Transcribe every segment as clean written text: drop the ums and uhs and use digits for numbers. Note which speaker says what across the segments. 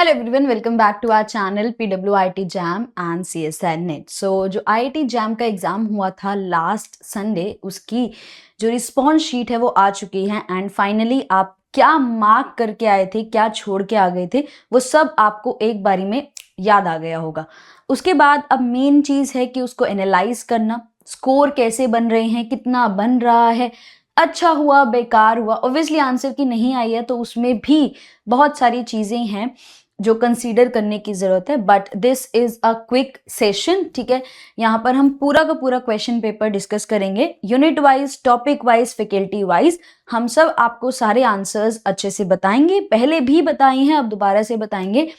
Speaker 1: Hello everyone, welcome back to our channel PWIT JAM and CSI NET. So जो IIT jam का exam हुआ था last Sunday, उसकी जो रिस्पॉन्स शीट है वो आ चुकी है एंड फाइनली आप क्या मार्क करके आए थे, क्या छोड़ के आ गए थे, वो सब आपको एक बारी में याद आ गया होगा। उसके बाद अब मेन चीज़ है कि उसको एनालाइज करना, स्कोर कैसे बन रहे हैं, कितना बन रहा है, अच्छा हुआ बेकार हुआ। ऑब्वियसली आंसर की नहीं आई है तो उसमें भी बहुत सारी चीज़ें हैं जो कंसीडर करने की जरूरत है, but this is a quick session. ठीक है, यहाँ पर हम पूरा का पूरा क्वेश्चन पेपर डिस्कस करेंगे, unit wise, topic wise, faculty wise. हम सब आपको सारे आंसर्स अच्छे से बताएंगे, पहले भी बताए हैं, अब दोबारा से बताएंगे।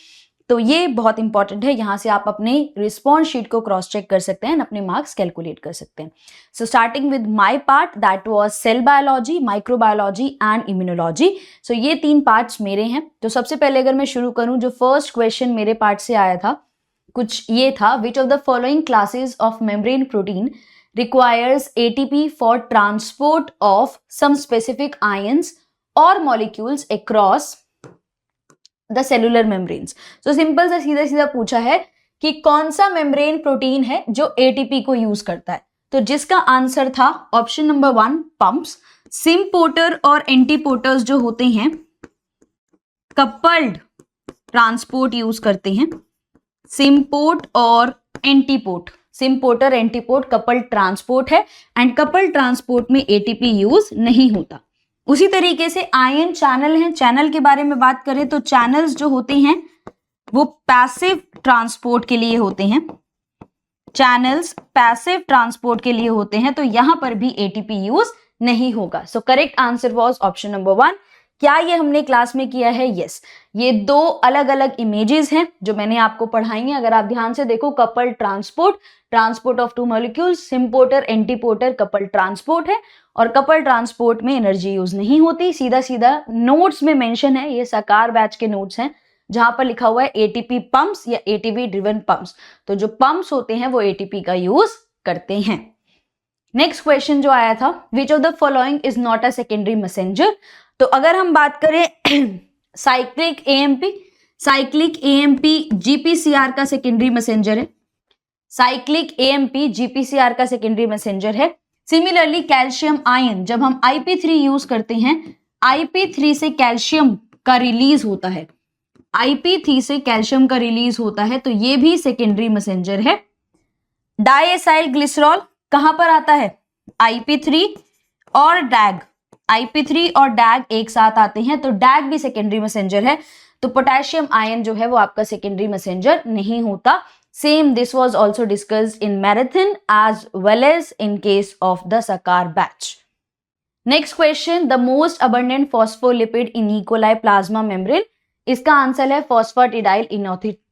Speaker 1: तो ये बहुत इंपॉर्टेंट है, यहाँ से आप अपने रिस्पॉन्स शीट को क्रॉस चेक कर सकते हैं, अपने मार्क्स कैलकुलेट कर सकते हैं। So starting with my part, that was cell biology, microbiology and immunology. So ये तीन पार्ट्स मेरे हैं। तो सबसे पहले अगर मैं शुरू करूं, जो फर्स्ट क्वेश्चन मेरे पार्ट से आया था कुछ ये था, which of the following classes of membrane protein requires ATP for transport of some specific ions or molecules across the cellular membranes. तो सिंपल सा सीधा सीधा पूछा है कि कौन सा मेम्ब्रेन प्रोटीन है जो एटीपी को यूज करता है। तो जिसका आंसर था ऑप्शन नंबर 1 पंप्स। सिम्पोर्टर और एंटीपोर्टर्स जो होते हैं कपल्ड ट्रांसपोर्ट यूज करते हैं। सिम्पोर्ट और एंटीपोर्ट, सिम्पोर्टर एंटीपोर्ट कपल्ड ट्रांसपोर्ट है एंड कपल्ड ट्रांसपोर्ट में एटीपी यूज नहीं होता। उसी तरीके से आयन चैनल है, चैनल के बारे में बात करें तो चैनल्स जो होते हैं वो पैसिव ट्रांसपोर्ट के लिए होते हैं। चैनल्स पैसिव ट्रांसपोर्ट के लिए होते हैं, तो यहां पर भी एटीपी यूज नहीं होगा। So correct answer was option number 1। क्या ये हमने क्लास में किया है? यस। ये दो अलग अलग इमेजेस हैं जो मैंने आपको पढ़ाई हैं। अगर आप ध्यान से देखो, coupled transport, transport of two molecules, symporter antiporter coupled transport है और कपल्ड ट्रांसपोर्ट में एनर्जी यूज नहीं होती। सीधा सीधा नोट्स में मेंशन है, ये साकार बैच के नोट्स हैं जहां पर लिखा हुआ है एटीपी पंप्स या एटीपी ड्रिवन पंप्स। तो जो पंप्स होते हैं वो एटीपी का यूज करते हैं। नेक्स्ट क्वेश्चन जो आया था, which of the following is not a secondary messenger. तो अगर हम बात करें cyclic AMP, cyclic AMP GPCR का सेकेंडरी मैसेंजर है। साइक्लिक एएमपी जीपीसीआर का सेकेंडरी मैसेंजर है। सिमिलरली कैल्शियम आयन, जब हम IP3 यूज करते हैं, IP3 से कैल्शियम का रिलीज होता है, IP3 से कैल्शियम का रिलीज होता है, तो ये भी सेकेंडरी मैसेंजर है। डाइएसाइल ग्लिसरॉल कहां पर आता है? IP3 और डैग, IP3 और डैग एक साथ आते हैं, तो डैग भी सेकेंडरी मैसेंजर है। तो पोटेशियम आयन जो है वो आपका सेकेंडरी मैसेंजर नहीं होता। Same this was also discussed in marathon as well as in case of the Saakar batch. Next question, the most abundant phospholipid in E coli plasma membrane. इसका answer है phosphatidyl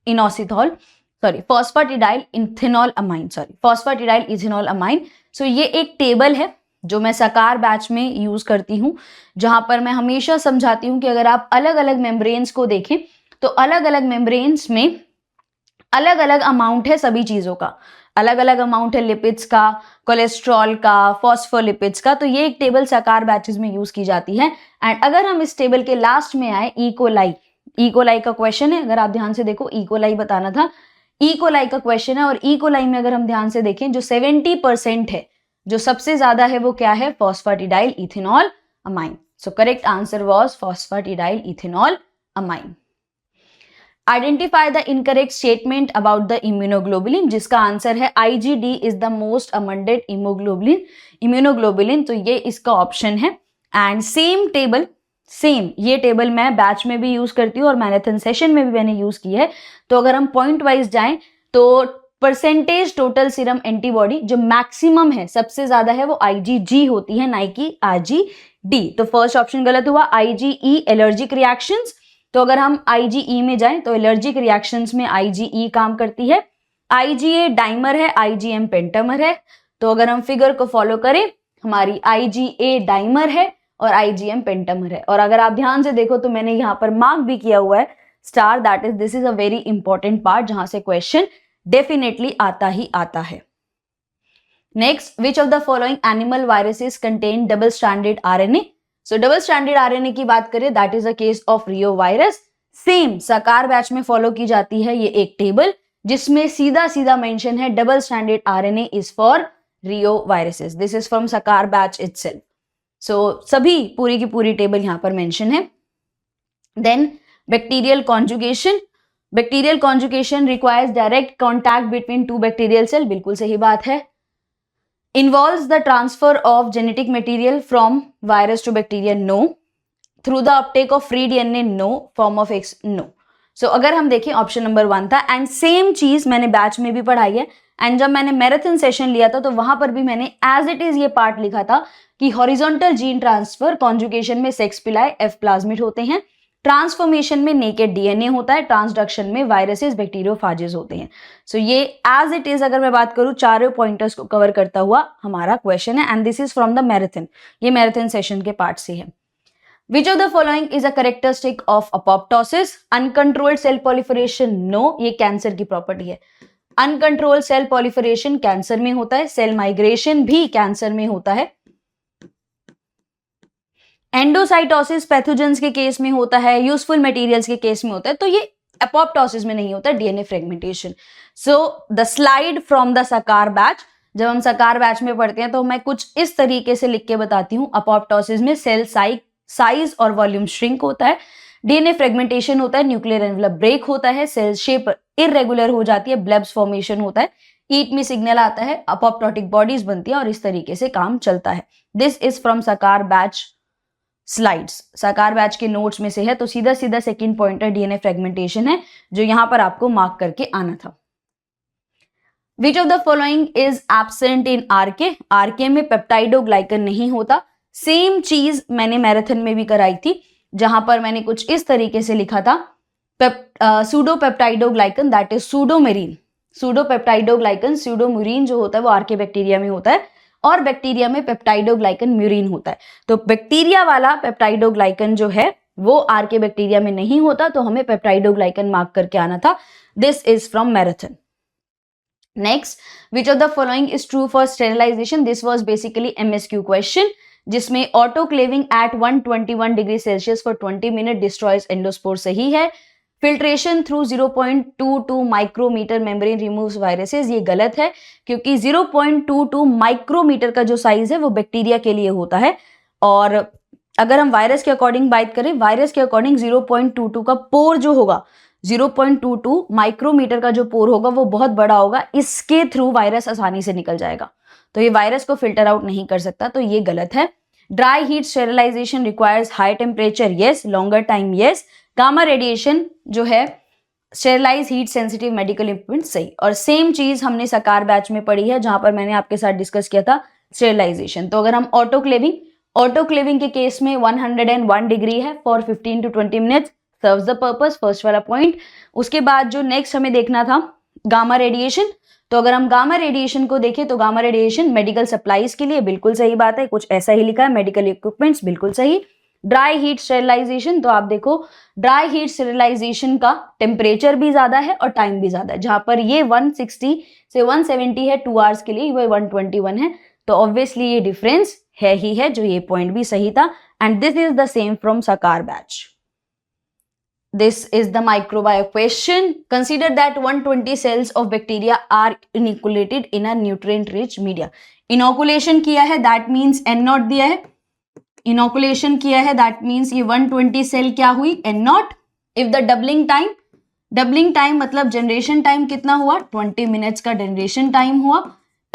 Speaker 1: inositol, sorry phosphatidyl ethanol amine, sorry phosphatidyl ethanol amine. So ये एक table है जो मैं साकार batch में use करती हूँ, जहां पर मैं हमेशा समझाती हूँ कि अगर आप अलग अलग मेम्ब्रेन्स को देखें तो अलग अलग मेम्ब्रेन्स में अलग अलग अमाउंट है सभी चीजों का, अलग अलग अमाउंट है लिपिड्स का, कोलेस्ट्रॉल का, फॉस्फोलिपिड्स का। तो ये एक टेबल साकार बैचेस में यूज की जाती है। एंड अगर हम इस टेबल के लास्ट में आए, ई कोलाई का क्वेश्चन है, अगर आप ध्यान से देखो ई कोलाई बताना था, ई कोलाई का क्वेश्चन है। और ई कोलाई में अगर हम ध्यान से देखें, जो 70% है, जो सबसे ज्यादा है वो क्या है? Phosphatidyl ethanol amine. So correct answer was phosphatidyl ethanol amine. Identify the incorrect statement about the immunoglobulin, जिसका आंसर है IgD is the most abundant immunoglobulin. तो ये इसका ऑप्शन है। एंड सेम टेबल, सेम ये टेबल मैं बैच में भी यूज करती हूँ और मैराथन सेशन में भी मैंने यूज की है। तो अगर हम पॉइंट वाइज जाएं तो परसेंटेज टोटल सीरम एंटीबॉडी जो मैक्सिमम है, सबसे ज्यादा है, वो IgG होती है, ना कि IgD। तो फर्स्ट ऑप्शन गलत हुआ। IgE एलर्जिक रिएक्शंस, तो अगर हम IgE में जाएं तो एलर्जिक रिएक्शंस में IgE काम करती है। IgA डाइमर है, IgM पेंटामर है। तो अगर हम फिगर को फॉलो करें, हमारी IgA डाइमर है और IgM पेंटामर है। और अगर आप ध्यान से देखो तो मैंने यहाँ पर मार्क भी किया हुआ है star, that is this is a very important part जहां से क्वेश्चन डेफिनेटली आता ही आता है। Next, which of the following animal viruses contain double stranded RNA। So double stranded RNA की बात करें, that is a case of Rio virus, same सकार batch में फॉलो की जाती है ये एक टेबल, जिसमें सीधा सीधा मेंशन है double stranded RNA is for reo viruses. This is from सकार बैच इटसेल्फ. सो सभी पूरी की पूरी टेबल यहां पर मेंशन है. Then bacterial conjugation. Bacterial conjugation requires direct contact between two bacterial cell. बिल्कुल सही बात है. Involves the transfer of genetic material from virus to bacteria? No. Through the uptake of free DNA? No. Form of X? No. So अगर हम देखें option number 1 था. And same चीज मैंने बैच में भी पढ़ाई है. एंड जब मैंने मैराथन सेशन लिया था तो वहां पर भी मैंने एज इट इज ये पार्ट लिखा था कि हॉरिजॉन्टल जीन ट्रांसफर कॉन्जुगेशन में सेक्स पिलाए एफ प्लाज्मिड होते हैं, ट्रांसफॉर्मेशन में नेकेड डीएनए होता है, ट्रांसडक्शन में वायरसेस बैक्टीरियोफाजेस होते हैं. सो ये एज इट इज अगर मैं बात करूं चारों पॉइंटर्स को कवर करता हुआ हमारा क्वेश्चन है. And this is from the marathon. ये मैराथन सेशन के पार्ट से है. Which of the following is a characteristic of apoptosis? Uncontrolled cell proliferation? No. ये कैंसर की प्रॉपर्टी है. अनकंट्रोल्ड सेल पॉलिफरेशन कैंसर में होता है. सेल माइग्रेशन भी कैंसर में होता है. एंडोसाइटोसिस पैथोजेंस के केस में होता है, यूजफुल मटेरियल्स के केस में होता है. तो ये एपोप्टोसिस में नहीं होता, DNA fragmentation. So the slide from the सकार बैच. जब हम सकार बैच में पढ़ते हैं तो मैं कुछ इस तरीके से लिख के बताती हूँ. एपोप्टोसिस में सेल साइज और वॉल्यूम श्रिंक होता है, डीएनए फ्रेगमेंटेशन होता है, न्यूक्लियर एनवेलप ब्रेक होता है, सेल शेप इरेगुलर हो जाती है, ब्लेब्स फॉर्मेशन होता है, ईट में सिग्नल आता है, अपोप्टोटिक बॉडीज बनती है और इस तरीके से काम चलता है. दिस इज फ्रॉम सकार बैच स्लाइड्स. सकार बैच के नोट्स में से है. तो सीधा सीधा सेकंड पॉइंटर डीएनए फ्रेगमेंटेशन है जो यहां पर आपको मार्क करके आना था. Which of the following is absent in RK? RK में पेप्टाइडोग्लाइकन नहीं होता. सेम चीज मैंने मैराथन में भी कराई थी जहां पर मैंने कुछ इस तरीके से लिखा था सूडोपेप्टाइडोग्लाइकन दैट इज सूडोमेरीन. सूडोपेप्टाइडोग्लाइकन सूडोम्यूरिन जो होता है वो आरके बैक्टीरिया में होता है और बैक्टीरिया में पेप्टाइडोग्लाइकन म्यूरिन होता है. तो बैक्टीरिया वाला पेप्टाइडोग्लाइकन जो है वो आरके बैक्टीरिया में नहीं होता, तो हमें पेप्टाइडोग्लाइकन मार्क करके आना था. This is from marathon. Next, which of the following is true for sterilization? This was basically MSQ question जिसमें autoclaving at 121 degree Celsius for 20 minute destroys endospore सही है. Filtration through 0.22 micrometer membrane removes viruses ये गलत है क्योंकि 0.22 micrometer का जो size है वो बैक्टीरिया के लिए होता है. और अगर हम वायरस के अकॉर्डिंग बात करें, वायरस के अकॉर्डिंग 0.22 का पोर जो होगा, 0.22 माइक्रोमीटर का जो पोर होगा वो बहुत बड़ा होगा. इसके थ्रू वायरस आसानी से निकल जाएगा, तो ये वायरस को फिल्टर आउट नहीं कर सकता, तो ये गलत है. Dry heat sterilization requires high temperature? Yes. Longer time? Yes. Gamma radiation जो है sterilize heat sensitive medical equipment? सही. और सेम चीज हमने सकार बैच में पढ़ी है जहां पर मैंने आपके साथ डिस्कस किया था स्टेरिलाइजेशन. तो अगर हम ऑटोक्लेविंग के केस में 101 डिग्री है for 15 to 20 minutes serves the purpose. First वाला पॉइंट. उसके बाद जो नेक्स्ट हमें देखना था गामा रेडिएशन. तो अगर हम गामा रेडिएशन को देखें तो गामा रेडिएशन मेडिकल सप्लाईज के लिए बिल्कुल सही बात है, कुछ ऐसा ही लिखा है. मेडिकल इक्विपमेंट्स बिल्कुल सही. ड्राई हीट स्टेरिलाइजेशन, तो आप देखो ड्राई हीट स्टेरिलाइजेशन का टेम्परेचर भी ज्यादा है और टाइम भी ज्यादा है. जहां पर ये 160 से 170 है 2 आवर्स के लिए, वो 121 है. तो ऑब्वियसली ये डिफरेंस है ही है, जो ये पॉइंट भी सही था. And this is the same from सकार batch. This is the microbiome question. Consider that 120 cells of bacteria are inoculated in a nutrient-rich media. Inoculation किया है, that means N0 दिया है. Inoculation किया है, that means ये 120 सेल क्या हुई? N0. If the doubling time मतलब generation time कितना हुआ? 20 minutes का generation time हुआ.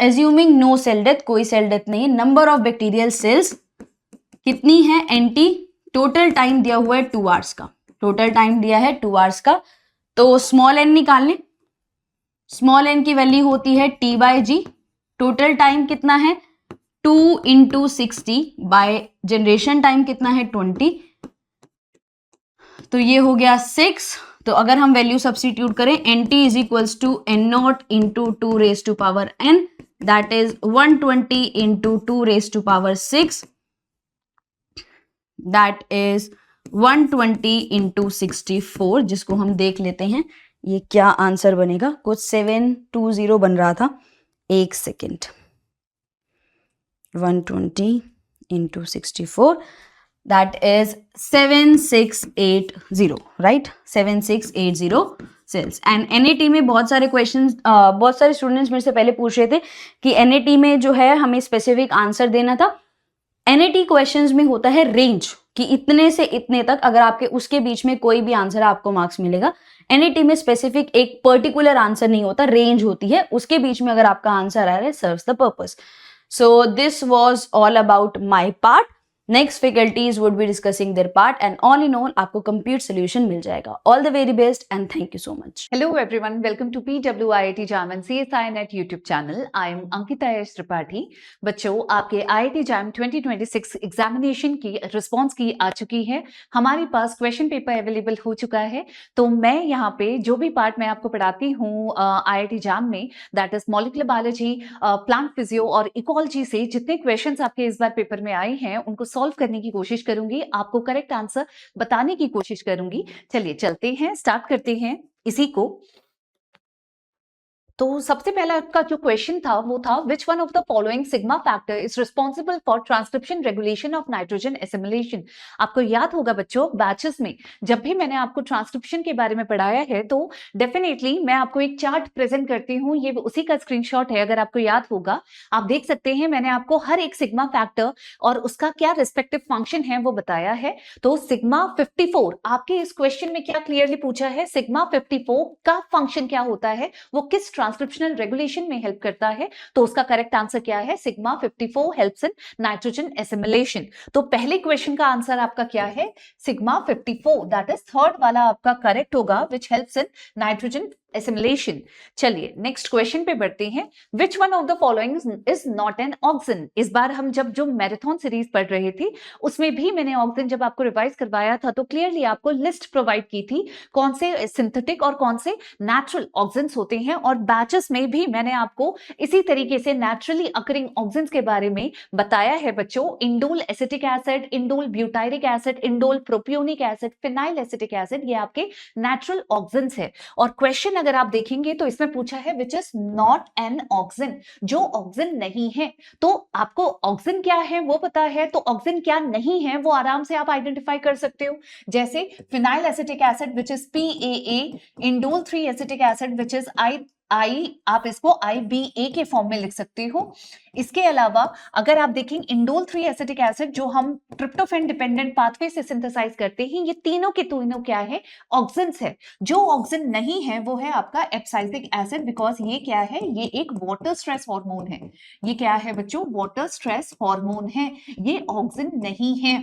Speaker 1: Assuming no cell death, कोई cell death नहीं. Number of bacterial cells कितनी है? NT. Total time दिया हुआ है 2 hours का. टोटल टाइम दिया है 2 आवर्स का. तो स्मॉल एन निकाल लें. स्मॉल एन की वैल्यू होती है T/G. टोटल टाइम कितना है? 2 × 60 बाय जनरेशन टाइम कितना है? 20. तो ये हो गया 6. तो अगर हम वैल्यू सब्स्टिट्यूट करें, NT is equals to N0 × 2 raised to power n, that is 120 × 2 raised to power 6, that is 120 × 64. जिसको हम देख लेते हैं ये क्या आंसर बनेगा. कुछ 720 बन रहा था. एक second. 120 × 64 that is 7680, right? 7680 cells. And NAT में बहुत सारे क्वेश्चंस, बहुत सारे स्टूडेंट्स मेरे से पहले पूछ रहे थे कि NAT में जो है हमें स्पेसिफिक आंसर देना था. NAT क्वेश्चंस में होता है रेंज कि इतने से इतने तक, अगर आपके उसके बीच में कोई भी आंसर आपको मार्क्स मिलेगा. NAT में स्पेसिफिक एक पर्टिकुलर आंसर नहीं होता, रेंज होती है, उसके बीच में अगर आपका आंसर आ रहा है, serves the purpose. So this was all about my part. Next faculties would be discussing their part, and all in all आपको complete solution मिल जाएगा. All the very best and thank you so much.
Speaker 2: Hello everyone, welcome to PWIIT JAM and CSI Net YouTube channel. I am Ankita S. Tripathi. बच्चों, आपके IIT JAM 2026 examination की response की आ चुकी है. हमारे पास question paper available हो चुका है. तो मैं यहाँ पे जो भी पार्ट मैं आपको पढ़ाती हूँ IIT JAM में, that is molecular biology, plant physio और इकोलॉजी से जितने क्वेश्चंस आपके इस बार पेपर में आए हैं उनको सॉल्व करने की कोशिश करूंगी, आपको करेक्ट आंसर बताने की कोशिश करूंगी. चलिए चलते हैं, स्टार्ट करते हैं इसी को. तो सबसे पहला आपका जो क्वेश्चन था वो था which one of the following sigma factor is responsible for transcription regulation of nitrogen assimilation. आपको याद होगा बच्चों, बैचेस में जब भी मैंने आपको ट्रांसक्रिप्शन के बारे में पढ़ाया है तो डेफिनेटली मैं आपको एक चार्ट प्रेजेंट करती हूँ, ये उसी का स्क्रीनशॉट है. अगर आपको याद होगा आप देख सकते हैं, मैंने आपको हर एक सिग्मा फैक्टर और उसका क्या रिस्पेक्टिव फंक्शन है वो बताया है. तो सिग्मा 54 आपके इस क्वेश्चन में क्या क्लियरली पूछा है, सिग्मा 54 का फंक्शन क्या होता है, वो किस ट्रांसक्रिप्शनल रेगुलेशन में हेल्प करता है. तो उसका करेक्ट आंसर क्या है, sigma 54 helps in nitrogen assimilation. तो पहले क्वेश्चन का आंसर आपका क्या है, सिग्मा 54, दैट इज थर्ड वाला आपका करेक्ट होगा, which helps in nitrogen assimilation. चलिए नेक्स्ट क्वेश्चन पे बढ़ते हैं. Which one of the following is not N auxin. इस बार हम जो मैराथन सीरीज पढ़ रहे थे उसमें भी मैंने ऑक्सिन जब आपको रिवाइज करवाया था तो क्लियरली आपको लिस्ट प्रोवाइड की थी कौन से सिंथेटिक और कौन से नेचुरल ऑक्सिन्स होते हैं. और बैचेस में भी मैंने आपको इसी तरीके से नेचुरली अकरिंग ऑक्सिन्स के बारे में बताया है बच्चों. Indole acetic acid, indole butyric acid, indole propionic acid, phenyl acetic acid, ये आपके नेचुरल ऑक्सिन्स है. और क्वेश्चन अगर आप देखेंगे तो इसमें पूछा है which is not N auxin, जो ऑक्सिन नहीं है. तो आपको ऑक्सिन क्या है वो पता है, तो ऑक्सिन क्या नहीं है वो आराम से आप आइडेंटिफाई कर सकते हो. जैसे phenyl acetic acid which is PAA, indole 3 acetic acid which is आप इसको IBA के फॉर्म में लिख सकते हो. इसके अलावा अगर आप देखें इंडोल 3 एसिटिक एसिड जो हम ट्रिप्टोफैन डिपेंडेंट पाथवे से सिंथेसाइज करते हैं, ये तीनों के तीनों क्या है, ऑक्सिन्स है. जो ऑक्सिन नहीं है वो है आपका एब्साइसिक एसिड, बिकॉज ये क्या है, ये एक वाटर स्ट्रेस हार्मोन है. ये क्या है बच्चों, वाटर स्ट्रेस हार्मोन है, ये ऑक्सिन नहीं है.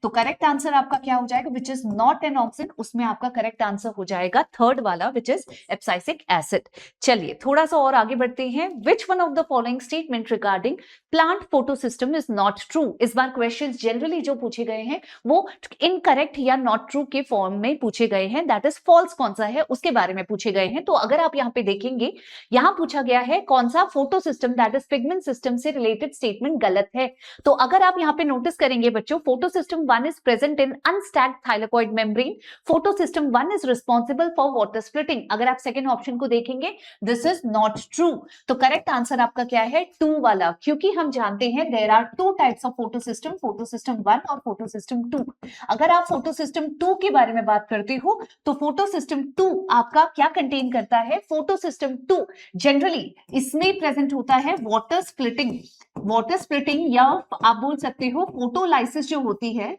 Speaker 2: तो करेक्ट आंसर आपका क्या हो जाएगा, which is not N auxin, उसमें आपका करेक्ट आंसर हो जाएगा थर्ड वाला, विच इज एब्साइसिक एसिड. चलिए थोड़ा सा और आगे बढ़ते हैं. Which one of the following statement regarding plant photosystem is not true. इस बार क्वेश्चंस जनरली जो पूछे गए हैं वो इनकरेक्ट या नॉट ट्रू के फॉर्म में पूछे गए हैं, दैट इज फॉल्स कौन सा है उसके बारे में पूछे गए हैं. तो अगर आप यहाँ पे देखेंगे, यहाँ पूछा गया है कौन सा photosystem that is pigment system से रिलेटेड स्टेटमेंट गलत है. तो अगर आप यहाँ पे नोटिस करेंगे बच्चों, photosystem 1 is present in unstacked thylakoid membrane, photosystem 1 is responsible for water splitting. अगर आप सेकेंड ऑप्शन को देखेंगे, दिस इज नॉट ट्रू. तो करेक्ट आंसर आपका क्या है, 2 वाला, क्योंकि हम जानते हैं there are 2 types of photosystem, photosystem 1 और फोटोसिस्टम 2. अगर आप फोटोसिस्टम 2 के बारे में बात करते हो तो फोटोसिस्टम 2 आपका क्या कंटेन करता है, फोटोसिस्टम 2 जनरली इसमें प्रेजेंट होता है वाटर स्प्लिटिंग. वाटर स्प्लिटिंग या आप बोल सकते हो फोटोलाइसिस जो होती है,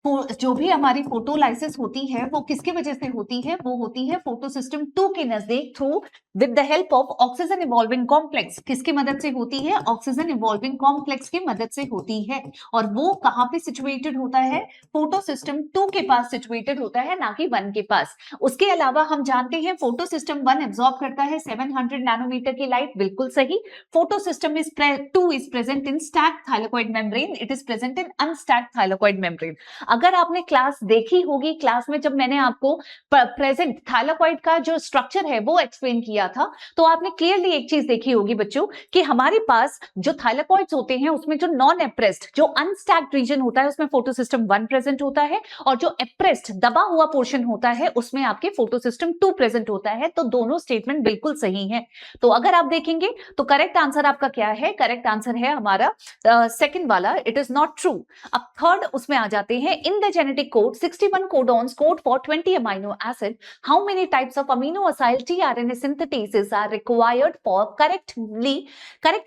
Speaker 2: जो भी हमारी फोटोलाइसिस होती है वो किसकी वजह से होती है, वो होती है फोटोसिस्टम 2 के नजदीक through with the help of oxygen evolving complex. किसकी मदद से होती है, ऑक्सीजन इवॉल्विंग कॉम्प्लेक्स की मदद से होती है. और वो कहां पे सिचुएटेड होता है, फोटोसिस्टम 2 के पास सिचुएटेड होता है, ना कि 1 के पास. उसके अलावा हम जानते हैं फोटोसिस्टम 1 एब्जॉर्ब करता है 700 नैनोमीटर की लाइट, बिल्कुल सही. Photosystem 2 is present in stacked thylakoid membrane, it is present in unstacked thylakoid membrane. अगर आपने क्लास देखी होगी, क्लास में जब मैंने आपको प्रेजेंट थाइलाकॉइड का जो स्ट्रक्चर है वो एक्सप्लेन किया था, तो आपने क्लियरली एक चीज देखी होगी बच्चों कि हमारे पास जो थाइलाकॉइड्स होते हैं उसमें जो नॉन एप्रेस्ड, जो अनस्टैक्ड रीजन होता है उसमें फोटोसिस्टम 1 प्रेजेंट होता है, और जो एप्रेस्ड दबा हुआ पोर्शन होता है उसमें आपके फोटोसिस्टम 2 प्रेजेंट होता है। तो दोनों स्टेटमेंट बिल्कुल सही है। तो अगर आप देखेंगे तो करेक्ट आंसर आपका क्या है? करेक्ट आंसर है हमारा सेकंड वाला, इट इज नॉट ट्रू। अब थर्ड उसमें आ जाते हैं, in the genetic code 61 codons code for 20 amino acid, how many types of amino acyl tRNA synthesis are required for correct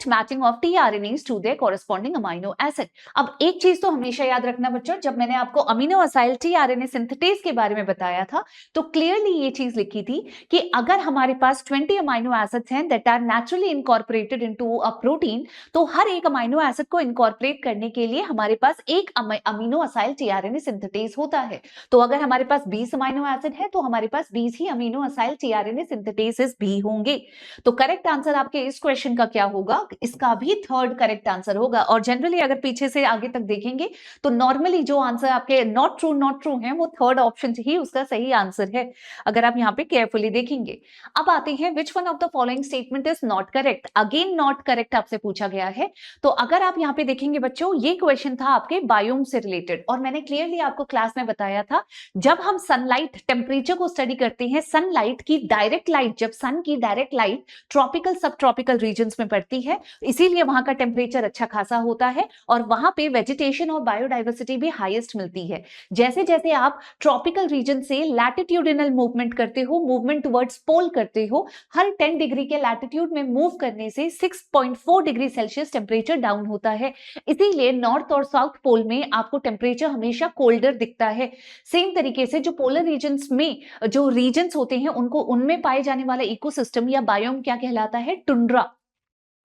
Speaker 2: matching of tRNAs to their corresponding amino acid. अब एक चीज तो हमेशा याद रखना बच्चों, जब मैंने आपको अमीनो असाइल टीआरएनए सिंथेसिस के बारे में बताया था तो क्लियरली ये चीज लिखी थी कि अगर हमारे पास 20 अमीनो एसिड्स हैं that are naturally incorporated into a protein, तो हर एक अमीनो एसिड को इनकॉर्पोरेट करने के लिए हमारे पास एक अमीनो असाइल टीआरएनए सिंथेसिस होता है। तो अगर हमारे पास 20 अमीनो एसिड है तो हमारे पास 20 ही अमीनो असाइल टीआरएनए सिंथेसिस भी होंगे। तो करेक्ट आंसर आपके इस क्वेश्चन का क्या होगा? इसका भी थर्ड करेक्ट आंसर होगा। और जनरली अगर पीछे से आगे तक देखेंगे तो नॉर्मली जो आंसर आपके नॉट ट्रू है वो थर्ड ऑप्शन ही उसका सही आंसर है, अगर आप यहाँ पे केयरफुली देखेंगे। अब आते हैं which one of the following statement is not correct. Again not correct आपसे पूछा गया है। तो अगर आप यहाँ पे देखेंगे बच्चों, ये क्वेश्चन था आपके बायोम से रिलेटेड, और मैंने क्लियरली आपको क्लास में बताया था जब हम सनलाइट टेम्परेचर को स्टडी करते हैं, सनलाइट की डायरेक्ट लाइट, जब सन की डायरेक्ट लाइट ट्रॉपिकल सब ट्रॉपिकल रीजन्स में पड़ती है, इसीलिए वहां का टेम्परेचर अच्छा खासा होता है और वहां पे वेजिटेशन और बायोडाइवर्सिटी भी हाईएस्ट मिलती है। जैसे जैसे आप ट्रॉपिकल रीजन से लैटिट्यूडिनल मूवमेंट करते हो, मूवमेंट टुवर्ड्स पोल करते हो, हर 10 डिग्री के लैटिट्यूड में मूव करने से 6.4 डिग्री सेल्सियस टेम्परेचर डाउन होता है। इसीलिए नॉर्थ और साउथ पोल में आपको टेम्परेचर हमेशा कोल्डर दिखता है। सेम तरीके से जो पोलर रीजन्स में जो रीजन्स होते हैं उनको उनमें पाए जाने वाला इकोसिस्टम या बायोम क्या कहलाता है? टुंड्रा।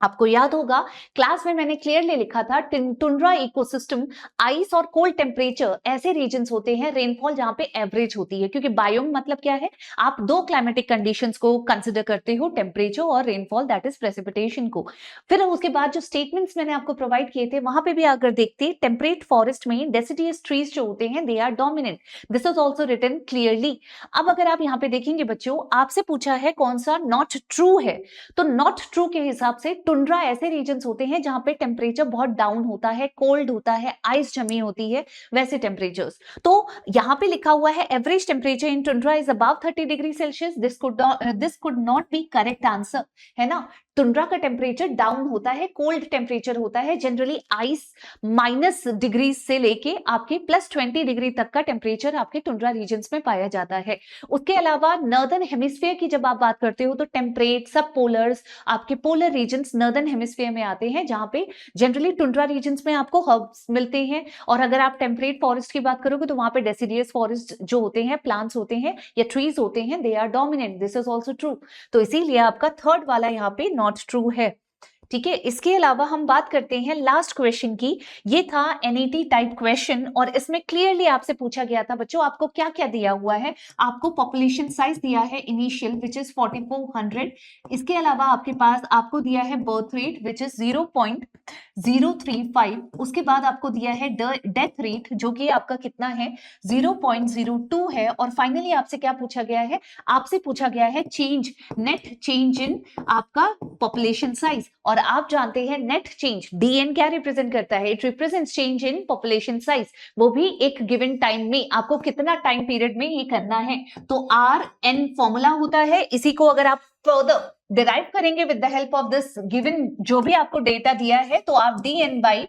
Speaker 2: आपको याद होगा क्लास में मैंने क्लियरली लिखा था टुंड्रा इकोसिस्टम, आइस और कोल्ड टेम्परेचर ऐसे रीजन्स होते हैं, रेनफॉल जहां पे एवरेज होती है, क्योंकि बायोम मतलब क्या है? आप दो क्लाइमेटिक कंडीशंस को कंसिडर करते हो, टेम्परेचर और रेनफॉल, दैट इज प्रेसिपिटेशन को। फिर उसके बाद जो स्टेटमेंट्स मैंने आपको प्रोवाइड किए थे वहां पे भी अगर देखते, टेम्परेट फॉरेस्ट में डेसिडियस ट्रीज जो होते हैं they are dominant, this is also written clearly. अब अगर आप यहाँ पे देखेंगे बच्चों, आपसे पूछा है कौन सा नॉट ट्रू है, तो नॉट ट्रू के हिसाब से टुंड्रा ऐसे रीजन्स होते हैं जहां पे टेम्परेचर बहुत डाउन होता है, कोल्ड होता है, आइस जमी होती है, वैसे टेम्परेचर्स। तो यहां पे लिखा हुआ है average temperature in tundra is above 30 degree Celsius, this could not be correct answer, है ना। टुंड्रा का टेम्परेचर डाउन होता है, कोल्ड टेम्परेचर होता है, जनरली आइस माइनस डिग्री से लेके आपके +20 डिग्री तक का टेम्परेचर आपके टुंड्रा रीजन्स में पाया जाता है। उसके अलावा नॉर्दर्न हेमिस्फीयर की जब आप बात करते हो तो टेम्परेट, सब पोलर्स, आपके पोलर रीजन्स नॉर्दर्न हेमिस्फीयर में आते हैं, जहां पे जनरली टुंड्रा रीजन्स में आपको हर्ब्स मिलते हैं। और अगर आप टेम्परेट फॉरेस्ट की बात करोगे तो वहां पे डेसिडियस फॉरेस्ट जो होते हैं, प्लांट्स होते हैं या ट्रीज होते हैं, they are dominant, this is also true. तो इसीलिए आपका थर्ड वाला यहाँ पे नॉट ट्रू है। ठीक है, इसके अलावा हम बात करते हैं लास्ट क्वेश्चन की। ये था एनईटी टाइप क्वेश्चन और इसमें क्लियरली आपसे पूछा गया था बच्चों, आपको क्या क्या दिया हुआ है? आपको पॉपुलेशन साइज दिया है इनिशियल विच इज 4400, इसके अलावा आपके पास आपको दिया है बर्थ रेट विच इज 0.035, उसके बाद आपको दिया है डेथ रेट जो कि आपका कितना है? 0.02 है, और फाइनली आपसे क्या पूछा गया है? आपसे पूछा गया है चेंज, नेट चेंज इन आपका पॉपुलेशन साइज। और आप जानते हैं नेट चेंज डीएन क्या रिप्रेजेंट करता है? It represents change in population size, वो भी एक गिवन टाइम में, आपको कितना टाइम पीरियड में ये करना है। तो आर एन फॉर्मूला होता है, इसी को अगर आप फर्दर डिराइव करेंगे with the help of this given जो भी आपको डेटा दिया है, तो आप dn by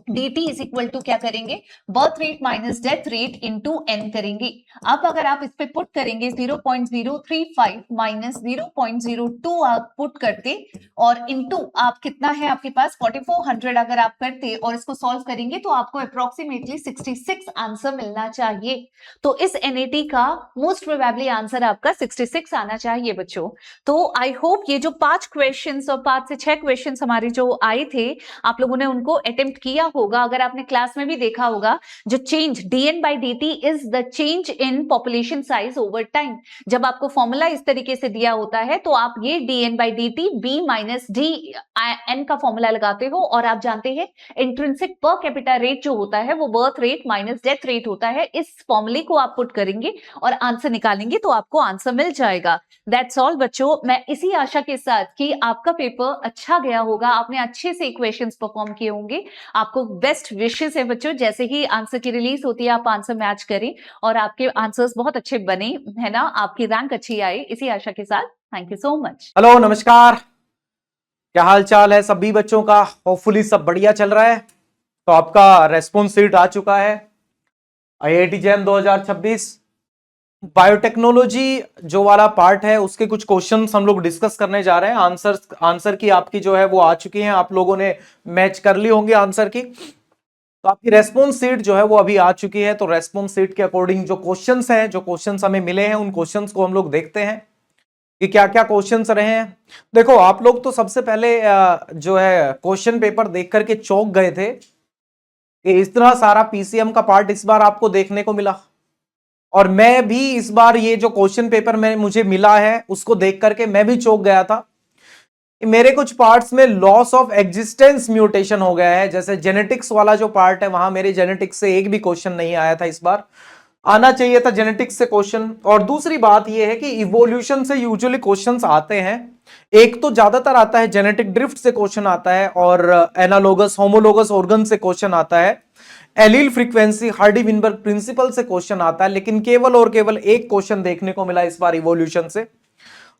Speaker 2: dt is equal to क्या करेंगे? Birth rate minus death rate into N करेंगे। अब अगर आप इस पे पुट करेंगे 0.035 माइनस 0.02 आप पुट करते और इंटू आप कितना है आपके पास 4400 अगर आप करते और इसको सॉल्व करेंगे तो आपको अप्रोक्सीमेटली 66 आंसर मिलना चाहिए। तो इस एनईटी का मोस्ट प्रोबेबली आंसर आपका 66 आना चाहिए बच्चों। तो आई होप ये जो 5 क्वेश्चंस और 5 से 6 क्वेश्चंस हमारे जो आए थे आप लोगों ने उनको अटेम्प्ट किया दिया होगा, अगर आपने क्लास में भी देखा होगा, जो change dn by dt is the change in population size over time. जब आपको फॉर्मूला इस तरीके से दिया होता है तो आप ये dn by dt b minus D n का फॉर्मूला लगाते हो, और आप जानते हैं इंट्रिंसिक पर कैपिटा रेट जो होता है वो birth rate minus death rate होता है। इस फॉर्मूले को आप पुट करेंगे और आंसर निकालेंगे तो आपको आंसर मिल जाएगा। दैट्स ऑल बच्चों, मैं इसी आशा के साथ कि आपका पेपर अच्छा गया होगा, आपने अच्छे से क्वेश्चंस परफॉर्म किए होंगे। आपको बेस्ट विशेस है बच्चों, जैसे ही आंसर की रिलीज होती है आप आंसर मैच करें और आपके आंसर्स बहुत अच्छे बने, है ना, आपकी रैंक अच्छी आए, इसी आशा के साथ thank you so much.
Speaker 3: Hello नमस्कार, क्या हाल चाल है सभी बच्चों का। होपफुली सब बढ़िया चल रहा है। तो आपका रेस्पॉन्स शीट आ चुका है आईआईटी जैम 2026 बायोटेक्नोलॉजी जो वाला पार्ट है उसके कुछ क्वेश्चंस हम लोग डिस्कस करने जा रहे हैं। आंसर की आपकी जो है वो आ चुकी हैं, आप लोगों ने मैच कर ली होंगी आंसर की। तो आपकी रेस्पॉन्स शीट जो है वो अभी आ चुकी है। तो रेस्पॉन्स शीट के अकॉर्डिंग जो क्वेश्चंस हैं, जो क्वेश्चंस हमें मिले हैं, उन क्वेश्चंस को हम लोग देखते हैं कि क्या क्या क्वेश्चंस रहे हैं। देखो आप लोग तो सबसे पहले जो है क्वेश्चन पेपर देख करके चौंक गए थे कि इस तरह सारा पीसीएम का पार्ट इस बार आपको देखने को मिला। और मैं भी इस बार ये जो क्वेश्चन पेपर में मुझे मिला है उसको देख करके मैं भी चौंक गया था कि मेरे कुछ पार्ट्स में लॉस ऑफ एग्जिस्टेंस म्यूटेशन हो गया है। जैसे जेनेटिक्स वाला जो पार्ट है वहां मेरे जेनेटिक्स से एक भी क्वेश्चन नहीं आया था, इस बार आना चाहिए था जेनेटिक्स से क्वेश्चन। और दूसरी बात यह है कि इवोल्यूशन से यूजुअली क्वेश्चंस आते हैं, एक तो ज्यादातर आता है जेनेटिक ड्रिफ्ट से क्वेश्चन आता है, और एनालोगस होमोलोगस ऑर्गन से क्वेश्चन आता है, allele frequency Hardy Weinberg principal से क्वेश्चन आता है। लेकिन केवल और केवल एक क्वेश्चन देखने को मिला इस बार इवोल्यूशन से,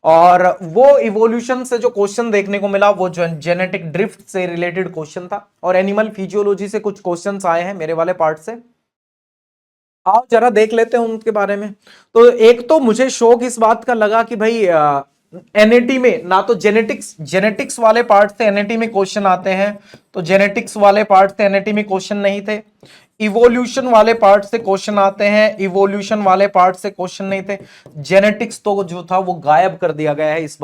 Speaker 3: और वो इवोल्यूशन से जो क्वेश्चन देखने को मिला वो जेनेटिक ड्रिफ्ट से रिलेटेड क्वेश्चन था। और एनिमल फिजियोलॉजी से कुछ क्वेश्चंस आए हैं मेरे वाले पार्ट से, आओ जरा देख लेते हैं उनके बारे में। तो एक तो मुझे शौक इस बात का लगा कि भाई एनएटी में ना तो जेनेटिक्स वाले पार्ट से एनएटी में क्वेश्चन आते हैं, तो जेनेटिक्स वाले पार्ट से एनएटी में क्वेश्चन नहीं थे। इवोल्यूशन वाले पार्ट से क्वेश्चन आते हैं, इवोल्यूशन वाले पार्ट से क्वेश्चन नहीं थे। जेनेटिक्स तो जो था वो गायब कर दिया गया है इस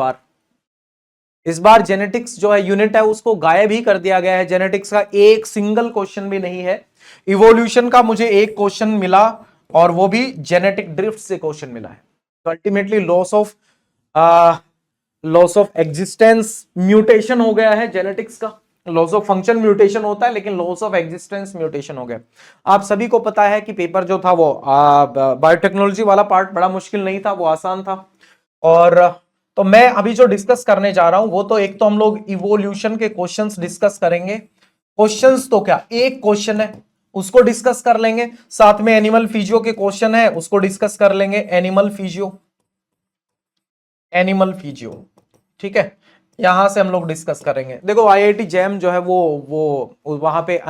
Speaker 3: बार जेनेटिक्स जो है यूनिट है उसको गायब ही कर दिया गया है। जेनेटिक्स का एक सिंगल क्वेश्चन भी नहीं है। इवोल्यूशन का मुझे एक क्वेश्चन मिला और वो भी जेनेटिक ड्रिफ्ट से क्वेश्चन मिला है। तो ultimately loss of existence mutation हो गया है जेनेटिक्स का। लॉस ऑफ फंक्शन म्यूटेशन होता है लेकिन लॉस ऑफ एग्जिस्टेंस म्यूटेशन हो गया। आप सभी को पता है कि पेपर जो था वो बायोटेक्नोलॉजी वाला पार्ट बड़ा मुश्किल नहीं था, वो आसान था। और तो मैं अभी जो डिस्कस करने जा रहा हूं वो तो एक तो हम लोग इवोल्यूशन के क्वेश्चंस डिस्कस करेंगे। क्वेश्चंस तो क्या, एक क्वेश्चन है उसको डिस्कस कर लेंगे, साथ में एनिमल फिजियो के क्वेश्चन है उसको डिस्कस कर लेंगे। एनिमल फिजियो ठीक है, यहां से हम लोग डिस्कस करेंगे। देखो आईआईटी जैम जो है वो वहां पे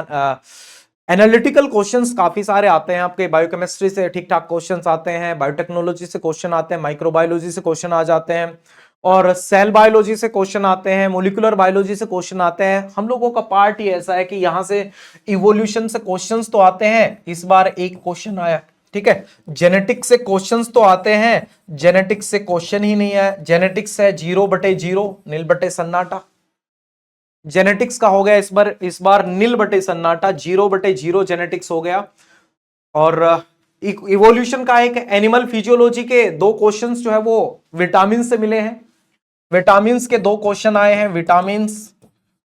Speaker 3: एनालिटिकल क्वेश्चंस काफी सारे आते हैं आपके। बायोकेमिस्ट्री से ठीक ठाक क्वेश्चंस आते हैं, बायोटेक्नोलॉजी से क्वेश्चन आते हैं, माइक्रोबायोलॉजी से क्वेश्चन आ जाते हैं, और सेल बायोलॉजी से क्वेश्चन आते हैं, मोलिकुलर बायोलॉजी से क्वेश्चन आते हैं। हम लोगों का पार्ट ही ऐसा है कि यहां से इवोल्यूशन से क्वेश्चंस तो आते हैं, इस बार एक क्वेश्चन आया, ठीक है। जेनेटिक्स से क्वेश्चंस तो आते हैं, जेनेटिक्स से क्वेश्चन ही नहीं है। जेनेटिक्स है 0/0 नील बटे सन्नाटा। जेनेटिक्स का हो गया इस बार नील बटे सन्नाटा, 0/0 जेनेटिक्स हो गया। और इवोल्यूशन का एक एनिमल फिजियोलॉजी के दो क्वेश्चंस जो है वो विटामिन से मिले हैं। विटामिन्स के दो क्वेश्चन आए हैं।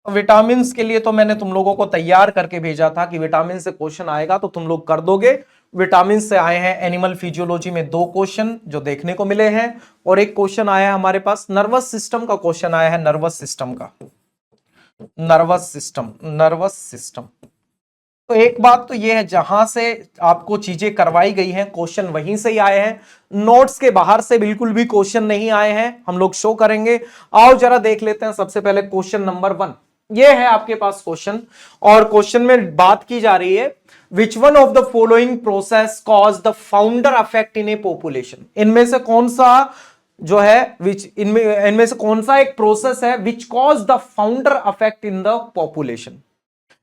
Speaker 3: विटामिन्स के लिए तो मैंने तुम लोगों को तैयार करके भेजा था कि विटामिन से क्वेश्चन आएगा तो तुम लोग कर दोगे। विटामिन से आए हैं एनिमल फिजियोलॉजी में दो क्वेश्चन जो देखने को मिले हैं, और एक क्वेश्चन आया है हमारे पास नर्वस सिस्टम का क्वेश्चन आया है। Nervous system. तो एक बात तो यह है, जहां से आपको चीजें करवाई गई हैं क्वेश्चन वहीं से ही आए हैं, नोट्स के बाहर से बिल्कुल भी क्वेश्चन नहीं आए हैं। हम लोग शो करेंगे, आओ जरा देख लेते हैं। सबसे पहले क्वेश्चन नंबर 1 ये है आपके पास क्वेश्चन, और क्वेश्चन में बात की जा रही है which one of the following process cause the founder affect in A population. इनमें से कौन सा जो है इनमें से कौन सा एक प्रोसेस है which cause the founder affect in the population.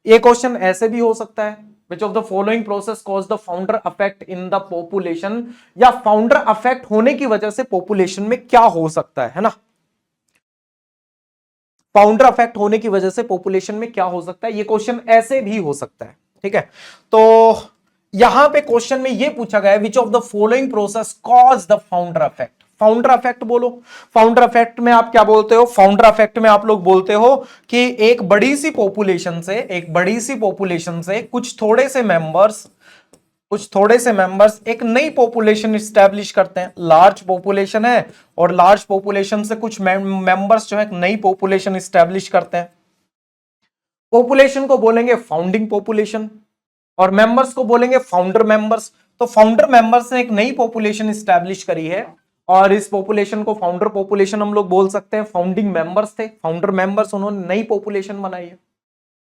Speaker 3: ये क्वेश्चन ऐसे भी हो सकता है, which of the following process cause the founder affect in the population, या फाउंडर अफेक्ट होने की वजह से पॉपुलेशन में क्या हो सकता है ना। फाउंडर अफेक्ट होने की वजह से पॉपुलेशन में क्या हो सकता है, ये क्वेश्चन ऐसे भी हो सकता है, ठीक है। तो यहां पे क्वेश्चन में ये पूछा गया है which of the following process cause the founder affect. Founder affect बोलो, फाउंडर अफेक्ट में आप क्या बोलते हो, फाउंडर अफेक्ट में आप लोग बोलते हो कि एक बड़ी सी पॉपुलेशन से कुछ थोड़े से मेंबर्स एक नई पॉपुलेशन स्टैब्लिश करते हैं। लार्ज पॉपुलेशन है और लार्ज पॉपुलेशन से कुछ मेंबर्स जो है एक नई पॉपुलेशन स्टैब्लिश करते हैं। पॉपुलेशन को बोलेंगे फाउंडिंग पॉपुलेशन और मेंबर्स को बोलेंगे फाउंडर मेंबर्स। तो फाउंडर मेंबर्स ने एक नई पॉपुलेशन स्टैब्लिश करी है और इस पॉपुलेशन को फाउंडर पॉपुलेशन हम लोग बोल सकते हैं। फाउंडिंग मेंबर्स थे, फाउंडर मेंबर्स, उन्होंने नई पॉपुलेशन बनाई है।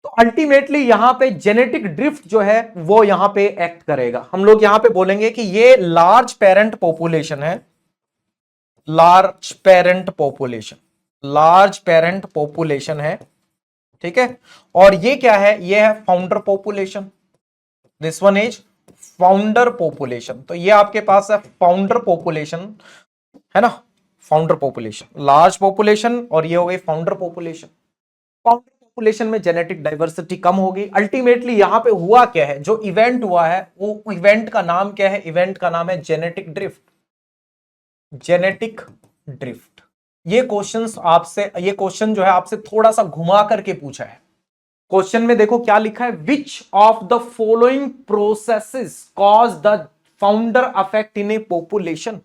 Speaker 3: तो अल्टीमेटली यहां पे जेनेटिक ड्रिफ्ट जो है वो यहां पे एक्ट करेगा। हम लोग यहां पे बोलेंगे कि ये लार्ज पेरेंट पॉपुलेशन है, लार्ज पेरेंट पॉपुलेशन है, ठीक है। और ये क्या है, ये है founder population, this one is founder population. तो ये आपके पास है फाउंडर पॉपुलेशन, है ना, फाउंडर पॉपुलेशन, लार्ज पॉपुलेशन, और ये हो गई फाउंडर पॉपुलेशन। फाउंडर पॉपुलेशन में जेनेटिक डाइवर्सिटी कम होगी। अल्टीमेटली यहां पे हुआ क्या है, जो इवेंट हुआ है वो इवेंट का नाम क्या है, इवेंट का नाम है जेनेटिक ड्रिफ्ट। जेनेटिक ड्रिफ्ट, ये क्वेश्चन जो है आपसे थोड़ा सा घुमा करके पूछा है। क्वेश्चन में देखो क्या लिखा है, which of the following processes cause the founder affect in A population.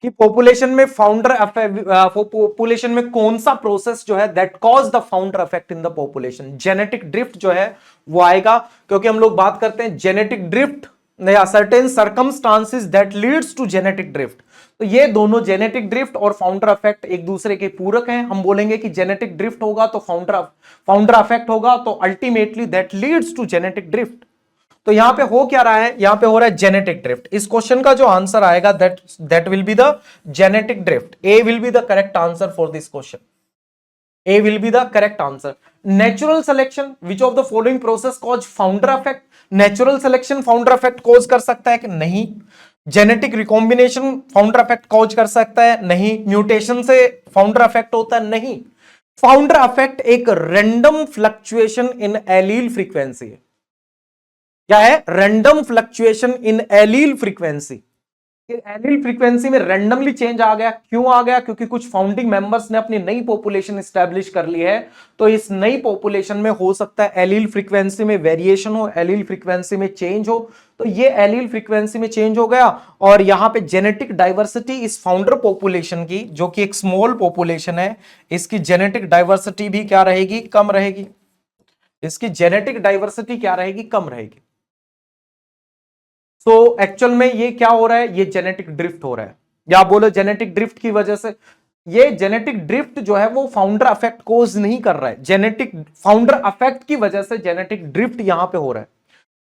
Speaker 3: कि पॉपुलेशन में पॉपुलेशन में कौन सा प्रोसेस जो है that cause the founder affect in the population. Genetic drift जो है वो आएगा, क्योंकि हम लोग बात करते हैं जेनेटिक ड्रिफ्ट या certain circumstances that leads to genetic drift. तो ये दोनों जेनेटिक ड्रिफ्ट और फाउंडर अफेक्ट एक दूसरे के पूरक हैं। हम बोलेंगे कि जेनेटिक ड्रिफ्ट होगा तो फाउंडर अफेक्ट होगा, तो ultimately that leads to genetic drift. तो यहां पे हो क्या रहा है, यहां पे हो रहा है जेनेटिक ड्रिफ्ट। इस क्वेश्चन का जो आंसर आएगा that will be the genetic drift. A will be the correct answer for this question, A will be the correct answer. Natural selection, which of the following process cause founder affect. Natural selection founder affect cause कर सकता है कि नहीं। Genetic recombination founder affect cause कर सकता है, नहीं। Mutation से फाउंडर अफेक्ट होता है, नहीं। फाउंडर अफेक्ट एक random fluctuation in allele frequency है। क्या है, random fluctuation in allele frequency. Allele frequency में रैंडमली चेंज आ गया। क्यों आ गया, क्योंकि कुछ फाउंडिंग मेंबर्स ने अपनी नई पॉपुलेशन एस्टैब्लिश कर ली है। तो इस नई पॉपुलेशन में हो सकता है एलील फ्रीक्वेंसी में वेरिएशन हो, एलील फ्रीक्वेंसी में चेंज हो। तो ये एलील फ्रीक्वेंसी में चेंज हो गया और यहां पे जेनेटिक डाइवर्सिटी इस फाउंडर पॉपुलेशन की, जो कि एक स्मॉल पॉपुलेशन है, इसकी जेनेटिक डाइवर्सिटी भी क्या रहेगी, कम रहेगी। इसकी जेनेटिक डाइवर्सिटी क्या रहेगी, कम रहेगी। तो एक्चुअल में ये क्या हो रहा है, ये जेनेटिक ड्रिफ्ट हो रहा है, या बोलो जेनेटिक ड्रिफ्ट की वजह से। ये जेनेटिक ड्रिफ्ट जो है वो फाउंडर अफेक्ट कोज नहीं कर रहा है, जेनेटिक फाउंडर अफेक्ट की वजह से जेनेटिक ड्रिफ्ट यहां पे हो रहा है।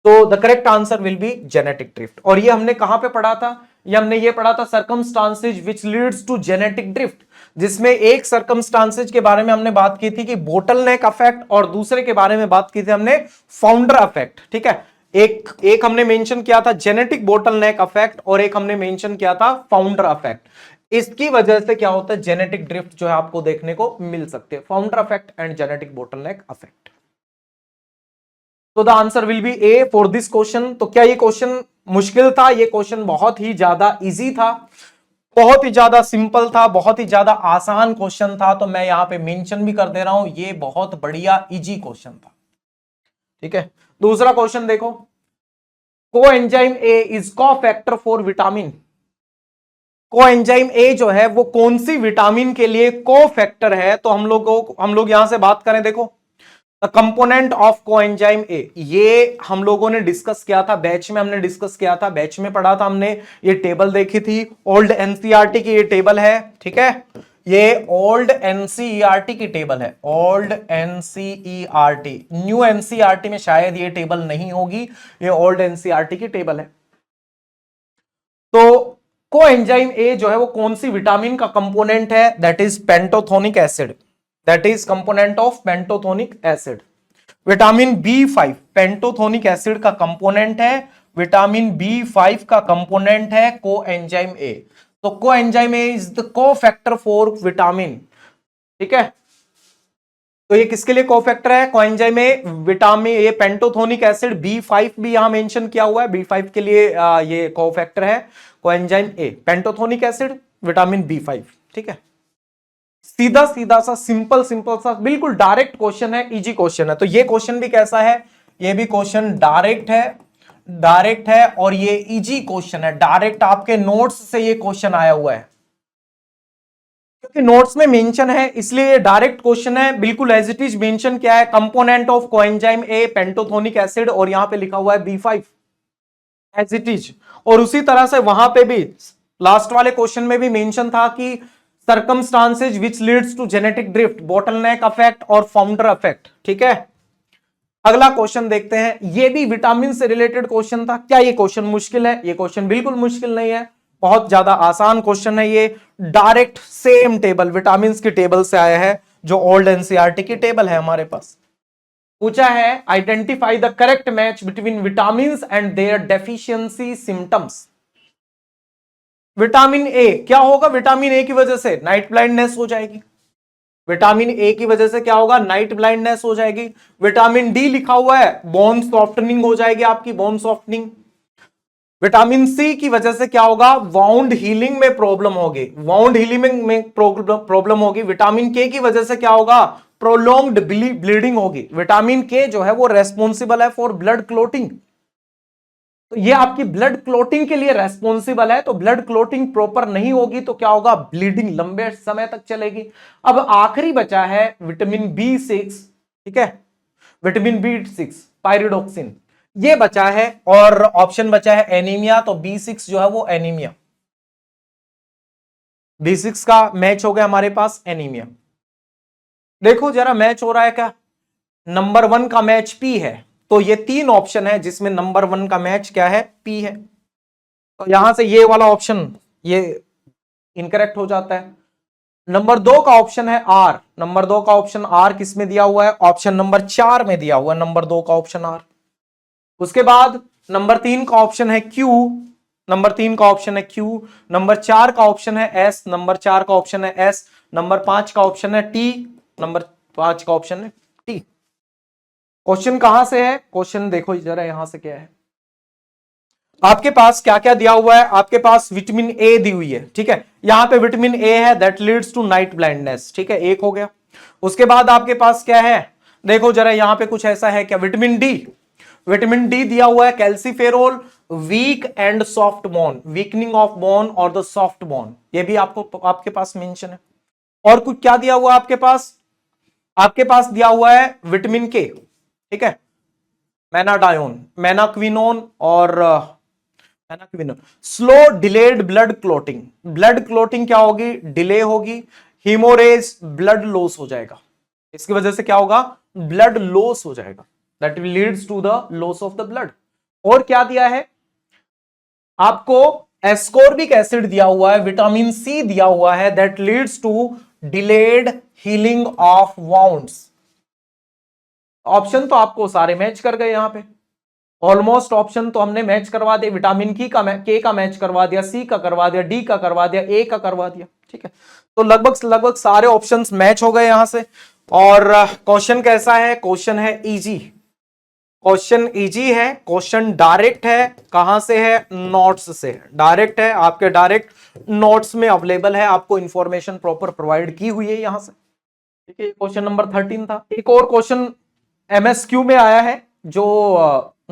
Speaker 3: तो the correct answer will B genetic drift. और ये हमने कहां पे पढ़ा था, ये हमने ये पढ़ा था circumstances which leads to genetic drift, जिसमें एक सर्कमस्टांसेज के बारे में हमने बात की थी कि बोटलनेक अफेक्ट, और दूसरे के बारे में बात की थी हमने फाउंडर अफेक्ट, ठीक है। एक हमने मेंशन किया था जेनेटिक बोटलनेक अफेक्ट और एक हमने मेंशन किया था फाउंडर अफेक्ट। इसकी वजह से क्या होता है, जेनेटिक ड्रिफ्ट जो है आपको देखने को मिल सकते हैं, founder effect and genetic bottleneck effect. तो the answer will be A for this question. तो क्या ये क्वेश्चन मुश्किल था, ये क्वेश्चन बहुत ही ज्यादा इजी था, बहुत ही ज्यादा सिंपल था, बहुत ही ज्यादा आसान क्वेश्चन था। तो मैं यहां पे मेंशन भी कर दे रहा हूं, ये बहुत बढ़िया इजी क्वेश्चन था, ठीक है। दूसरा क्वेश्चन देखो, coenzyme A is cofactor for vitamin. Coenzyme A जो है वो कौन सी विटामिन के लिए कोफैक्टर है। तो हम लोग यहां से बात करें, देखो द कंपोनेंट ऑफ कोएंजाइम ए, ये हम लोगों ने डिस्कस किया था बैच में, हमने डिस्कस किया था बैच में, पढ़ा था हमने, ये टेबल देखी थी, ओल्ड एनसीईआरटी की ये टेबल है, ठीक है। ये ओल्ड एनसीईआरटी की टेबल है, ओल्ड एनसीईआरटी। न्यू एनसीईआरटी में शायद ये टेबल नहीं होगी, ये ओल्ड एनसीईआरटी की टेबल है। तो कोएंजाइम ए जो है वो कौन सी विटामिन का कंपोनेंट है, that is pantothenic acid, that is component of pantothenic acid. Vitamin B five pantothenic acid का कंपोनेंट है, विटामिन बी5 का कंपोनेंट है कोएंजाइम ए। तो coenzyme A is the cofactor for vitamin, ठीक है, तो ये किसके लिए कोफैक्टर है? Coenzyme A, vitamin A, pantothenic acid B5 भी यहां मेंशन किया हुआ है, B5 के लिए ये कोफैक्टर है coenzyme A, pantothenic acid, vitamin B5। ठीक है, सीधा सीधा सा सिंपल सिंपल सा बिल्कुल डायरेक्ट क्वेश्चन है, इजी क्वेश्चन है। तो ये क्वेश्चन भी कैसा है? ये भी क्वेश्चन डायरेक्ट है और ये इजी क्वेश्चन है, डायरेक्ट आपके नोट्स से ये क्वेश्चन आया हुआ है, क्योंकि नोट्स में मेंशन है इसलिए ये डायरेक्ट क्वेश्चन है। बिल्कुल एज इट इज मेंशन क्या है? Component of coenzyme A, pantothenic acid, और यहां पे लिखा हुआ है B5 एज इट इज। और उसी तरह से वहां पे भी लास्ट वाले क्वेश्चन में भी मेंशन था कि circumstances which leads to genetic drift, bottleneck effect और फाउंडर इफेक्ट। ठीक है, अगला क्वेश्चन देखते हैं, ये भी विटामिन से रिलेटेड क्वेश्चन था। क्या ये क्वेश्चन मुश्किल है? ये क्वेश्चन बिल्कुल मुश्किल नहीं है, बहुत ज्यादा आसान क्वेश्चन है ये, डायरेक्ट सेम टेबल विटामिन की टेबल से आया है, जो ओल्ड एनसीईआरटी की टेबल है हमारे पास। पूछा है identify the correct match between vitamin and their deficiency symptoms. Vitamin A क्या होगा? विटामिन ए की वजह से नाइट ब्लाइंडनेस हो जाएगी, विटामिन ए की वजह से क्या होगा? नाइट ब्लाइंडनेस हो जाएगी। विटामिन डी लिखा हुआ है, बोन सॉफ्टनिंग हो जाएगी आपकी, बोन सॉफ्टनिंग। विटामिन सी की वजह से क्या होगा? वाउंड हीलिंग में प्रॉब्लम होगी, वाउंड हीलिंग में प्रॉब्लम होगी। विटामिन के की वजह से क्या होगा? प्रोलॉन्ग्ड ब्लीडिंग होगी। विटामिन के जो है वो रेस्पॉन्सिबल है फॉर ब्लड क्लोटिंग, तो ये आपकी ब्लड क्लोटिंग के लिए रेस्पॉन्सिबल है। तो ब्लड क्लोटिंग प्रॉपर नहीं होगी तो क्या होगा? ब्लीडिंग लंबे समय तक चलेगी। अब आखिरी बचा है विटामिन B6, ठीक है, विटामिन B6 पायरिडोक्सिन, ये बचा है, और ऑप्शन बचा है एनीमिया। तो B6 जो है वो एनीमिया, B6 का मैच हो गया हमारे पास एनीमिया। देखो जरा मैच हो रहा है क्या? नंबर 1 का मैच P है, तो ये 3 ऑप्शन है जिसमें नंबर 1 का मैच क्या है? P है। तो यहां से ये वाला ऑप्शन ये इनकरेक्ट हो जाता है। नंबर 2 का ऑप्शन है R, नंबर 2 का ऑप्शन R किस में दिया हुआ है? ऑप्शन नंबर 4 में दिया हुआ है नंबर 2 का ऑप्शन R। उसके बाद नंबर 3 का ऑप्शन है Q, नंबर 3 का ऑप्शन है Q, नंबर 4 का ऑप्शन है S, नंबर 4 का ऑप्शन है S, नंबर 5 का ऑप्शन है T, नंबर 5 का ऑप्शन है T। क्वेश्चन कहां से है? क्वेश्चन देखो जरा यहां से क्या है, आपके पास क्या क्या दिया हुआ है? आपके पास विटामिन ए दी हुई है, ठीक है, यहां पे विटामिन ए है that leads to night blindness, ठीक है, एक हो गया। उसके बाद आपके पास क्या है? देखो जरा यहां पे कुछ ऐसा है क्या? विटामिन डी, विटामिन डी दिया हुआ है, calciferol, weak and soft bone, weakening of bone और द सॉफ्ट बोन, ये भी आपको आपके पास मेंशन है। और कुछ क्या दिया हुआ है आपके पास? आपके पास दिया हुआ है विटामिन के, ठीक है, मेनाडायोन, मेनाक्विनोन और menaquinone. Slow delayed blood clotting, blood clotting क्या होगी? डिले होगी। हीमोरेज, ब्लड लॉस हो जाएगा, इसकी वजह से क्या होगा? ब्लड लॉस हो जाएगा, that will leads to the loss of the blood. और क्या दिया है आपको? एस्कॉर्बिक एसिड दिया हुआ है, विटामिन सी दिया हुआ है, that leads to delayed healing of wounds. Option तो आपको सारे मैच कर गए यहां पे, ऑलमोस्ट ऑप्शन तो हमने मैच करवा दिए। विटामिन के का मैच करवा दिया, सी का करवा दिया, डी का करवा दिया, ए का करवा दिया, ठीक है। तो लगभग सारे ऑप्शंस मैच हो गए यहां से। और क्वेश्चन कैसा है? क्वेश्चन है इजी, क्वेश्चन इजी है, क्वेश्चन डायरेक्ट है। कहां से है? नोट्स से डायरेक्ट है, आपके डायरेक्ट नोट्स में अवेलेबल है, आपको इंफॉर्मेशन प्रॉपर प्रोवाइड की हुई है यहां से, ठीक है। क्वेश्चन नंबर 13 था। एक और क्वेश्चन MSQ में आया है जो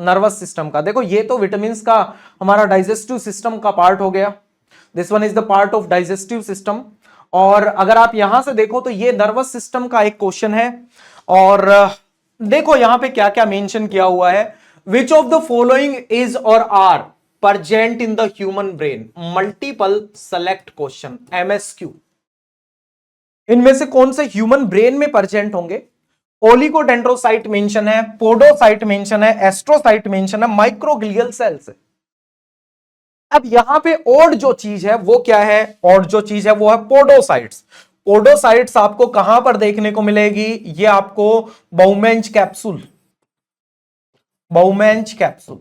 Speaker 3: नर्वस सिस्टम का। देखो ये तो विटामिन का हमारा डाइजेस्टिव सिस्टम का पार्ट हो गया, this one is the part of digestive system. और अगर आप यहां से देखो तो ये नर्वस सिस्टम का एक क्वेश्चन है। और देखो यहां पे क्या क्या मेंशन किया हुआ है, which of the following is or are present in the human brain, multiple select question MSQ। इनमें से कौन से ह्यूमन ब्रेन में प्रेजेंट होंगे? ओलिगोडेंड्रोसाइट मेंशन है, पोडोसाइट मेंशन है, एस्ट्रोसाइट मेंशन है, माइक्रोग्लियल सेल्स है। अब यहां पे और जो चीज है वो क्या है? और जो चीज है वो है पोडोसाइट्स। पोडोसाइट्स आपको कहां पर देखने को मिलेगी? ये आपको Bowman's capsule, Bowman's capsule,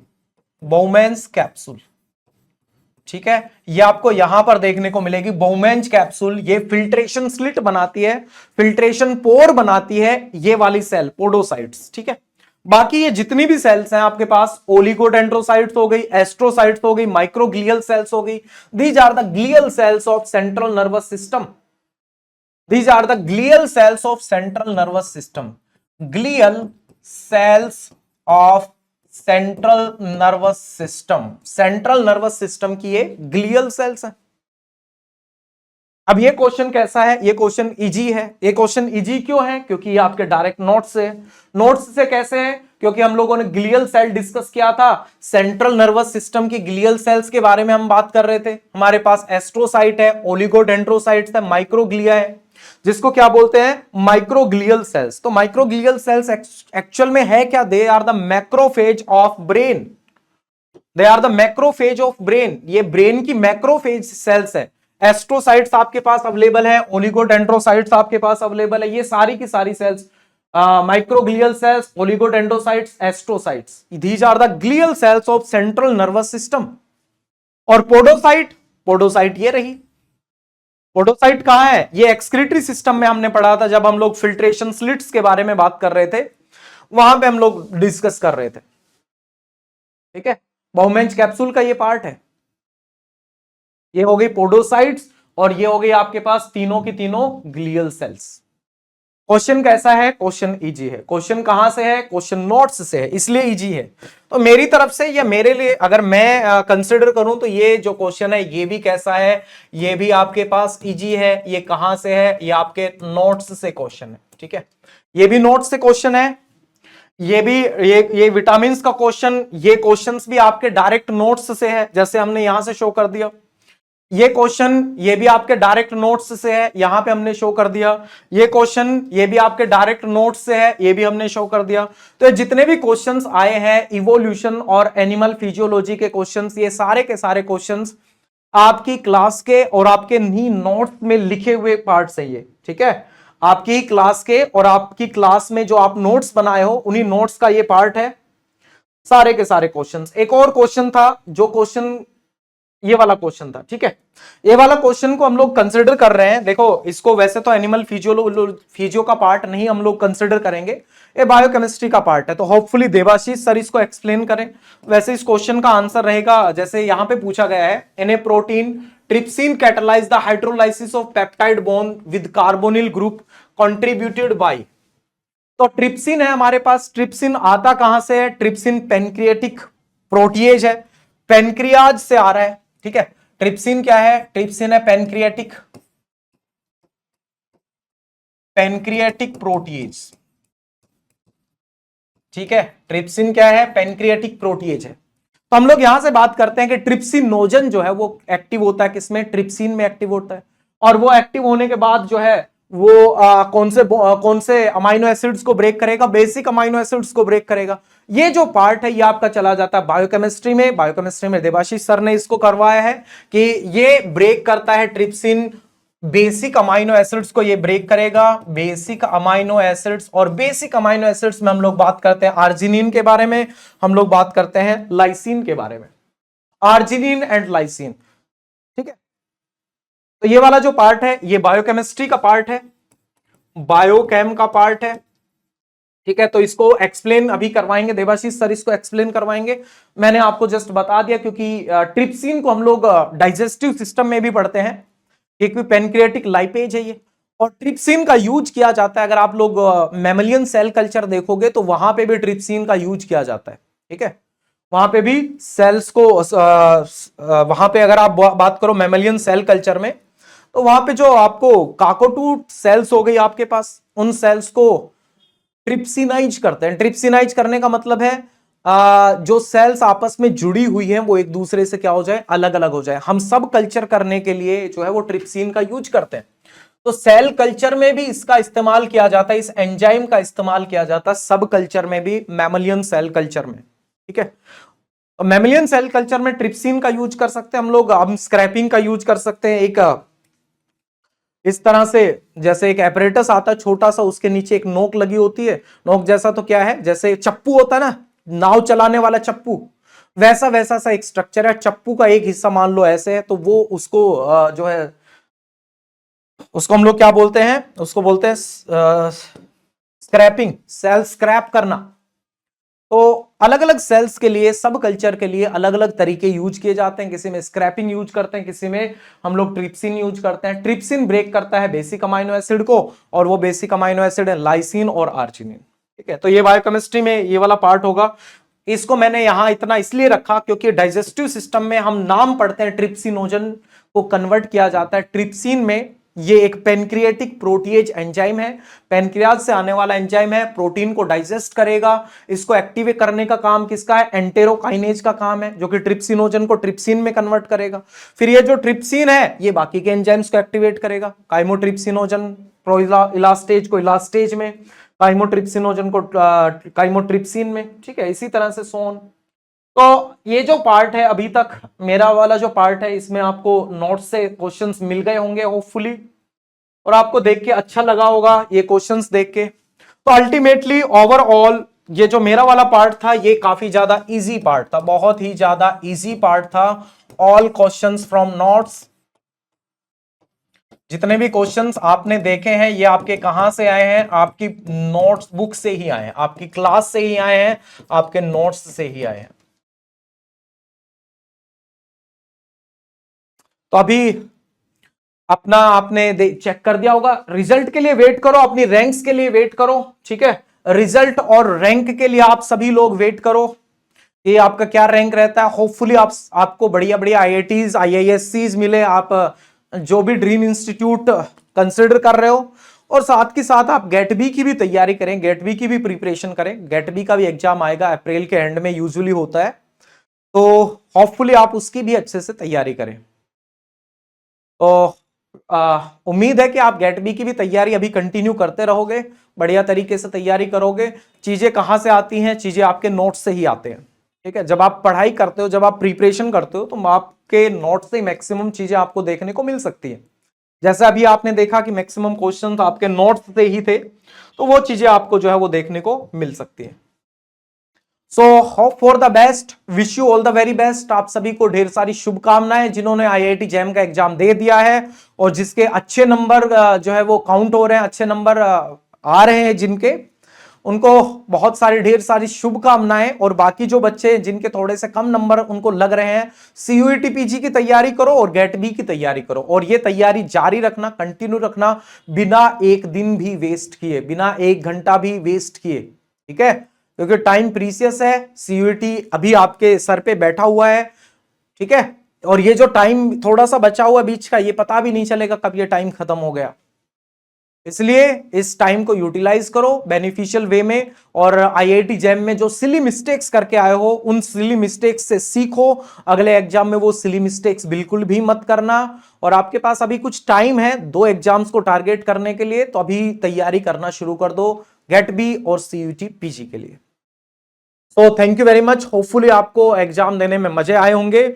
Speaker 3: Bowman's capsule, ठीक है, ये आपको यहां पर देखने को मिलेगी बोमेंज कैप्सूल। ये फिल्ट्रेशन स्लिट बनाती है, फिल्ट्रेशन पोर बनाती है, ये वाली सेल पोडोसाइट्स। ठीक है, बाकी ये जितनी भी सेल्स हैं आपके पास, ओलिगोडेंड्रोसाइट्स हो गई, एस्ट्रोसाइट्स हो गई, माइक्रोग्लियल सेल्स हो गई, these are the glial cells of central nervous system. These are the glial cells of central nervous system. Glial cells of central nervous system. Central nervous system की ये glial cells है। अब ये question कैसा है? ये क्वेश्चन इजी है। ये क्वेश्चन इजी क्यों है? क्योंकि ये आपके डायरेक्ट नोट्स से। नोट्स से कैसे है? क्योंकि हम लोगों ने ग्लियल सेल डिस्कस किया था, सेंट्रल नर्वस सिस्टम की ग्लियल सेल्स के बारे में हम बात कर रहे थे। हमारे पास एस्ट्रोसाइट है, ओलिगोडेंड्रोसाइट्स है, माइक्रोग्लिया है, जिसको क्या बोलते हैं? Microglial cells. तो माइक्रोग्लियल सेल्स एक्चुअल में है क्या? They are the macrophage of brain. They are the macrophage of brain. ये ब्रेन की मैक्रोफेज सेल्स है। एस्ट्रोसाइट्स आपके पास अवेलेबल है, ओलिगोडेंड्रोसाइट्स आपके पास अवेलेबल है। ये सारी की सारी cells microglial cells, oligodendrocytes, astrocytes, these are the glial cells of central nervous system. और पोडोसाइट, पोडोसाइट ये रही। पोडोसाइट कहां है? ये एक्सक्रीटरी सिस्टम में हमने पढ़ा था जब हम लोग फिल्ट्रेशन स्लिट्स के बारे में बात कर रहे थे, वहां पे हम लोग डिस्कस कर रहे थे। ठीक है, बोमेंज कैप्सूल का ये पार्ट है। ये हो गई पोडोसाइट्स और ये हो गई आपके पास तीनों की तीनों ग्लियल सेल्स। क्वेश्चन कैसा है? क्वेश्चन इजी है। क्वेश्चन कहां से है? क्वेश्चन नोट्स से है, इसलिए इजी है। तो मेरी तरफ से या मेरे लिए अगर मैं कंसिडर करूं तो ये जो क्वेश्चन है ये भी कैसा है? ये भी आपके पास इजी है। ये कहां से है? ये आपके नोट्स से क्वेश्चन है। ठीक है, ये भी नोट्स से क्वेश्चन है। ये भी ये विटामिन का क्वेश्चन, ये क्वेश्चंस भी आपके डायरेक्ट नोट्स से है, जैसे हमने यहां से शो कर दिया। ये क्वेश्चन ये भी आपके डायरेक्ट नोट्स से है, यहां पे हमने शो कर दिया। ये क्वेश्चन ये भी आपके डायरेक्ट नोट्स से है, ये भी हमने शो कर दिया। तो जितने भी क्वेश्चंस आए हैं इवोल्यूशन और एनिमल फिजियोलॉजी के क्वेश्चंस, ये सारे के सारे क्वेश्चंस आपकी क्लास के और आपके नी नोट्स में लिखे हुए पार्ट्स है ये। ठीक है, आपकी क्लास के और आपकी क्लास में जो आप नोट्स बनाए हो उन्हीं नोट्स का ये पार्ट है, सारे के सारे क्वेश्चंस। एक और क्वेश्चन था, जो क्वेश्चन ये वाला क्वेश्चन था। ठीक है, ये वाला क्वेश्चन को हम लोग कंसिडर कर रहे हैं। देखो, इसको वैसे तो एनिमल फिजियो का पार्ट नहीं हम लोग कंसिडर करेंगे, ये बायोकेमिस्ट्री का पार्ट है। तो होपफुली देवाशीष सर इसको एक्सप्लेन करें। वैसे इस क्वेश्चन का आंसर रहेगा, जैसे यहां पे पूछा गया है, in a protein trypsin catalyze the hydrolysis of peptide bond with carbonyl group contributed by. तो ट्रिप्सिन है हमारे पास। ट्रिप्सिन आता कहां से है? ट्रिप्सिन पेनक्रिएटिक प्रोटीएज है, पेनक्रियाज से आ रहा है। ठीक है, ट्रिप्सिन क्या है? ट्रिप्सिन है पेनक्रिएटिक प्रोटीएज। ठीक है, ट्रिप्सिन क्या है? पेनक्रिएटिक प्रोटीएज है। तो हम लोग यहां से बात करते हैं कि ट्रिप्सिनोजन जो है वो एक्टिव होता है किसमें? ट्रिप्सिन में एक्टिव होता है। और वो एक्टिव होने के बाद जो है वो कौन से अमाइनो एसिड्स को ब्रेक करेगा? बेसिक अमाइनो एसिड्स को ब्रेक करेगा। ये जो पार्ट है ये आपका चला जाता है बायोकेमिस्ट्री में। बायोकेमिस्ट्री में देवाशीष सर ने इसको करवाया है कि ये ब्रेक करता है ट्रिप्सिन, बेसिक अमाइनो एसिड्स को ये ब्रेक करेगा, बेसिक अमाइनो एसिड्स। और बेसिक अमाइनो एसिड्स में हम लोग बात करते हैं आर्जिनिन के बारे में, हम लोग बात करते हैं लाइसिन के बारे में, आर्जिनिन एंड लाइसिन। ठीक है, तो ये वाला जो पार्ट है ये बायोकेमिस्ट्री का पार्ट है, बायोकेम का पार्ट है। ठीक है, तो इसको एक्सप्लेन अभी करवाएंगे देवाशीष सर, इसको एक्सप्लेन करवाएंगे। मैंने आपको जस्ट बता दिया क्योंकि ट्रिप्सिन को हम लोग डाइजेस्टिव सिस्टम में भी पढ़ते हैं, एक भी पेनक्रिएटिक लाइपेज है ये। और ट्रिप्सिन का यूज किया जाता है, अगर आप लोग मैमलियन सेल कल्चर देखोगे तो वहां पे भी ट्रिप्सिन का यूज किया जाता है। ठीक है, वहां पे भी सेल्स को वहां पे अगर आप बात करो मैमलियन सेल कल्चर में, तो वहां पे जो आपको काकोटूट सेल्स हो गई आपके पास, उन सेल्स को ट्रिप्सिनाइज करते हैं। ट्रिप्सिनाइज करने का मतलब है जो सेल्स आपस में जुड़ी हुई हैं वो एक दूसरे से क्या हो जाए? अलग अलग हो जाए। हम सब कल्चर करने के लिए जो है वो ट्रिप्सिन का यूज करते हैं। तो सेल कल्चर में भी इसका इस्तेमाल किया जाता है, इस एंजाइम का इस्तेमाल किया जाता है सब कल्चर में भी, मैमलियन सेल कल्चर में। ठीक है, तो मैमलियन सेल कल्चर में ट्रिप्सिन का यूज कर सकते हैं हम लोग। हम स्क्रैपिंग का यूज कर सकते हैं, एक इस तरह से, जैसे एक एपरेटस आता है छोटा सा, उसके नीचे एक नोक लगी होती है, नोक जैसा तो क्या है? जैसे चप्पू होता है ना, नाव चलाने वाला चप्पू, वैसा वैसा सा एक स्ट्रक्चर है, चप्पू का एक हिस्सा मान लो ऐसे है, तो वो उसको जो है उसको हम लोग क्या बोलते हैं, उसको बोलते हैं स्क्रैपिंग, सेल स्क्रैप करना। तो अलग अलग सेल्स के लिए, सब कल्चर के लिए अलग अलग तरीके यूज किए जाते हैं। किसी में स्क्रैपिंग यूज करते हैं, किसी में हम लोग ट्रिप्सिन यूज करते हैं। ट्रिप्सिन ब्रेक करता है बेसिक अमाइनो एसिड को, और वो बेसिक अमाइनो एसिड है लाइसिन और आर्जिनिन। ठीक है, तो ये बायोकेमिस्ट्री में ये वाला पार्ट होगा। इसको मैंने यहां इतना इसलिए रखा क्योंकि डाइजेस्टिव सिस्टम में हम नाम पढ़ते हैं, ट्रिप्सिनोजन को कन्वर्ट किया जाता है ट्रिप्सिन में। ये एक पेनक्रिएटिक प्रोटीएज एंजाइम है, पेनक्रियाज से आने वाला एंजाइम है, प्रोटीन को डाइजेस्ट करेगा। इसको एक्टिवेट करने का काम किसका है, एंटेरोकाइनेज का काम है, जो कि ट्रिप्सिनोजन को ट्रिप्सिन में कन्वर्ट करेगा। फिर ये जो ट्रिप्सिन है ये बाकी के एंजाइम्स को एक्टिवेट करेगा, काइमोट्रिप्सिनोजन प्रोइलास्टेज को इलास्टेज में, काइमोट्रिप्सिनोजन को काइमोट्रिप्सिन में। ठीक है, इसी तरह से सोन। तो ये जो पार्ट है अभी तक मेरा वाला जो पार्ट है, इसमें आपको नोट्स से क्वेश्चंस मिल गए होंगे होपफुली, और आपको देख के अच्छा लगा होगा ये क्वेश्चंस देख के। तो अल्टीमेटली ओवरऑल ये जो मेरा वाला पार्ट था ये काफी ज्यादा इजी पार्ट था, बहुत ही ज्यादा इजी पार्ट था। ऑल क्वेश्चंस फ्रॉम नोट्स, जितने भी क्वेश्चंस आपने देखे हैं ये आपके कहां से आए हैं, आपकी नोट्स बुक से ही आए हैं, आपकी क्लास से ही आए हैं, आपके नोट्स से ही आए हैं। तो अभी अपना आपने चेक कर दिया होगा, रिजल्ट के लिए वेट करो, अपनी रैंक्स के लिए वेट करो। ठीक है, रिजल्ट और रैंक के लिए आप सभी लोग वेट करो, ये आपका क्या रैंक रहता है। होपफुली आपको बढ़िया बढ़िया आईआईटीज आईआईएससीज मिले, आप जो भी ड्रीम इंस्टीट्यूट कंसिडर कर रहे हो, और साथ के साथ आप गेट बी की भी तैयारी करें, गेट बी की भी प्रिपरेशन करें। गेट बी का भी एग्जाम आएगा अप्रैल के एंड में यूजुअली होता है, तो होपफुली आप उसकी भी अच्छे से तैयारी करें। तो उम्मीद है कि आप गेट बी की भी तैयारी अभी कंटिन्यू करते रहोगे, बढ़िया तरीके से तैयारी करोगे। चीजें कहां से आती हैं, चीजें आपके नोट्स से ही आते हैं। ठीक है, जब आप पढ़ाई करते हो, जब आप प्रिपरेशन करते हो, तो आपके नोट्स से मैक्सिमम चीजें आपको देखने को मिल सकती है। जैसे अभी आपने देखा कि मैक्सिमम क्वेश्चन आपके नोट्स से ही थे, तो वो चीजें आपको जो है वो देखने को मिल सकती है। So hope for the best, wish you all the very best. आप सभी को ढेर सारी शुभकामनाएं, जिन्होंने आईआईटी जैम का एग्जाम दे दिया है और जिसके अच्छे नंबर जो है वो काउंट हो रहे हैं, अच्छे नंबर आ रहे हैं जिनके, उनको बहुत सारी ढेर सारी शुभकामनाएं। और बाकी जो बच्चे जिनके थोड़े से कम नंबर उनको लग रहे हैं, सीयूईटी पीजी की तैयारी करो और गेट बी की तैयारी करो, और ये तैयारी जारी रखना, कंटिन्यू रखना, बिना एक दिन भी वेस्ट किए, बिना एक घंटा भी वेस्ट किए। ठीक है, क्योंकि टाइम प्रीसियस है, सीयूईटी अभी आपके सर पे बैठा हुआ है। ठीक है, और ये जो टाइम थोड़ा सा बचा हुआ बीच का, ये पता भी नहीं चलेगा कब ये टाइम खत्म हो गया। इसलिए इस टाइम को यूटिलाइज करो बेनिफिशियल वे में, और आईआईटी जैम में जो सिली मिस्टेक्स करके आए हो, उन सिली मिस्टेक्स से सीखो। अगले एग्जाम में वो सिली मिस्टेक्स बिल्कुल भी मत करना। और आपके पास अभी कुछ टाइम है 2 एग्जाम्स को टारगेट करने के लिए, तो अभी तैयारी करना शुरू कर दो गेट बी और सीयूईटी पीजी के लिए। So thank you very much. Hopefully आपको एग्जाम देने में मजे आए होंगे।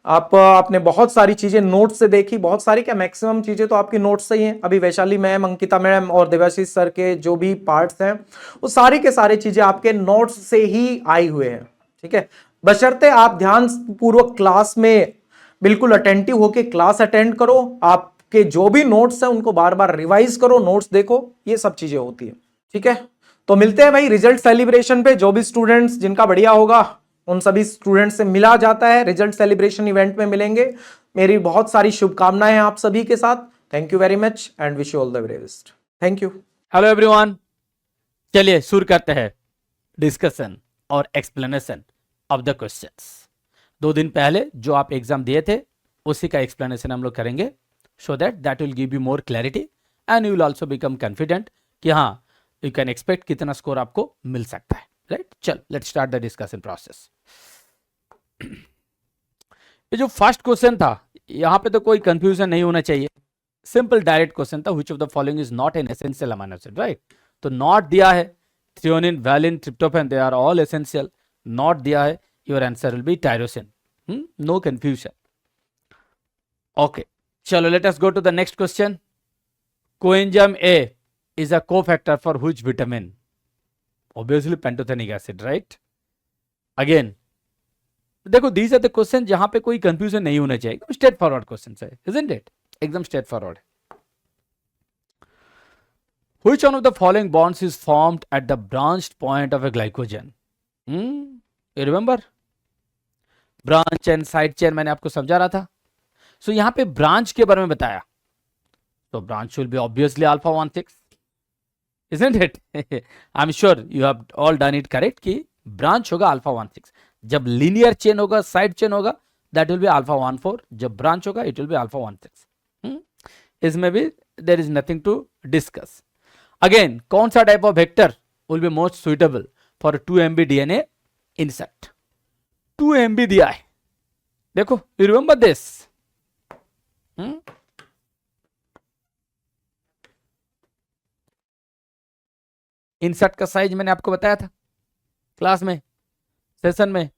Speaker 3: आपने बहुत सारी चीजें नोट से देखी, बहुत सारी क्या मैक्सिमम चीजें तो आपकी नोट से ही हैं। अभी वैशाली मैम, अंकिता मैम और देवाशीष सर के जो भी पार्ट्स हैं, वो सारी के सारी चीजें आपके नोट्स से ही आई हुए हैं। ठीक है, बशर्ते आप ध्यान पूर्वक क्लास में बिल्कुल अटेंटिव होके क्लास अटेंड करो, आपके जो भी नोट्स हैं उनको बार बार रिवाइज करो, नोट्स देखो, ये सब चीजें होती है। ठीक है, तो मिलते हैं भाई रिजल्ट सेलिब्रेशन पे। जो भी स्टूडेंट्स जिनका बढ़िया होगा उन सभी स्टूडेंट्स से मिला जाता है, रिजल्ट सेलिब्रेशन इवेंट में मिलेंगे। मेरी बहुत सारी शुभकामनाएं हैं आप सभी के साथ। Thank you very much and wish you all the very best. Thank you.
Speaker 4: Hello everyone, चलिए शुरू करते हैं डिस्कशन और एक्सप्लेनेशन ऑफ द क्वेश्चंस। 2 दिन पहले जो आप एग्जाम दिए थे उसी का एक्सप्लेनेशन हम लोग करेंगे, so that will give you more clarity and you will also become confident कि हाँ यू कैन एक्सपेक्ट कितना स्कोर आपको मिल सकता है। राइट, चल let's start the discussion process. ये जो फर्स्ट क्वेश्चन था, यहां पे तो कोई कंफ्यूजन नहीं होना चाहिए, सिंपल डायरेक्ट क्वेश्चन था। Which of the following is not an essential amino acid, right? तो नॉट दिया है threonine, valine, tryptophan, they are all essential. Not दिया है, your answer will be tyrosine. No confusion. Okay, चलो let us go to the next question. Coenzyme A is a cofactor for which vitamin? Obviously pantothenic acid, right? Again, देखो these are the question जहां पे कोई confusion नहीं होना चाहिए, straight forward question है, isn't it? एकदम स्ट्रेट फॉरवर्ड है। Which one of the following bonds is formed at the branched point of a glycogen? You remember? Branch chain, side chain मैंने आपको समझा रहा था। सो यहां पे ब्रांच के बारे में बताया, तो branch will be obviously alpha 16, isn't it? I'm sure you have all done it correct कि ब्रांच होगा अल्फा 16। जब लीनियर चेन होगा, साइड चेन होगा, दैट विल बी अल्फा 14। जब ब्रांच होगा इट विल बी अल्फा 16। इसमें भी there is nothing to discuss. Again, कौन सा type of vector will be most suitable for 2 MB DNA insert? 2 MB दिया है, देखो, यू रिमेंबर दिस। इंसर्ट का साइज मैंने आपको बताया था क्लास में, सेशन में।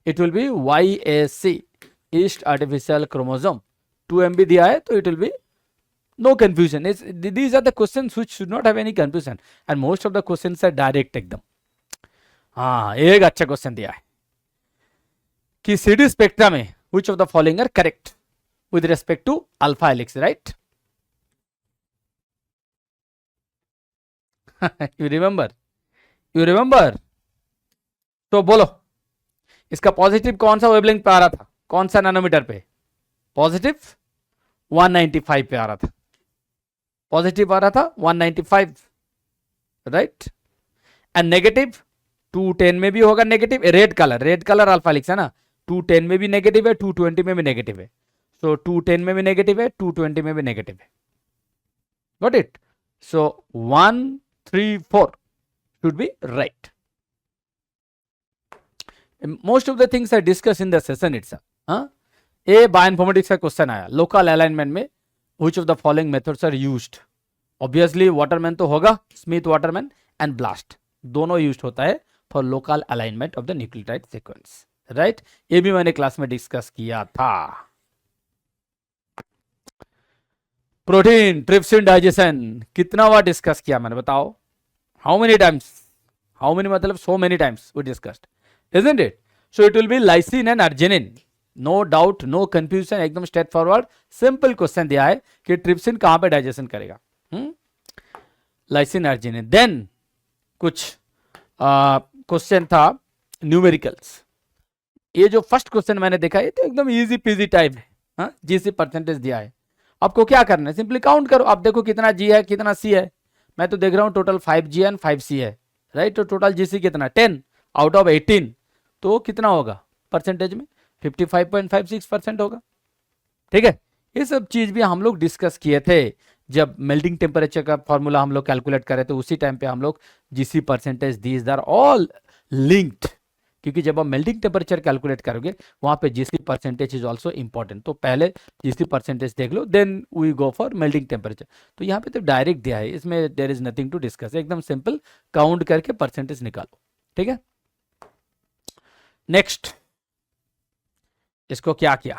Speaker 4: It will be YAC, yeast artificial chromosome. 2 MB दिया है तो it will be no confusion. These are the questions which should not have any confusion, and most of the questions are direct एकदम। हाँ, एक अच्छा question दिया है कि CD स्पेक्ट्रा में which of the following are correct with respect to alpha helix, right? you remember? तो बोलो, इसका पॉजिटिव कौन सा वेवलेंथ पे आ रहा था, कौन सा नैनोमीटर पे? पॉजिटिव 195 पे आ रहा था, पॉजिटिव आ रहा था 195, राइट? एंड नेगेटिव 210 में भी होगा negative. Red colour alpha helix है ना, 210 में भी नेगेटिव है, 220 में भी नेगेटिव है। सो 210 में भी नेगेटिव है, 220 में भी नेगेटिव है। Got it? So 1, 3, 4 should be right. Most of the things are discuss in the session itself. A bioinformatics का क्वेश्चन आया, लोकल अलाइनमेंट में which of the following methods are used? Obviously Waterman तो होगा, Smith Waterman and BLAST दोनों used होता है for local alignment of the nucleotide sequence, right? ये भी मैंने क्लास में डिस्कस किया था। प्रोटीन ट्रिप्सिन डाइजेशन कितना बार डिस्कस किया मैंने, बताओ? How many times? How many मतलब so many times we discussed, isn't it? So it will be lysine and arginine, no doubt, no confusion, एकदम स्ट्रेट फॉरवर्ड सिंपल क्वेश्चन दिया है कि trypsin कहां पे डाइजेशन करेगा? Lysine arginine. देन कुछ question था न्यूमेरिकल्स। ये जो फर्स्ट क्वेश्चन मैंने देखा ये तो एकदम इजी पीजी टाइप है। जीसी परसेंटेज दिया है, आपको क्या करना है, सिंपली काउंट करो। आप देखो कितना जी है कितना सी है, मैं तो देख रहा हूं टोटल 5G एंड 5C है, राइट? तो टोटल जीसी कितना 10 आउट ऑफ 18, तो कितना होगा परसेंटेज में? 55.56% होगा। ठीक है, ये सब चीज भी हम लोग डिस्कस किए थे जब मेल्टिंग टेम्परेचर का फॉर्मूला हम लोग कैलकुलेट करें, तो उसी टाइम पे हम लोग GC percentage, these are all linked, क्योंकि जब आप मेल्टिंग टेम्परेचर कैलकुलेट करोगे वहां पे GC percentage is also important. तो पहले जीसी परसेंटेज देख लो, then we go for melting temperature. तो यहाँ पे तो डायरेक्ट दिया है, इसमें there is nothing to discuss, एकदम सिंपल काउंट करके परसेंटेज निकालो। ठीक है, नेक्स्ट इसको क्या किया,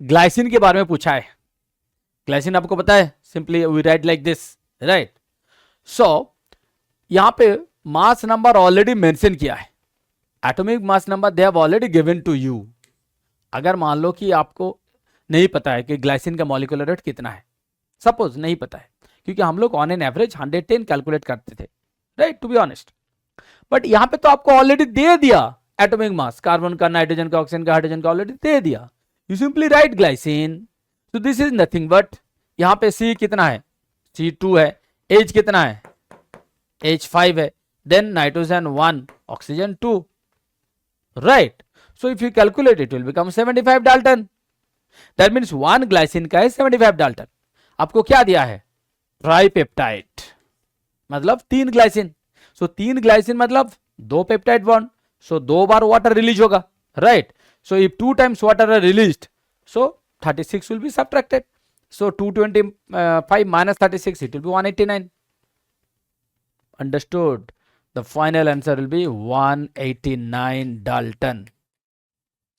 Speaker 4: ग्लाइसिन के बारे में पूछा है। ग्लाइसिन आपको पता है, simply we write like this, right? So यहां पे मास नंबर ऑलरेडी मेंशन किया है, atomic mass number they have already given to you. अगर मान लो कि आपको नहीं पता है कि ग्लाइसिन का मॉलिक्यूलर वेट कितना है, सपोज नहीं पता है, क्योंकि हम लोग ऑन एन एवरेज 110 कैलकुलेट करते थे, right? To be honest, but यहां पे तो आपको ऑलरेडी दे दिया एटॉमिक मास, कार्बन का, नाइट्रोजन का, ऑक्सीजन का, हाइड्रोजन का ऑलरेडी दे दिया। You simply write glycine. So this is nothing but, यहां पे C कितना है? C2 है। H कितना है? H5 है। Then nitrogen 1, oxygen 2, right? So if you calculate it will become 75 dalton. That means 1 glycine का है 75 डाल्टन। आपको क्या दिया है? ट्राइपेप्टाइड, मतलब 3 ग्लाइसिन। सो 3 ग्लाइसिन मतलब 2 पेप्टाइड बॉन्ड, सो 2 बार वाटर रिलीज होगा, right? So if 2 times water are released, so 36 will be subtracted. So 225 minus 36, it will be 189. Understood? The final answer will be 189 Dalton.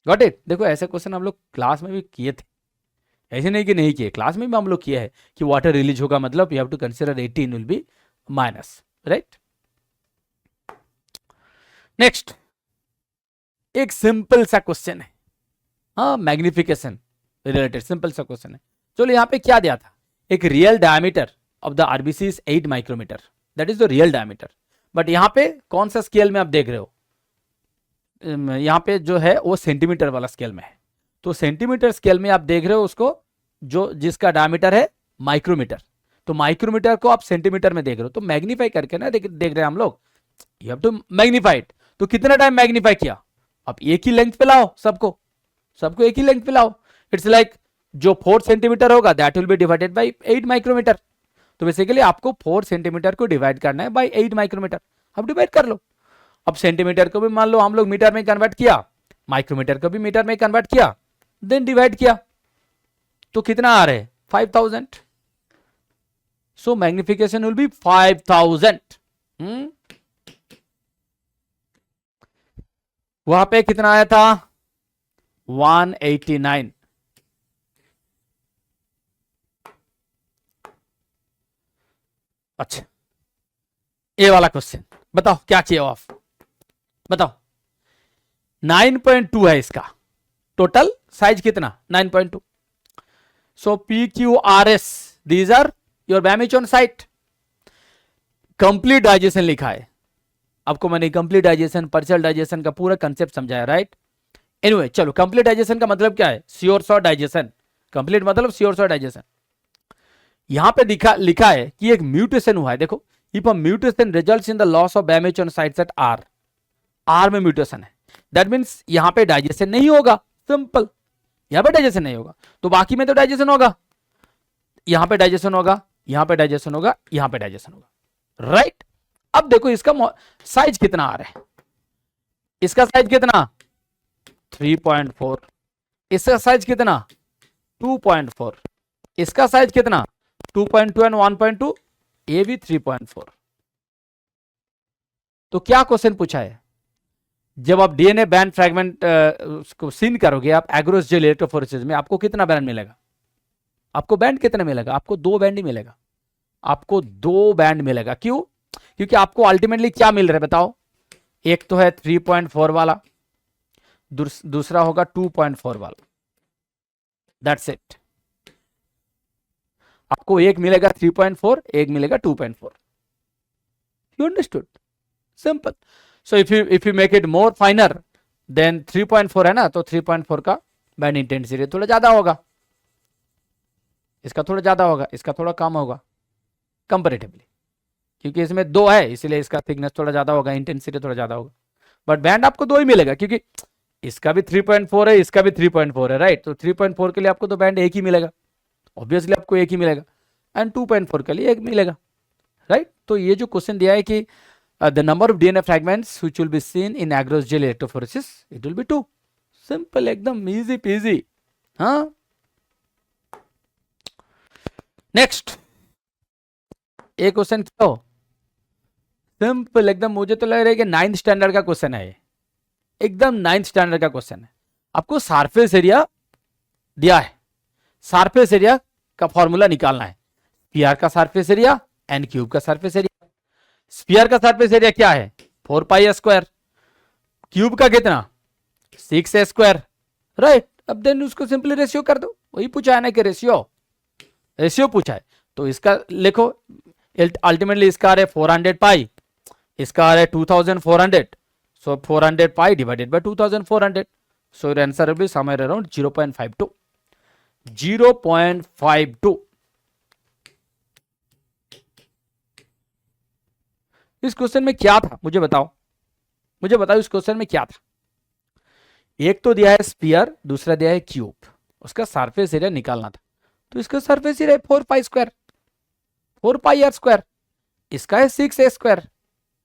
Speaker 4: Got it? देखो ऐसे question हम लोग class में भी किए थे, ऐसे नहीं कि नहीं किए, क्लास में भी हम लोग किया है कि वाटर रिलीज होगा मतलब you have to consider 18 will be minus, right? Next, एक सिंपल सा क्वेश्चन है, हाँ, मैग्निफिकेशन रिलेटेड सिंपल सा क्वेश्चन है। चलो यहाँ पे क्या दिया था, एक real diameter of the RBC is 8 micrometer, that is the real diameter. But यहाँ पे कौन सा स्केल में आप देख रहे हो, यहाँ पे जो है वो सेंटीमीटर वाला स्केल में है। तो सेंटीमीटर स्केल में आप देख रहे हो उसको, जो जिसका डायमीटर है माइक्रोमीटर, तो माइक्रोमीटर को आप सेंटीमीटर में देख रहे हो, तो मैग्नीफाई करके ना देख रहे हैं हम लोग, you have to magnify it. तो कितना टाइम मैग्नीफाई किया, आप एक ही लेंथ पे लाओ, सबको एक ही लेंथ पे लाओ। इट्स लाइक जो 4 सेंटीमीटर होगा that will be divided by 8 micrometre. तो बेसिकली आपको 4 सेंटीमीटर को डिवाइड करना है बाय 8 माइक्रोमीटर, आप डिवाइड कर लो। अब सेंटीमीटर को भी मान लो हम लोग मीटर में कन्वर्ट किया, माइक्रोमीटर को भी मीटर में कन्वर्ट किया, देन डिवाइड किया, तो कितना आ रहा है 5000। सो मैग्निफिकेशन विल बी 5000। वहां पे कितना आया था 189। अच्छा, ये वाला क्वेश्चन बताओ क्या किया आप, बताओ। 9.2 है इसका टोटल साइज, कितना 9.2। So PQRS these are your BamHI on site. Complete digestion लिखा है, आपको मैंने कंप्लीट डाइजेशन, पार्शियल डाइजेशन का पूरा कंसेप्ट समझाया, राइट। एनीवे चलो, कंप्लीट डाइजेशन का मतलब क्या है, श्योर शॉर्ट डाइजेशन। कंप्लीट मतलब श्योर शॉर्ट डाइजेशन। यहां पे लिखा है कि एक म्यूटेशन हुआ है, देखो, if a mutation results in the loss of BamHI on sites at R में म्यूटेशन है, दैट मींस यहां पे डाइजेशन नहीं होगा, सिंपल, यहां पे डाइजेशन नहीं होगा, तो बाकी में तो डाइजेशन होगा, यहां पे डाइजेशन होगा, यहां पे डाइजेशन होगा, यहां पे डाइजेशन होगा, राइट। अब देखो इसका साइज कितना आ रहा है, इसका साइज कितना 3.4, इसका साइज कितना 2.4, इसका साइज कितना 2.2 एंड 1.2, ये भी 3.4। तो क्या क्वेश्चन पूछा है, जब आप डीएनए बैंड फ्रैगमेंट को सीन करोगे आप एग्रोस जेल इलेक्ट्रोफोरेसिस में, आपको कितना बैंड मिलेगा, आपको बैंड कितना मिलेगा, आपको 2 बैंड ही मिलेगा, आपको 2 बैंड मिलेगा। क्यों, क्योंकि आपको अल्टीमेटली क्या मिल रहा है बताओ, एक तो है 3.4 वाला, दूसरा होगा 2.4 वाला, दैट्स इट। आपको एक मिलेगा 3.4, एक मिलेगा 2.4, you understood, simple. So if you make it more finer then 3.4 है ना, तो 3.4 का बैंड इंटेंसिटी थोड़ा ज्यादा होगा, इसका थोड़ा ज्यादा होगा, इसका थोड़ा कम होगा कंपैरेटिवली, क्योंकि इसमें 2 है इसलिए इसका थिकनेस थोड़ा ज्यादा होगा, इंटेंसिटी थोड़ा ज्यादा होगा, बट बैंड आपको 2 ही मिलेगा, क्योंकि इसका भी 3.4 है, इसका भी 3.4 है, राइट। तो 3.4 के लिए आपको तो बैंड एक ही मिलेगा, ऑब्वियसली आपको एक ही मिलेगा, एंड 2.4 के लिए एक मिलेगा, राइट। तो ये जो क्वेश्चन दिया है कि the number of DNA fragments which will be seen in agarose gel electrophoresis, it will be 2, simple, एकदम easy peasy, हाँ। नेक्स्ट एक क्वेश्चन क्या हो, सिंपल एकदम, मुझे तो लग रहा है कि 9th स्टैंडर्ड का क्वेश्चन है ये, एकदम 9th स्टैंडर्ड का क्वेश्चन है। आपको सरफेस एरिया दिया है, सरफेस एरिया का फॉर्मूला निकालना है, स्फीयर का सरफेस एरिया एंड क्यूब का सरफेस एरिया। स्फीयर का सरफेस एरिया क्या है 4πa², क्यूब का कितना 6a², राइट। अब देन उसको सिंपली रेशियो कर दो, वही पूछा है ना कि रेशियो पूछा है, तो इसका लिखो, अल्टीमेटली इसका आ रहा है 400 पाई, इसका आ रहा है 2400, सो 400 पाई divided by 2400, so your answer will be somewhere around 0.52, 0.52। इस क्वेश्चन में क्या था मुझे बताओ, इस क्वेश्चन में क्या था। एक तो दिया है स्फीयर, दूसरा दिया है क्यूब, उसका सरफेस एरिया निकालना था, तो इसका सरफेस एरिया 4π², 4πr², इसका है 6a²,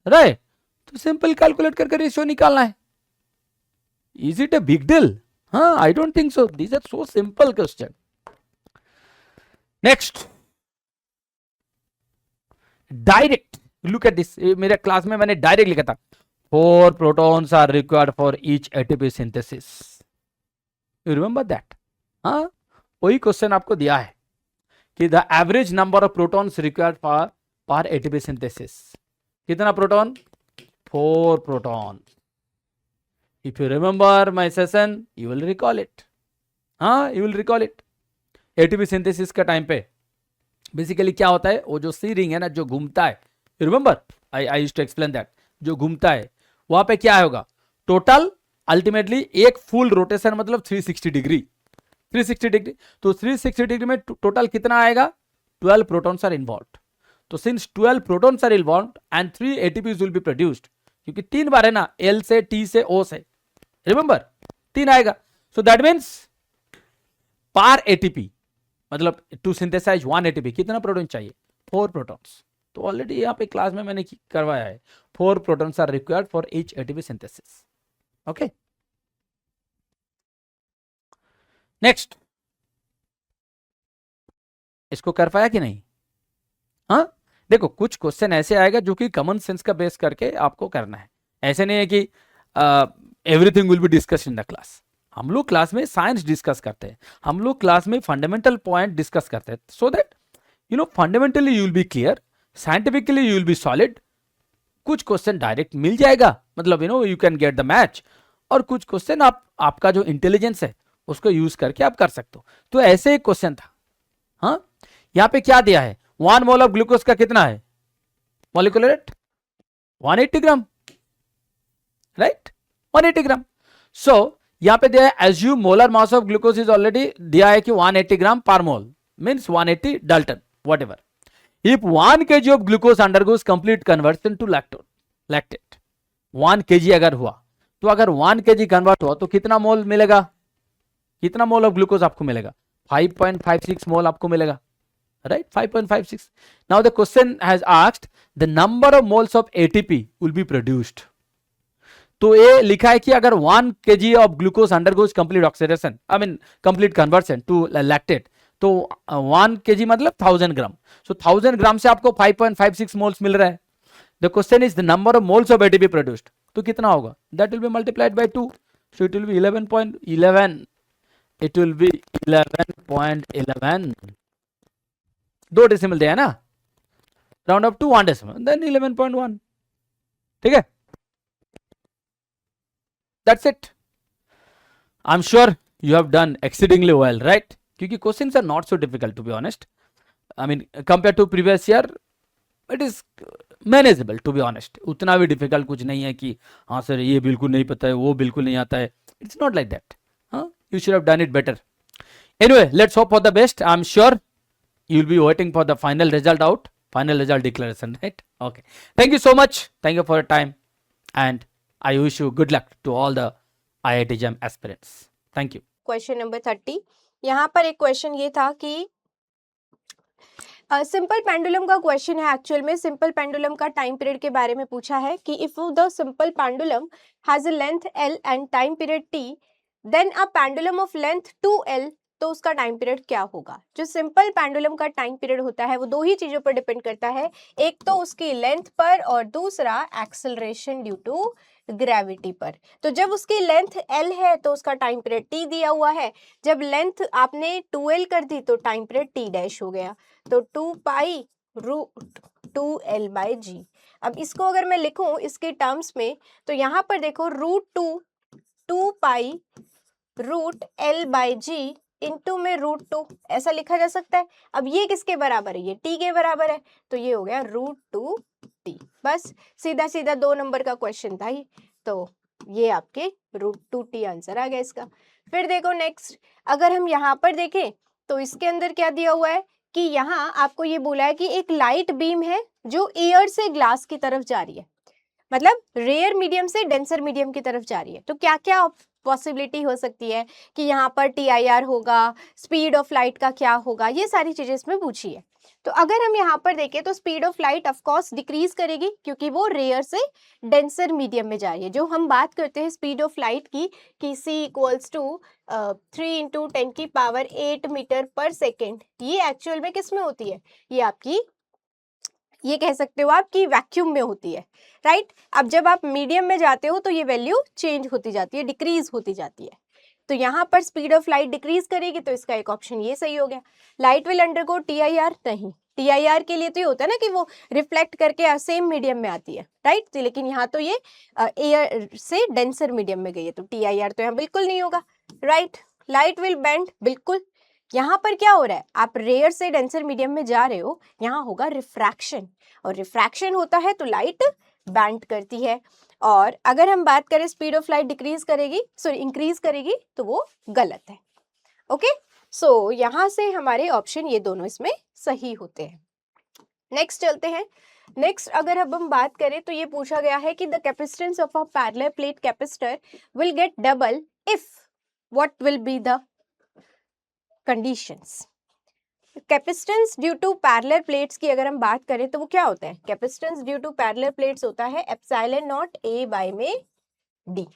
Speaker 4: राइट। तो सिंपल कैलकुलेट करके रेशियो निकालना है, is it a big deal, हाँ, I don't think so, these are so simple question. Next, direct look at this, मेरे क्लास में मैंने डायरेक्ट लिखा था 4 protons are required for each ATP synthesis, you remember that, हाँ, वही question आपको दिया है कि the average number of protons required for ATP synthesis, कितना proton 4 proton, If you remember my session, you will recall it. हाँ, you will recall it. ATP synthesis का time पे बेसिकली क्या होता है, वो जो सी रिंग है ना जो घूमता है, remember I used to explain that, जो घूमता है वहां पे क्या होगा, टोटल अल्टीमेटली एक फुल रोटेशन मतलब 360 डिग्री, 360 डिग्री, तो 360 डिग्री में टोटल कितना आएगा, 12 प्रोटॉन्स आर इन्वॉल्व्ड. तो since 12 protons are involved and 3 ATPs will be produced, क्योंकि 3 बार है ना, L से T से O से, रिमेंबर 3 आएगा. सो दैट मीन्स पर ATP मतलब टू सिंथेसाइज 1 ATP कितना प्रोटॉन चाहिए, 4 प्रोटॉन्स. तो ऑलरेडी यहाँ पे क्लास में मैंने करवाया है, 4 protons are required for each ATP synthesis. Okay, next, इसको कर पाया कि नहीं? हाँ, देखो कुछ क्वेश्चन ऐसे आएगा जो कि कॉमन सेंस का बेस करके आपको करना है. ऐसे नहीं है कि everything will be discussed in the class. हम लोग क्लास में साइंस डिस्कस करते हैं, हम लोग क्लास में फंडामेंटल पॉइंट डिस्कस करते हैं, so that you know fundamentally you will be clear, scientifically you will be solid. कुछ क्वेश्चन डायरेक्ट मिल जाएगा, मतलब you know you can get the match, और कुछ क्वेश्चन आपका जो इंटेलिजेंस है उसको यूज करके आप कर सकते हो. तो ऐसे एक क्वेश्चन था. हाँ, यहाँ पे क्या दिया है, 1 मोल ऑफ ग्लूकोज का कितना है molecular weight, 180 gram, right, 180 gram. So यहाँ पे दिया है assume molar mass of glucose is already दिया है कि 180 ग्राम पर mole means 180 dalton whatever. If 1 kg of glucose undergoes complete conversion to lactate, 1 kg अगर हुआ, तो अगर 1 kg कन्वर्ट हुआ तो कितना मोल मिलेगा, कितना मोल ऑफ ग्लूकोज आपको मिलेगा, 5.56 मोल आपको मिलेगा, right, 5.56. Now the question has asked the number of moles of ATP will be produced. तो ये लिखा है कि अगर 1 kg of glucose undergoes complete oxidation, I mean complete conversion to lactate, तो 1 kg मतलब 1000 ग्राम. सो 1000 ग्राम से आपको 5.56 मोल्स मिल रहा है. The question is the number of moles of ATP produced, तो कितना होगा, that will be multiplied by 2, so it will be 11.11, it will be 11.11. 2 decimal दिया है ना, round up to 1 decimal, then 11.1. ठीक है, that's it. I'm sure you have done exceedingly well, right? क्योंकि questions are not so difficult, to be honest. I mean, compared to previous year, it is manageable, to be honest. उतना भी difficult कुछ नहीं है कि हाँ sir ये बिल्कुल नहीं पता है, वो बिल्कुल नहीं आता है. It's not like that. हाँ, you should have done it better. Anyway, let's hope for the best. I'm sure you'll be waiting for the final result out, final result declaration, right? Okay. Thank you so much. Thank you for your time, and I wish you good luck to all the IIT JAM aspirants. Thank you.
Speaker 5: Question number 30, यहाँ पर एक question ये था कि simple pendulum का question है. Actual में simple pendulum का टाइम पीरियड के बारे में पूछा है कि if the simple pendulum has a length L and time period T, then a pendulum of length 2L, तो उसका टाइम पीरियड क्या होगा. जो सिंपल पेंडुलम का टाइम पीरियड होता है वो 2 ही चीजों पर डिपेंड करता है, एक तो उसकी लेंथ पर और दूसरा एक्सेलरेशन ड्यू टू ग्रेविटी पर. तो जब उसकी लेंथ L है तो उसका टाइम पीरियड T दिया हुआ है. जब लेंथ आपने 2L कर दी तो टाइम पीरियड T डैश हो गया, तो 2 पाई रूट 2L बाई जी. अब इसको अगर मैं लिखूं इसके टर्म्स में, तो यहाँ पर देखो root 2 pi root L by g into में रूट 2 ऐसा लिखा जा सकता है. अब ये किसके बराबर है, ये T के बराबर है, तो ये हो गया रूट 2T. बस सीधा सीधा 2 नंबर का क्वेश्चन था ये, तो ये आपके रूट 2T आंसर आ गया इसका. फिर देखो नेक्स्ट, अगर हम यहाँ पर देखें तो इसके अंदर क्या दिया हुआ है कि यहाँ आपको ये बोला है कि एक लाइट बीम है जो एयर से ग्लास की तरफ जा रही है, मतलब रेयर मीडियम से डेंसर मीडियम की तरफ जा रही है. तो क्या क्या पॉसिबिलिटी हो सकती है कि यहाँ पर TIR होगा, स्पीड ऑफ लाइट का क्या होगा, ये सारी चीजें इसमें पूछी है. तो अगर हम यहाँ पर देखें तो speed of light of course decrease करेगी क्योंकि वो रेयर से डेंसर मीडियम में जा रही है. जो हम बात करते हैं स्पीड ऑफ लाइट की कि C इक्वल्स टू 3 × 10⁸ मीटर पर सेकेंड, ये एक्चुअल में किस में होती है, ये आपकी, ये कह सकते हो आप कि वैक्यूम में होती है, राइट. अब जब आप मीडियम में जाते हो तो ये वैल्यू चेंज होती जाती है, डिक्रीज होती जाती है. तो यहाँ पर स्पीड ऑफ लाइट डिक्रीज करेगी, तो इसका एक ऑप्शन ये सही हो गया. लाइट विल अंडरगो TIR नहीं, TIR के लिए तो ये होता है ना कि वो रिफ्लेक्ट करके सेम मीडियम में आती है, राइट। लेकिन यहाँ तो ये एयर से डेंसर मीडियम में गई है, तो TIR तो यहाँ बिल्कुल नहीं होगा, राइट। लाइट विल बेंड, बिल्कुल। यहाँ पर क्या हो रहा है, आप रेयर से डेंसर मीडियम में जा रहे हो, यहाँ होगा रिफ्रैक्शन, और रिफ्रैक्शन होता है तो लाइट बैंड करती है। और अगर हम बात करें स्पीड ऑफ लाइट डिक्रीज करेगी, सॉरी इंक्रीज करेगी, तो वो गलत है। ओके, सो यहाँ से हमारे ऑप्शन ये दोनों इसमें सही होते हैं। नेक्स्ट चलते हैं। नेक्स्ट अगर अब हम बात करें तो ये पूछा गया है कि the capacitance of a parallel plate capacitor will get double if what will be the conditions. Capacitance due to parallel plates की अगर हम बात करें तो वो क्या होता है, capacitance due to parallel plates होता है एप्सिलॉन नॉट A बाय में D।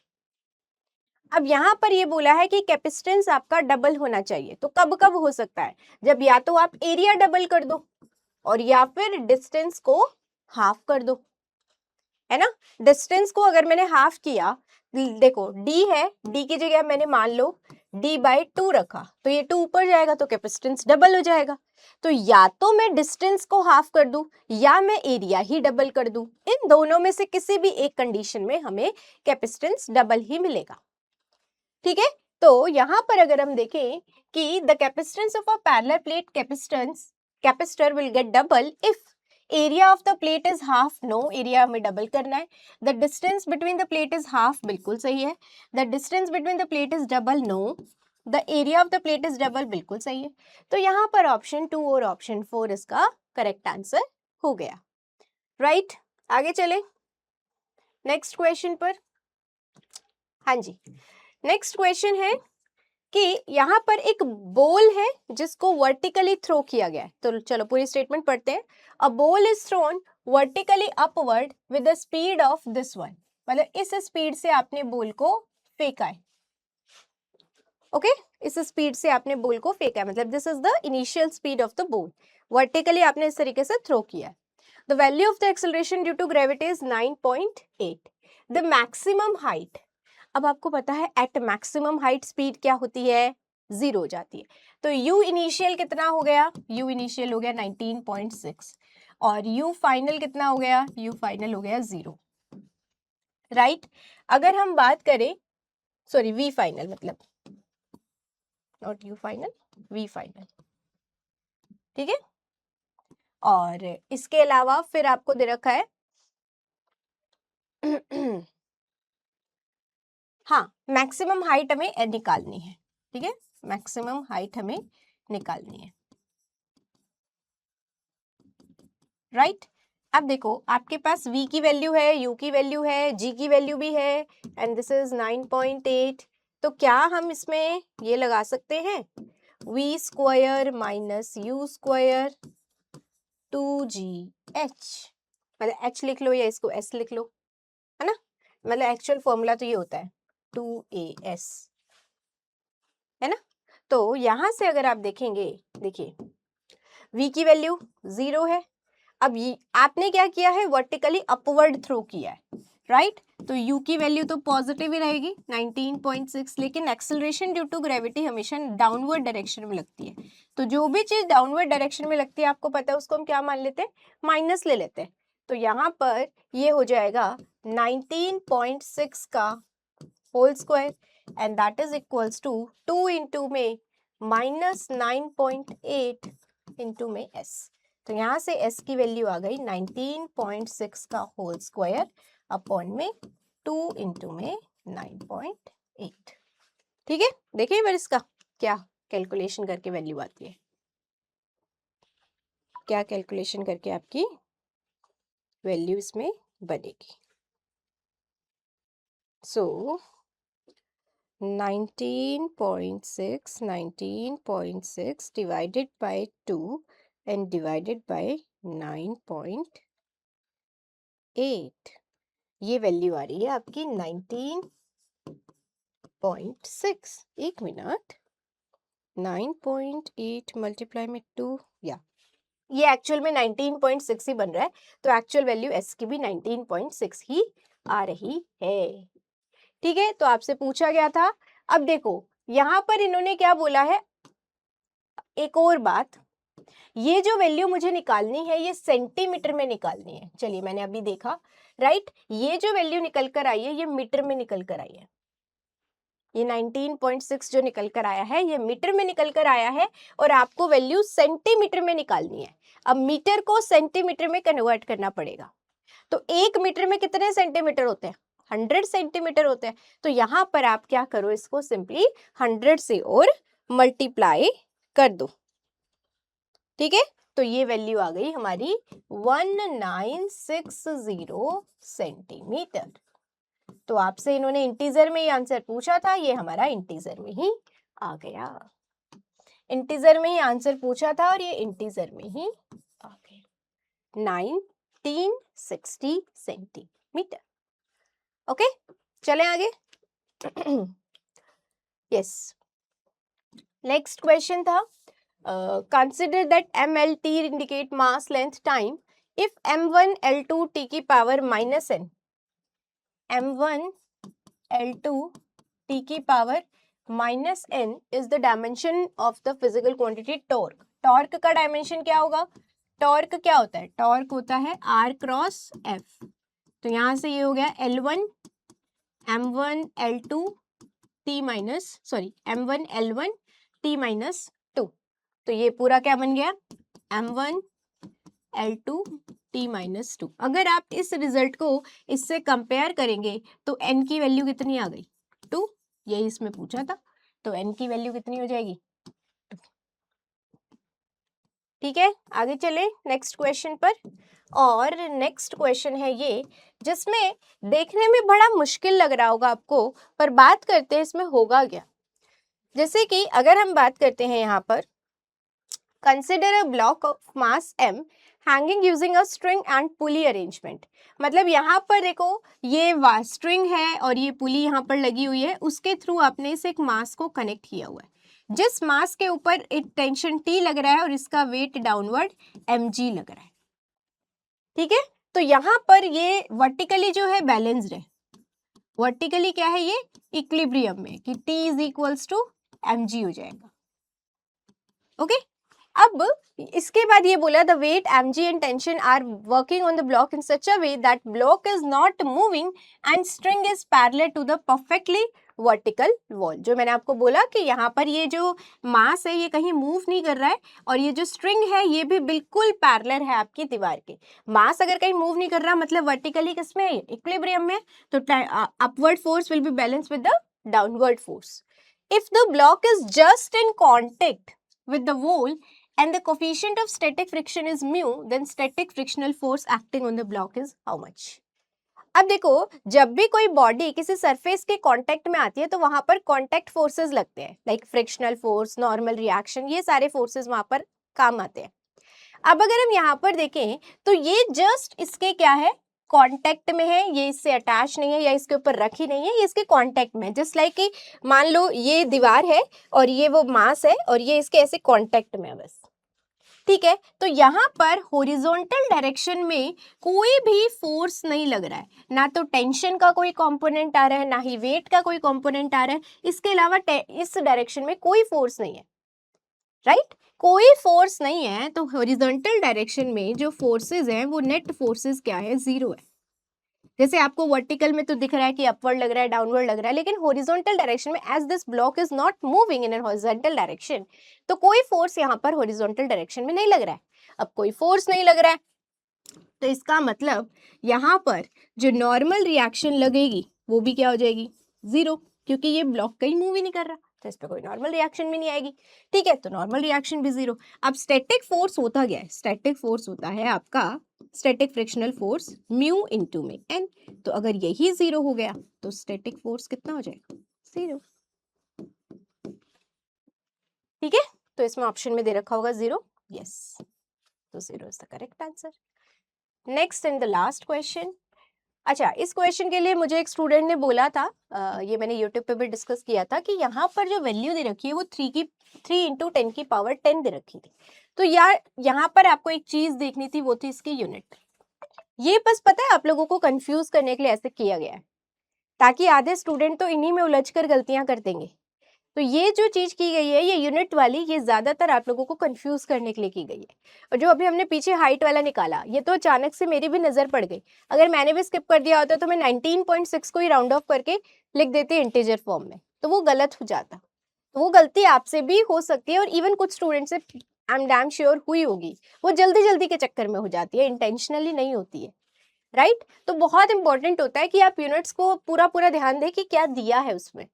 Speaker 5: अब यहाँ पर ये बोला है कि कैपेसिटेंस आपका डबल होना चाहिए, तो कब कब हो सकता है, जब या तो आप एरिया डबल कर दो और या फिर डिस्टेंस को हाफ कर दो, है ना। डिस्टेंस को अगर मैंने हाफ किया, देखो D है, D की जगह मैंने मान लो D/2 रखा, तो ये 2 ऊपर जाएगा तो कैपेसिटेंस डबल हो जाएगा। तो या तो मैं डिस्टेंस को हाफ कर दूं या मैं एरिया ही डबल कर दूं, इन दोनों में से किसी भी एक कंडीशन में हमें कैपेसिटेंस डबल ही मिलेगा, ठीक है। तो यहाँ पर अगर हम देखें कि the capacitance of a parallel plate capacitor will get double if area of the plate is half, no, area हमें डबल करना है। The distance between the plate is half, बिल्कुल सही है। The distance between the plate is double, no. The area of the plate is double, बिल्कुल सही है। तो यहाँ पर ऑप्शन 2 और ऑप्शन 4 इसका करेक्ट आंसर हो गया, राइट। आगे चले नेक्स्ट क्वेश्चन पर। हाँ जी, नेक्स्ट क्वेश्चन है कि यहाँ पर एक बॉल है जिसको वर्टिकली थ्रो किया गया है, तो चलो पूरी स्टेटमेंट पढ़ते हैं। A ball is thrown vertically upward with the speed of this one, मतलब इस स्पीड से आपने बॉल को फेंका है, ओके, इस स्पीड से आपने बॉल को फेंका है, मतलब this is the initial speed of the ball, vertically आपने इस तरीके से थ्रो किया है। The value of the acceleration due to gravity is 9.8। The maximum height, अब आपको पता है एट मैक्सिमम हाइट स्पीड क्या होती है, 0 हो जाती है। तो u इनिशियल कितना हो गया, u इनिशियल हो गया 19.6 और u फाइनल कितना हो गया, u फाइनल हो गया 0, राइट। अगर हम बात करें, सॉरी v फाइनल, मतलब not u final, v final, ठीक है। और इसके अलावा फिर आपको दे रखा है हाँ, मैक्सिमम हाइट हमें निकालनी है, ठीक है, मैक्सिमम हाइट हमें निकालनी है, राइट। अब देखो आपके पास v की वैल्यू है, u की वैल्यू है, g की वैल्यू भी है, एंड दिस इज 9.8। तो क्या हम इसमें ये लगा सकते हैं, v square minus u square 2gh, मतलब h लिख लो या इसको s लिख लो, है ना, मतलब एक्चुअल फॉर्मूला तो ये होता है 2as, है ना। तो यहां से अगर आप देखेंगे, देखिए v की वैल्यू 0 है, अब ये आपने क्या किया है, वर्टिकली अपवर्ड थ्रो किया है, राइट। तो u की वैल्यू तो पॉजिटिव ही रहेगी 19.6, लेकिन एक्सेलरेशन ड्यू टू ग्रेविटी हमेशा डाउनवर्ड डायरेक्शन में लगती है, तो जो भी चीज डाउनवर्ड डायरेक्शन में लगती है आपको पता है उसको हम क्या मान लेते हैं, माइनस ले लेते हैं। तो यहाँ पर ये हो जाएगा 19.6 का whole square and that is equals to 2 into में माइनस 9.8 इंटू में s। तो यहाँ से s की वैल्यू आ गई 19.6 का होल स्क्वायर अपॉन में 2 इंटू में 9.8, ठीक है। देखिए फिर इसका क्या कैलकुलेशन करके वैल्यू आती है, क्या कैलकुलेशन करके आपकी वैल्यू इसमें बनेगी। सो 19.6 divided by 2 and divided by 9.8, ये वैल्यू आ रही है आपकी 19.6। एक मिनट, 9.8 मल्टीप्लाई में 2, या ये एक्चुअल में 19.6 ही बन रहा है, तो एक्चुअल वैल्यू s की भी 19.6 ही आ रही है, ठीक है। तो आपसे पूछा गया था। अब देखो यहाँ पर इन्होंने क्या बोला है, एक और बात ये जो वैल्यू मुझे निकालनी है ये सेंटीमीटर में निकालनी है। चलिए मैंने अभी देखा, राइट, ये जो वैल्यू निकल कर आई है ये मीटर में निकल कर आई है। ये 19.6 जो निकल कर आया है ये मीटर में निकल कर आया है और आपको वैल्यू सेंटीमीटर में निकालनी है। अब मीटर को सेंटीमीटर में कन्वर्ट करना पड़ेगा। तो 1 मीटर में कितने सेंटीमीटर होते हैं? 100 सेंटीमीटर होते हैं। तो यहाँ पर आप क्या करो, इसको सिंपली 100 से और मल्टीप्लाई कर दो, ठीक है। तो ये वैल्यू आ गई हमारी 1960 सेंटीमीटर। तो आपसे इन्होंने इंटीजर में ही आंसर पूछा था, ये हमारा इंटीजर में ही आ गया। इंटीजर में ही आंसर पूछा था और ये इंटीजर में ही आ गया, 1960 सेंटीमीटर। ओके, चलें आगे। यस, नेक्स्ट क्वेश्चन था, consider that MLT indicate mass length time if M1 L2 T की power -n, M1 L2 T की power -n is the dimension of the physical quantity torque. Torque का dimension क्या होगा? Torque क्या होता है? Torque होता है R क्रॉस F। तो यहां से ये हो गया L1 M1 L2 T minus M1 L1 T minus 2। तो ये पूरा क्या बन गया? M1 L2 T minus 2। अगर आप इस रिजल्ट को इससे कंपेयर करेंगे तो n की वैल्यू कितनी आ गई? 2। यही इसमें पूछा था। तो n की वैल्यू कितनी हो जाएगी? 2। ठीक है, आगे चले नेक्स्ट क्वेश्चन पर। और नेक्स्ट क्वेश्चन है ये, जिसमें देखने में बड़ा मुश्किल लग रहा होगा आपको, पर बात करते हैं इसमें होगा क्या। जैसे कि अगर हम बात करते हैं यहाँ पर, consider a block of mass m hanging using a string and pulley arrangement. मतलब यहाँ पर देखो, ये स्ट्रिंग है और ये पुली यहाँ पर लगी हुई है, उसके थ्रू आपने इस एक मास को कनेक्ट किया हुआ है। जिस मास के ऊपर एक टेंशन T लग रहा है और इसका वेट डाउनवर्ड mg लग रहा है, ठीक है। तो यहाँ पर ये वर्टिकली जो है बैलेंस्ड है, वर्टिकली क्या है, ये इक्विलिब्रियम में कि T is equals to mg हो जाएगा। ओके, अब इसके बाद ये बोला the weight mg and tension are working on the block in such a way that block is not moving and string is parallel to the perfectly vertical wall. जो मैंने आपको बोला कि यहाँ पर ये जो मास है ये कहीं मूव नहीं कर रहा है और ये जो स्ट्रिंग है ये भी बिल्कुल पैरेलल है आपकी दीवार के। मास अगर कहीं मूव नहीं कर रहा मतलब वर्टिकली किसमें है? इक्विलिब्रियम में। तो upward force will be balance with the downward force. If the block is just in contact with the wall and the coefficient of static friction is mu, then static frictional force acting on the block is how much? अब देखो, जब भी कोई body किसी surface के contact में आती है तो वहां पर कांटेक्ट फोर्सेस लगते हैं, like frictional force, normal reaction, ये सारे फोर्सेस वहां पर काम आते हैं। अब अगर हम यहाँ पर देखें तो ये जस्ट इसके क्या है, कांटेक्ट में है, ये इससे अटैच नहीं है या इसके ऊपर रखी नहीं है, ये इसके कांटेक्ट में है। जस्ट लाइक कि मान लो ये दीवार है और ये वो मास है और ये इसके ऐसे कांटेक्ट में है बस, ठीक है। तो यहाँ पर हॉरिजॉन्टल डायरेक्शन में कोई भी फोर्स नहीं लग रहा है, ना तो टेंशन का कोई कंपोनेंट आ रहा है, ना ही वेट का कोई कंपोनेंट आ रहा है। इसके अलावा इस डायरेक्शन में कोई फोर्स नहीं है, राइट, कोई फोर्स नहीं है। तो हॉरिजॉन्टल डायरेक्शन में जो फोर्सेस हैं वो नेट फोर्सेस क्या है, 0 है। जैसे आपको वर्टिकल में तो दिख रहा है कि अपवर्ड लग रहा है, डाउनवर्ड लग रहा है, लेकिन हॉरिजॉन्टल डायरेक्शन में as this block is not moving in an horizontal direction, तो कोई फोर्स यहाँ पर हॉरिजॉन्टल डायरेक्शन में नहीं लग रहा है। अब कोई फोर्स नहीं लग रहा है तो इसका मतलब यहाँ पर जो नॉर्मल रिएक्शन लगेगी वो भी क्या हो जाएगी, 0, क्योंकि ये ब्लॉक कहीं मूव ही नहीं कर रहा, तो इस पे कोई नॉर्मल रिएक्शन भी नहीं आएगी, ठीक है। तो नॉर्मल रिएक्शन भी 0। अब स्टैटिक फोर्स होता क्या है? स्टैटिक फोर्स होता है आपका static frictional force mu into में n। तो अगर यही 0 हो गया तो स्टैटिक फोर्स कितना हो जाएगा, 0, ठीक है। तो इसमें ऑप्शन में दे रखा होगा 0, यस, तो 0 is the correct answer. Next and the last question. अच्छा, इस क्वेश्चन के लिए मुझे एक स्टूडेंट ने बोला था, ये मैंने यूट्यूब पे भी डिस्कस किया था, कि यहाँ पर जो वैल्यू दे रखी है वो 3 इंटू 10 की पावर 10 दे रखी थी। तो यार यहाँ पर आपको एक चीज देखनी थी, वो थी इसकी यूनिट। ये बस पता है आप लोगों को कंफ्यूज करने के लिए ऐसे किया गया है, ताकि आधे स्टूडेंट तो इन्हीं में उलझ कर गलतियां कर देंगे। तो ये जो चीज की गई है, ये यूनिट वाली, ये ज्यादातर आप लोगों को कंफ्यूज करने के लिए की गई है। और जो अभी हमने पीछे हाइट वाला निकाला, ये तो अचानक से मेरी भी नजर पड़ गई। अगर मैंने भी स्किप कर दिया होता तो मैं 19.6 को ही राउंड ऑफ करके लिख देती इंटीजर फॉर्म में, तो वो गलत हो जाता। तो वो गलती आपसे भी हो सकती है, और इवन कुछ स्टूडेंट से आई एम डैम श्योर हुई होगी। वो जल्दी जल्दी के चक्कर में हो जाती है, इंटेंशनली नहीं होती है, राइट। तो बहुत इंपॉर्टेंट होता है कि आप यूनिट्स को पूरा पूरा ध्यान दें कि क्या दिया है उसमें।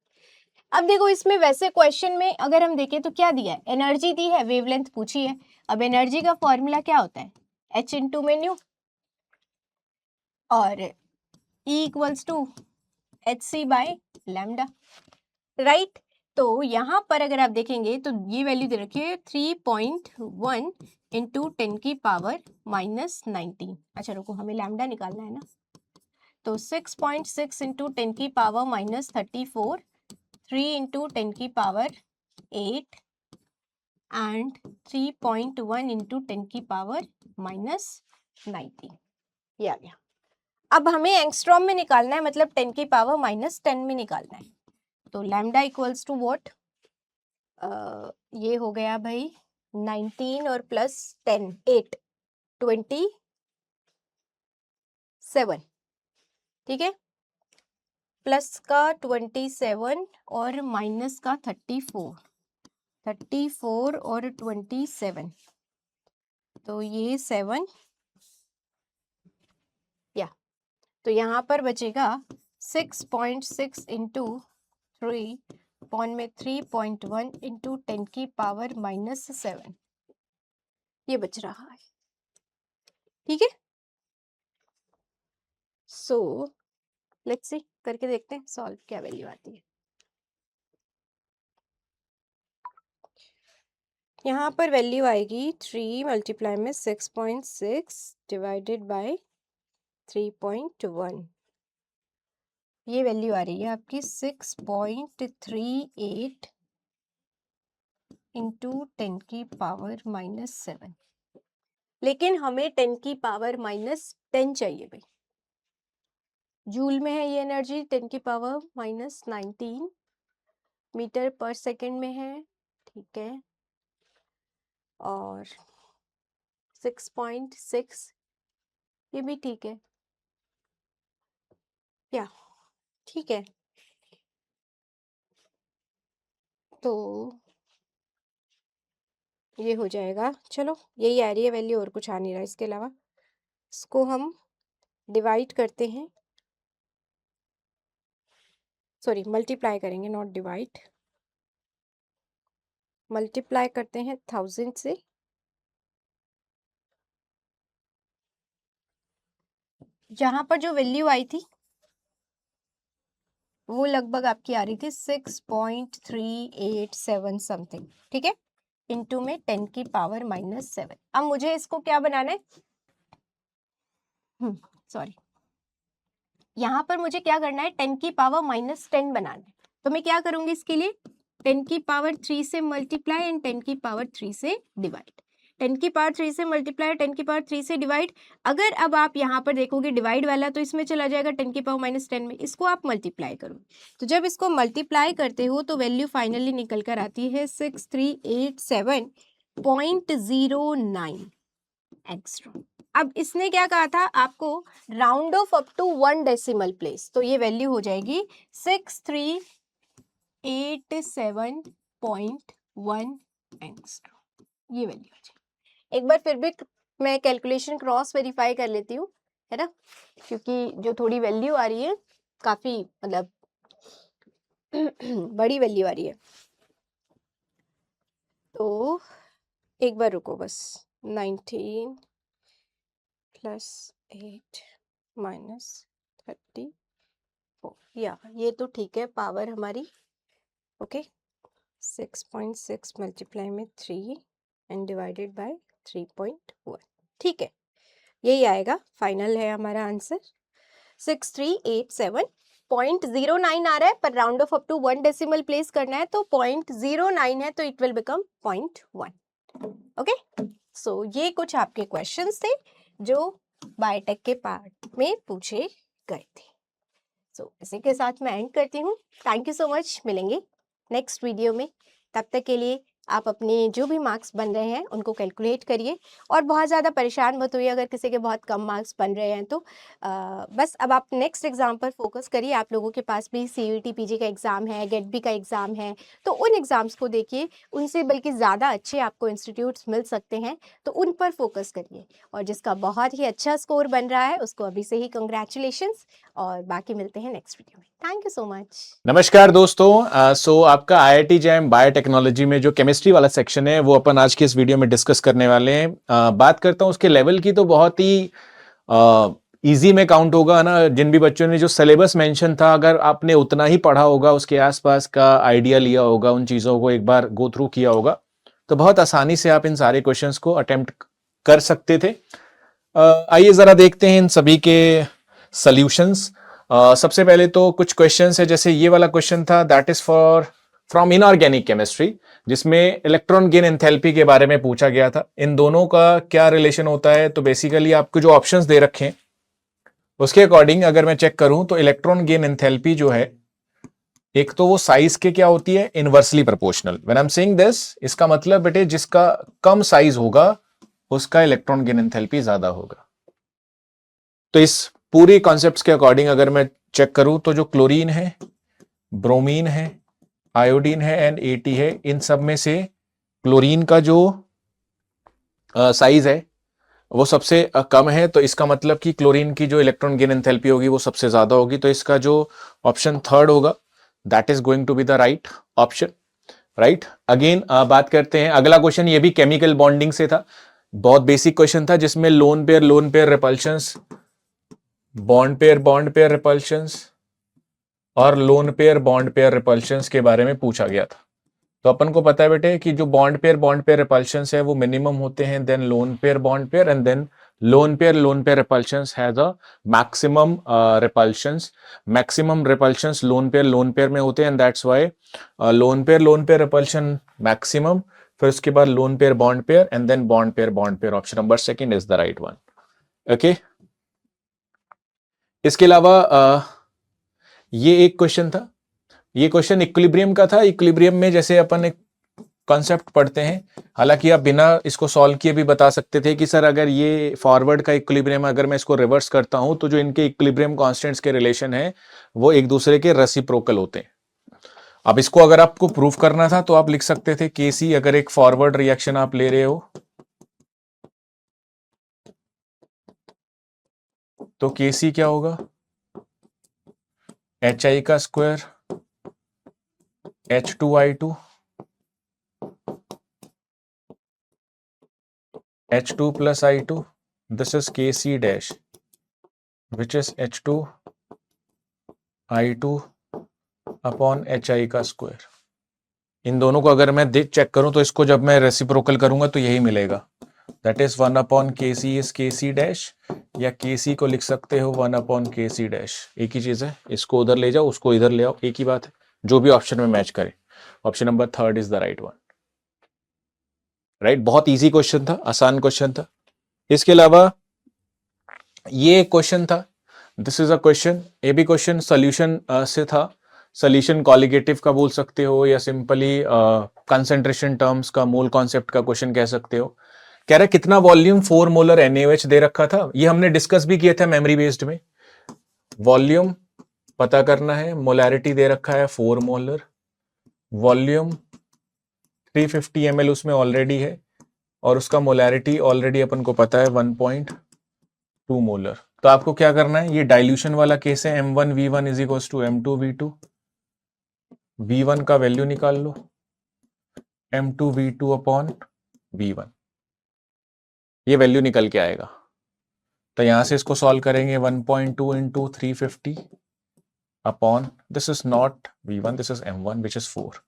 Speaker 5: अब देखो इसमें वैसे क्वेश्चन में अगर हम देखें तो क्या दिया है, एनर्जी दी है, वेवलेंथ पूछी है। अब एनर्जी का फॉर्मूला क्या होता है, H इंटू में न्यू, और E equals to HC by lambda, right. तो यहाँ पर अगर आप देखेंगे तो ये वैल्यू दे रखी है 3.1 इंटू 10 की पावर माइनस 19। अच्छा रुको, हमें लैम्डा निकालना है ना, तो 6.6 इंटू 10 की पावर माइनस 34, 3 इंटू 10 की पावर 8 एंड 3.1 इंटू 10 की पावर माइनस 19, ये आ गया। अब हमें एंगस्ट्रॉम में निकालना है, मतलब 10 की पावर माइनस 10 में निकालना है। तो लैम्डा इक्वल्स टू व्हाट, ये हो गया भाई 19 और प्लस 10 8 27, ठीक है, प्लस का 27 और माइनस का 34 और 27, तो ये 7, या तो यहाँ पर बचेगा 6.6 इंटू 3 पॉन में 3.1 इंटू 10 की पावर माइनस 7, ये बच रहा है, ठीक है। सो लेट्स सी, करके देखते हैं सॉल्व क्या वैल्यू आती है। यहाँ पर वैल्यू आएगी 3 मल्टीप्लाई में 6.6 डिवाइडेड बाय 3.1, ये वैल्यू आ रही है आपकी 6.38 इंटू 10 की पावर माइनस 7, लेकिन हमें 10 की पावर माइनस 10 चाहिए भाई। जूल में है ये एनर्जी, 10 की पावर माइनस 19 मीटर पर सेकेंड में है, ठीक है, और 6.6 ये भी ठीक है, या ठीक है। तो ये हो जाएगा, चलो यही आ रही है वैल्यू, और कुछ आ नहीं रहा इसके अलावा। इसको हम डिवाइड करते हैं, सॉरी मल्टीप्लाई करेंगे, नॉट डिवाइड, मल्टीप्लाई करते हैं 1000 से। जहां पर जो वैल्यू आई थी वो लगभग आपकी आ रही थी 6.387 समथिंग, ठीक है, इनटू में 10 की पावर माइनस 7। अब मुझे इसको क्या बनाना है, सॉरी, यहाँ पर मुझे क्या करना है, 10 की पावर माइनस 10 बनाना है। तो मैं क्या करूंगी इसके लिए, 10 की पावर 3 से मल्टीप्लाई एंड 10 की पावर 3 से डिवाइड, 10 की पावर 3 से मल्टीप्लाई, 10 की पावर 3 से डिवाइड। अगर अब आप यहाँ पर देखोगे डिवाइड वाला तो इसमें चला जाएगा 10 की पावर माइनस 10 में, इसको आप मल्टीप्लाई करो। तो जब इसको मल्टीप्लाई करते हो तो वैल्यू फाइनली निकल कर आती है 6387.09 एंगस्ट्रॉम। अब इसने क्या कहा था आपको, round off up to 1 decimal place, तो ये वैल्यू हो जाएगी 6387.1 एंगस्ट्रॉम, ये वैल्यू हो जाएगी। एक बार फिर भी मैं कैलकुलेशन क्रॉस वेरीफाई कर लेती हूँ, है ना, क्योंकि जो थोड़ी वैल्यू आ रही है काफी मतलब बड़ी वैल्यू आ रही है। तो एक बार रुको बस, 19 प्लस 8 माइनस 34, या ये तो ठीक है पावर हमारी, ओके, 6.6 मल्टीप्लाई में 3 एंड डिवाइडेड बाय 3.1, ठीक है, यही आएगा, फाइनल है हमारा आंसर 6387.09 आ रहा है, पर round off up to 1 decimal place करना है तो 0.09 है, तो it will become 0.1, okay. So ये कुछ आपके क्वेश्चंस थे जो बायोटेक के पार्ट में पूछे गए थे। सो इसी के साथ मैं एंड करती हूँ, थैंक यू सो मच, मिलेंगे नेक्स्ट वीडियो में। तब तक के लिए आप अपने जो भी मार्क्स बन रहे हैं उनको कैलकुलेट करिए और बहुत ज़्यादा परेशान मत होइए अगर किसी के बहुत कम मार्क्स बन रहे हैं तो। बस अब आप नेक्स्ट एग्ज़ाम पर फोकस करिए। आप लोगों के पास भी CUET PG का एग्ज़ाम है, गेट बी का एग्ज़ाम है, तो उन एग्ज़ाम्स को देखिए, उनसे बल्कि ज़्यादा अच्छे आपको इंस्टीट्यूट्स मिल सकते हैं, तो उन पर फोकस करिए। और जिसका बहुत ही अच्छा स्कोर बन रहा है उसको अभी से ही कंग्रेचुलेशंस, और बाकी मिलते हैं नेक्स्ट वीडियो में। Thank you so much.
Speaker 6: नमस्कार दोस्तों, सो आपका IIT जैम बायोटेक्नोलॉजी में जो केमिस्ट्री वाला सेक्शन है वो अपन आज की इस वीडियो में डिस्कस करने वाले हैं। बात करता हूँ उसके लेवल की, तो बहुत ही इजी में काउंट होगा ना। जिन भी बच्चों ने जो सिलेबस मेंशन था, अगर आपने उतना ही पढ़ा होगा, उसके आसपास का आइडिया लिया होगा, उन चीज़ों को एक बार गो थ्रू किया होगा, तो बहुत आसानी से आप इन सारे क्वेश्चंस को अटेम्प्ट कर सकते थे। आइए ज़रा देखते हैं इन सभी के सॉल्यूशंस। सबसे पहले तो कुछ क्वेश्चंस है, जैसे ये वाला क्वेश्चन था, that is from inorganic chemistry, जिसमें इलेक्ट्रॉन गेन एंथैल्पी के बारे में पूछा गया था। इन दोनों का क्या रिलेशन होता है? तो बेसिकली आपको जो ऑप्शंस दे रखे हैं उसके अकॉर्डिंग अगर मैं चेक करूं तो इलेक्ट्रॉन गेन एंथैल्पी जो है, एक तो वो साइज के क्या होती है, inversely proportional. When I am saying this, इसका मतलब बेटे जिसका कम साइज होगा उसका इलेक्ट्रॉन गेन एंथैल्पी ज्यादा होगा। तो इस पूरी कॉन्सेप्ट्स के अकॉर्डिंग अगर मैं चेक करूं तो जो क्लोरीन है, ब्रोमीन है, आयोडीन है एंड AT है, इन सब में से क्लोरीन का जो साइज है वो सबसे कम है। तो इसका मतलब कि क्लोरीन की जो इलेक्ट्रॉन गेन एंथैल्पी होगी वो सबसे ज्यादा होगी। तो इसका जो ऑप्शन थर्ड होगा, that is going to be the right option. Right, again बात करते हैं अगला क्वेश्चन। ये भी केमिकल बॉन्डिंग से था, बहुत बेसिक क्वेश्चन था, जिसमें loan pair repulsions, bond pair repulsions और लोन पेयर रिपल्शंस के बारे में पूछा गया था। तो अपन को पता है बेटे कि जो बॉन्ड पेयर रिपल्शंस है वो मिनिमम होते हैं, then lone pair and then lone pair repulsions has a maximum repulsions. Maximum repulsions lone pair में होते हैं, and that's why lone pair repulsion maximum, फिर उसके बाद lone pair and then bond pair. Option number second is the right one. Okay, इसके अलावा ये एक क्वेश्चन था, ये क्वेश्चन इक्विलिब्रियम का था। इक्विलिब्रियम में जैसे अपन एक कॉन्सेप्ट पढ़ते हैं, हालांकि आप बिना इसको सॉल्व किए भी बता सकते थे कि सर अगर ये फॉरवर्ड का इक्विलिब्रियम, अगर मैं इसको रिवर्स करता हूं तो जो इनके इक्विलिब्रियम कांस्टेंट्स के रिलेशन है वो एक दूसरे के रेसिप्रोकल होते हैं। अब इसको अगर आपको प्रूफ करना था तो आप लिख सकते थे Kc, अगर एक फॉरवर्ड रिएक्शन आप ले रहे हो तो Kc क्या होगा, HI का square H2I2 H2 plus I2, this is Kc dash, which is H2 I2 upon HI का स्क्वायर। इन दोनों को अगर मैं चेक करूं तो इसको जब मैं रेसिप्रोकल करूंगा तो यही मिलेगा, that is 1 upon Kc is Kc dash, या Kc को लिख सकते हो 1 अपॉन Kc डैश। एक ही चीज है, इसको उधर ले जाओ, उसको इधर ले आओ, एक ही बात है, जो भी ऑप्शन में मैच करे। Option number third is the right one. Right, बहुत इजी क्वेश्चन था, आसान क्वेश्चन था। इसके अलावा ये क्वेश्चन था, दिस इज अ क्वेश्चन, ये भी क्वेश्चन सोल्यूशन से था। सोल्यूशन कॉलिगेटिव का बोल सकते हो, या सिंपली कंसंट्रेशन टर्म्स का, मोल कॉन्सेप्ट का क्वेश्चन कह सकते हो। कह रहा है कितना वॉल्यूम 4 मोलर NaOH दे रखा था, ये हमने डिस्कस भी किया था मेमोरी बेस्ड में। वॉल्यूम पता करना है, मोलैरिटी दे रखा है 4 मोलर, वॉल्यूम 350 ml उसमें ऑलरेडी है, और उसका मोलैरिटी ऑलरेडी अपन को पता है 1.2 मोलर। तो आपको क्या करना है, ये डाइल्यूशन वाला केस है, M1V1 is equal to M2V2, V1 का वैल्यू निकाल लो, M2V2 अपॉन V1, ये वैल्यू निकल के आएगा। तो यहां से इसको सॉल्व करेंगे, 1.2 into 350 upon, this is not V1, this is M1 which is 4।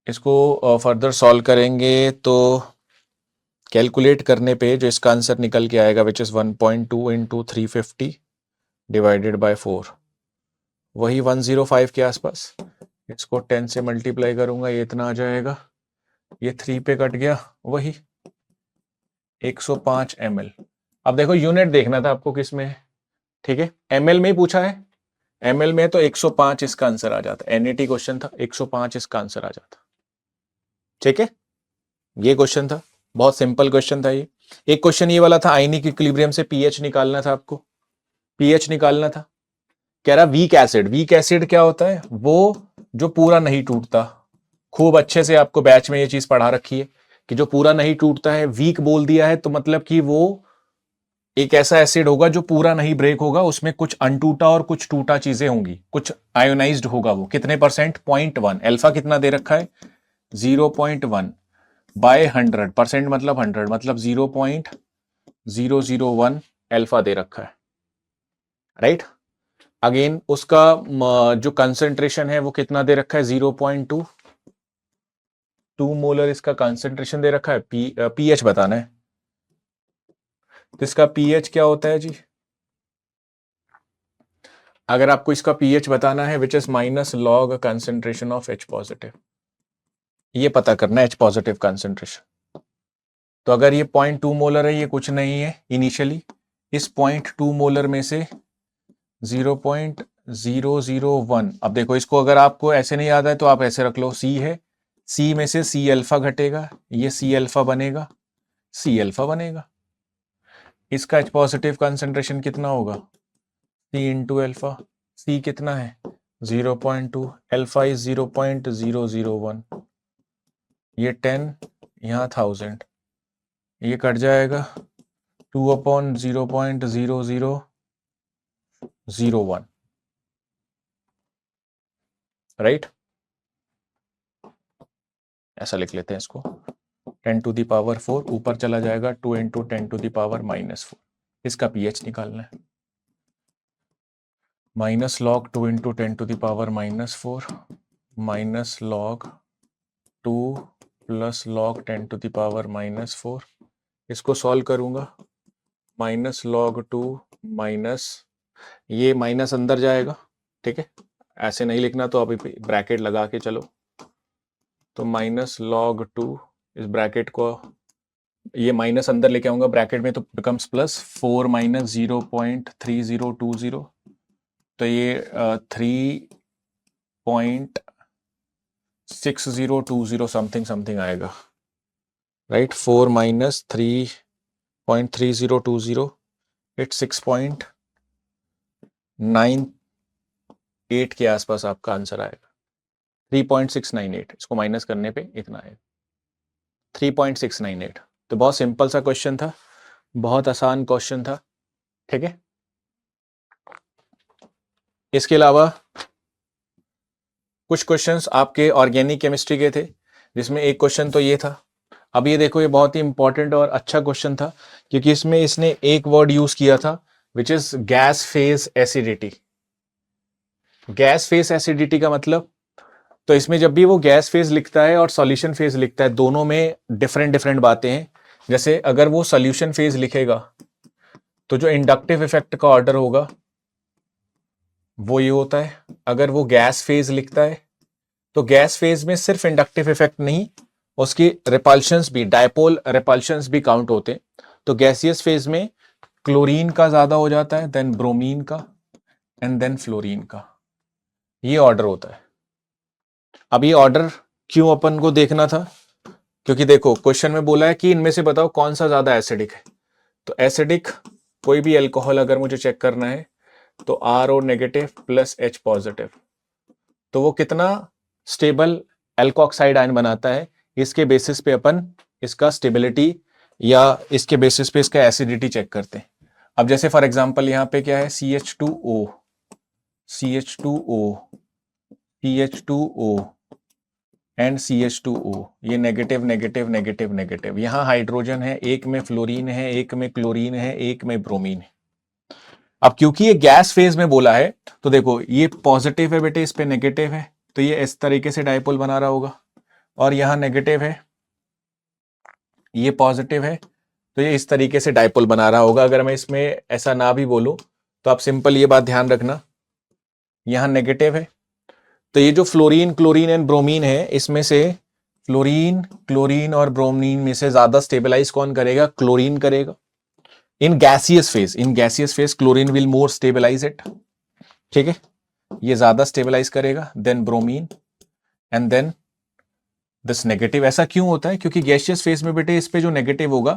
Speaker 6: इसको फर्दर सॉल्व करेंगे तो कैलकुलेट करने पे जो इसका आंसर निकल के आएगा, which is 1.2 into 350 divided by 4, वही 105 के आसपास। इसको 10 से मल्टीप्लाई करूंगा, ये इतना आ जाएगा, ये 3 पे कट गया, वही 105 ml। अब देखो यूनिट देखना था आपको किस में है, ठीक है, ml में ही पूछा है, ml में तो 105 इसका आंसर आ जाता। NAT क्वेश्चन था, 105 इसका आंसर आ जाता। ठीक है, ये क्वेश्चन था, बहुत सिंपल क्वेश्चन था ये। एक क्वेश्चन ये वाला था, आयनिक इक्विलिब्रियम से पीएच निकालना था आपको, पीएच निकालना था। कह रहा वीक एसिड, वीक एसिड क्या होता है? वो जो पूरा नहीं टूटता। खूब अच्छे से आपको बैच में ये चीज पढ़ा रखी है कि जो पूरा नहीं टूटता है, वीक बोल दिया है तो मतलब कि वो एक ऐसा एसिड होगा जो पूरा नहीं ब्रेक होगा, उसमें कुछ अनटूटा और कुछ टूटा चीजें होंगी, कुछ आयोनाइज्ड होगा वो। कितने परसेंट? 0.1। अल्फा कितना दे रखा है? 0.1 बाय 100%, मतलब 100, मतलब 0.001 अल्फा दे रखा है, राइट। अगेन उसका जो कंसंट्रेशन है वो कितना दे रखा है? 0.2 मोलर इसका कंसंट्रेशन दे रखा है। पीएच बताना है, तो इसका पीएच क्या होता है जी? अगर आपको इसका पीएच बताना है, which is minus log concentration of H positive, ये पता करना है H पॉजिटिव कंसंट्रेशन। तो अगर ये 0.2 मोलर है, ये कुछ नहीं है इनिशियली, इस 0.2 मोलर में से 0.001, अब देखो इसको अगर आपको ऐसे नहीं याद है तो आप ऐसे रख लो, C है, C में से C अल्फा घटेगा, ये C अल्फा बनेगा, C अल्फा बनेगा। इसका H पॉजिटिव कंसंट्रेशन कितना होगा? C into alpha. C कितना है? 0.2, अल्फा इज 0.001, ये 10, यहाँ 1000, ये कट जाएगा 2/0.0001, राइट। ऐसा लिख लेते हैं इसको, 10⁴, ऊपर चला जाएगा 2 इंटू 10⁻⁻4। इसका पीएच निकालना है, minus log 2 into 10⁻⁻4 minus log 2 plus log 10⁻⁻4। इसको सॉल्व करूंगा, माइनस लॉग 2 माइनस, ये माइनस अंदर जाएगा, ठीक है, ऐसे नहीं लिखना तो आप ब्रैकेट लगा के चलो, तो माइनस लॉग 2, इस ब्रैकेट को ये माइनस अंदर लेके आऊंगा ब्रैकेट में तो बिकम्स प्लस, 4 माइनस 0.3020, तो ये 3.6020 समथिंग आएगा, राइट। 4 माइनस 3.3020, इट्स 6.98 के आसपास आपका आंसर आएगा, 3.698। इसको माइनस करने पे इतना आएगा 3.698। तो बहुत सिंपल सा क्वेश्चन था, बहुत आसान क्वेश्चन था, ठीक है। इसके अलावा कुछ क्वेश्चंस आपके ऑर्गेनिक केमिस्ट्री के थे, जिसमें एक क्वेश्चन तो ये था। अब ये देखो, ये बहुत ही इंपॉर्टेंट और अच्छा क्वेश्चन था, क्योंकि इसमें इसने एक वर्ड यूज किया था which is gas phase acidity. Gas phase acidity का मतलब, तो इसमें जब भी वो गैस फेज लिखता है और सॉल्यूशन फेज लिखता है, दोनों में डिफरेंट बातें हैं। जैसे अगर वो सॉल्यूशन फेज लिखेगा तो जो इंडक्टिव इफेक्ट का ऑर्डर होगा वो ये होता है। अगर वो गैस फेज लिखता है तो गैस फेज में सिर्फ इंडक्टिव इफेक्ट नहीं, उसकी रिपल्शंस भी, डायपोल रिपल्शंस भी काउंट होते हैं। तो गैसियस फेज में क्लोरीन का ज्यादा हो जाता है, देन ब्रोमीन का, एंड देन फ्लोरीन का, ये ऑर्डर होता है। अब ये ऑर्डर क्यों अपन को देखना था? क्योंकि देखो क्वेश्चन में बोला है कि इनमें से बताओ कौन सा ज्यादा एसिडिक है। तो एसिडिक कोई भी अल्कोहल अगर मुझे चेक करना है तो RO negative plus H positive, तो वो कितना स्टेबल एल्कोक्साइड आयन बनाता है, इसके बेसिस पे अपन इसका स्टेबिलिटी या इसके बेसिस पे इसका एसिडिटी चेक करते हैं। अब जैसे फॉर एग्जांपल यहाँ पे क्या है, CH2O, CH2O एंड CH2O, ये नेगेटिव नेगेटिव नेगेटिव नेगेटिव। यहाँ हाइड्रोजन है, एक में फ्लोरीन है, एक में क्लोरीन है, एक में ब्रोमीन है। अब क्योंकि ये गैस फेज में बोला है, तो देखो ये पॉजिटिव है बेटे, इस पे नेगेटिव है, तो ये इस तरीके से डायपोल बना रहा होगा, और यहाँ नेगेटिव है, ये पॉजिटिव है, तो ये इस तरीके से डायपोल बना रहा होगा। अगर मैं इसमें ऐसा ना भी बोलूं तो आप सिंपल ये बात ध्यान रखना, यहाँ नेगेटिव है, तो ये जो फ्लोरीन, क्लोरीन एंड ब्रोमीन है, इसमें से फ्लोरीन, क्लोरीन और ब्रोमीन में से ज्यादा स्टेबलाइज कौन करेगा? क्लोरीन करेगा। In gaseous phase chlorine will more stabilize it, ठीक है। ये ज्यादा स्टेबलाइज करेगा, then bromine and then this negative. ऐसा क्यों होता है? क्योंकि गैसियस फेज में बेटे इस पे जो नेगेटिव होगा,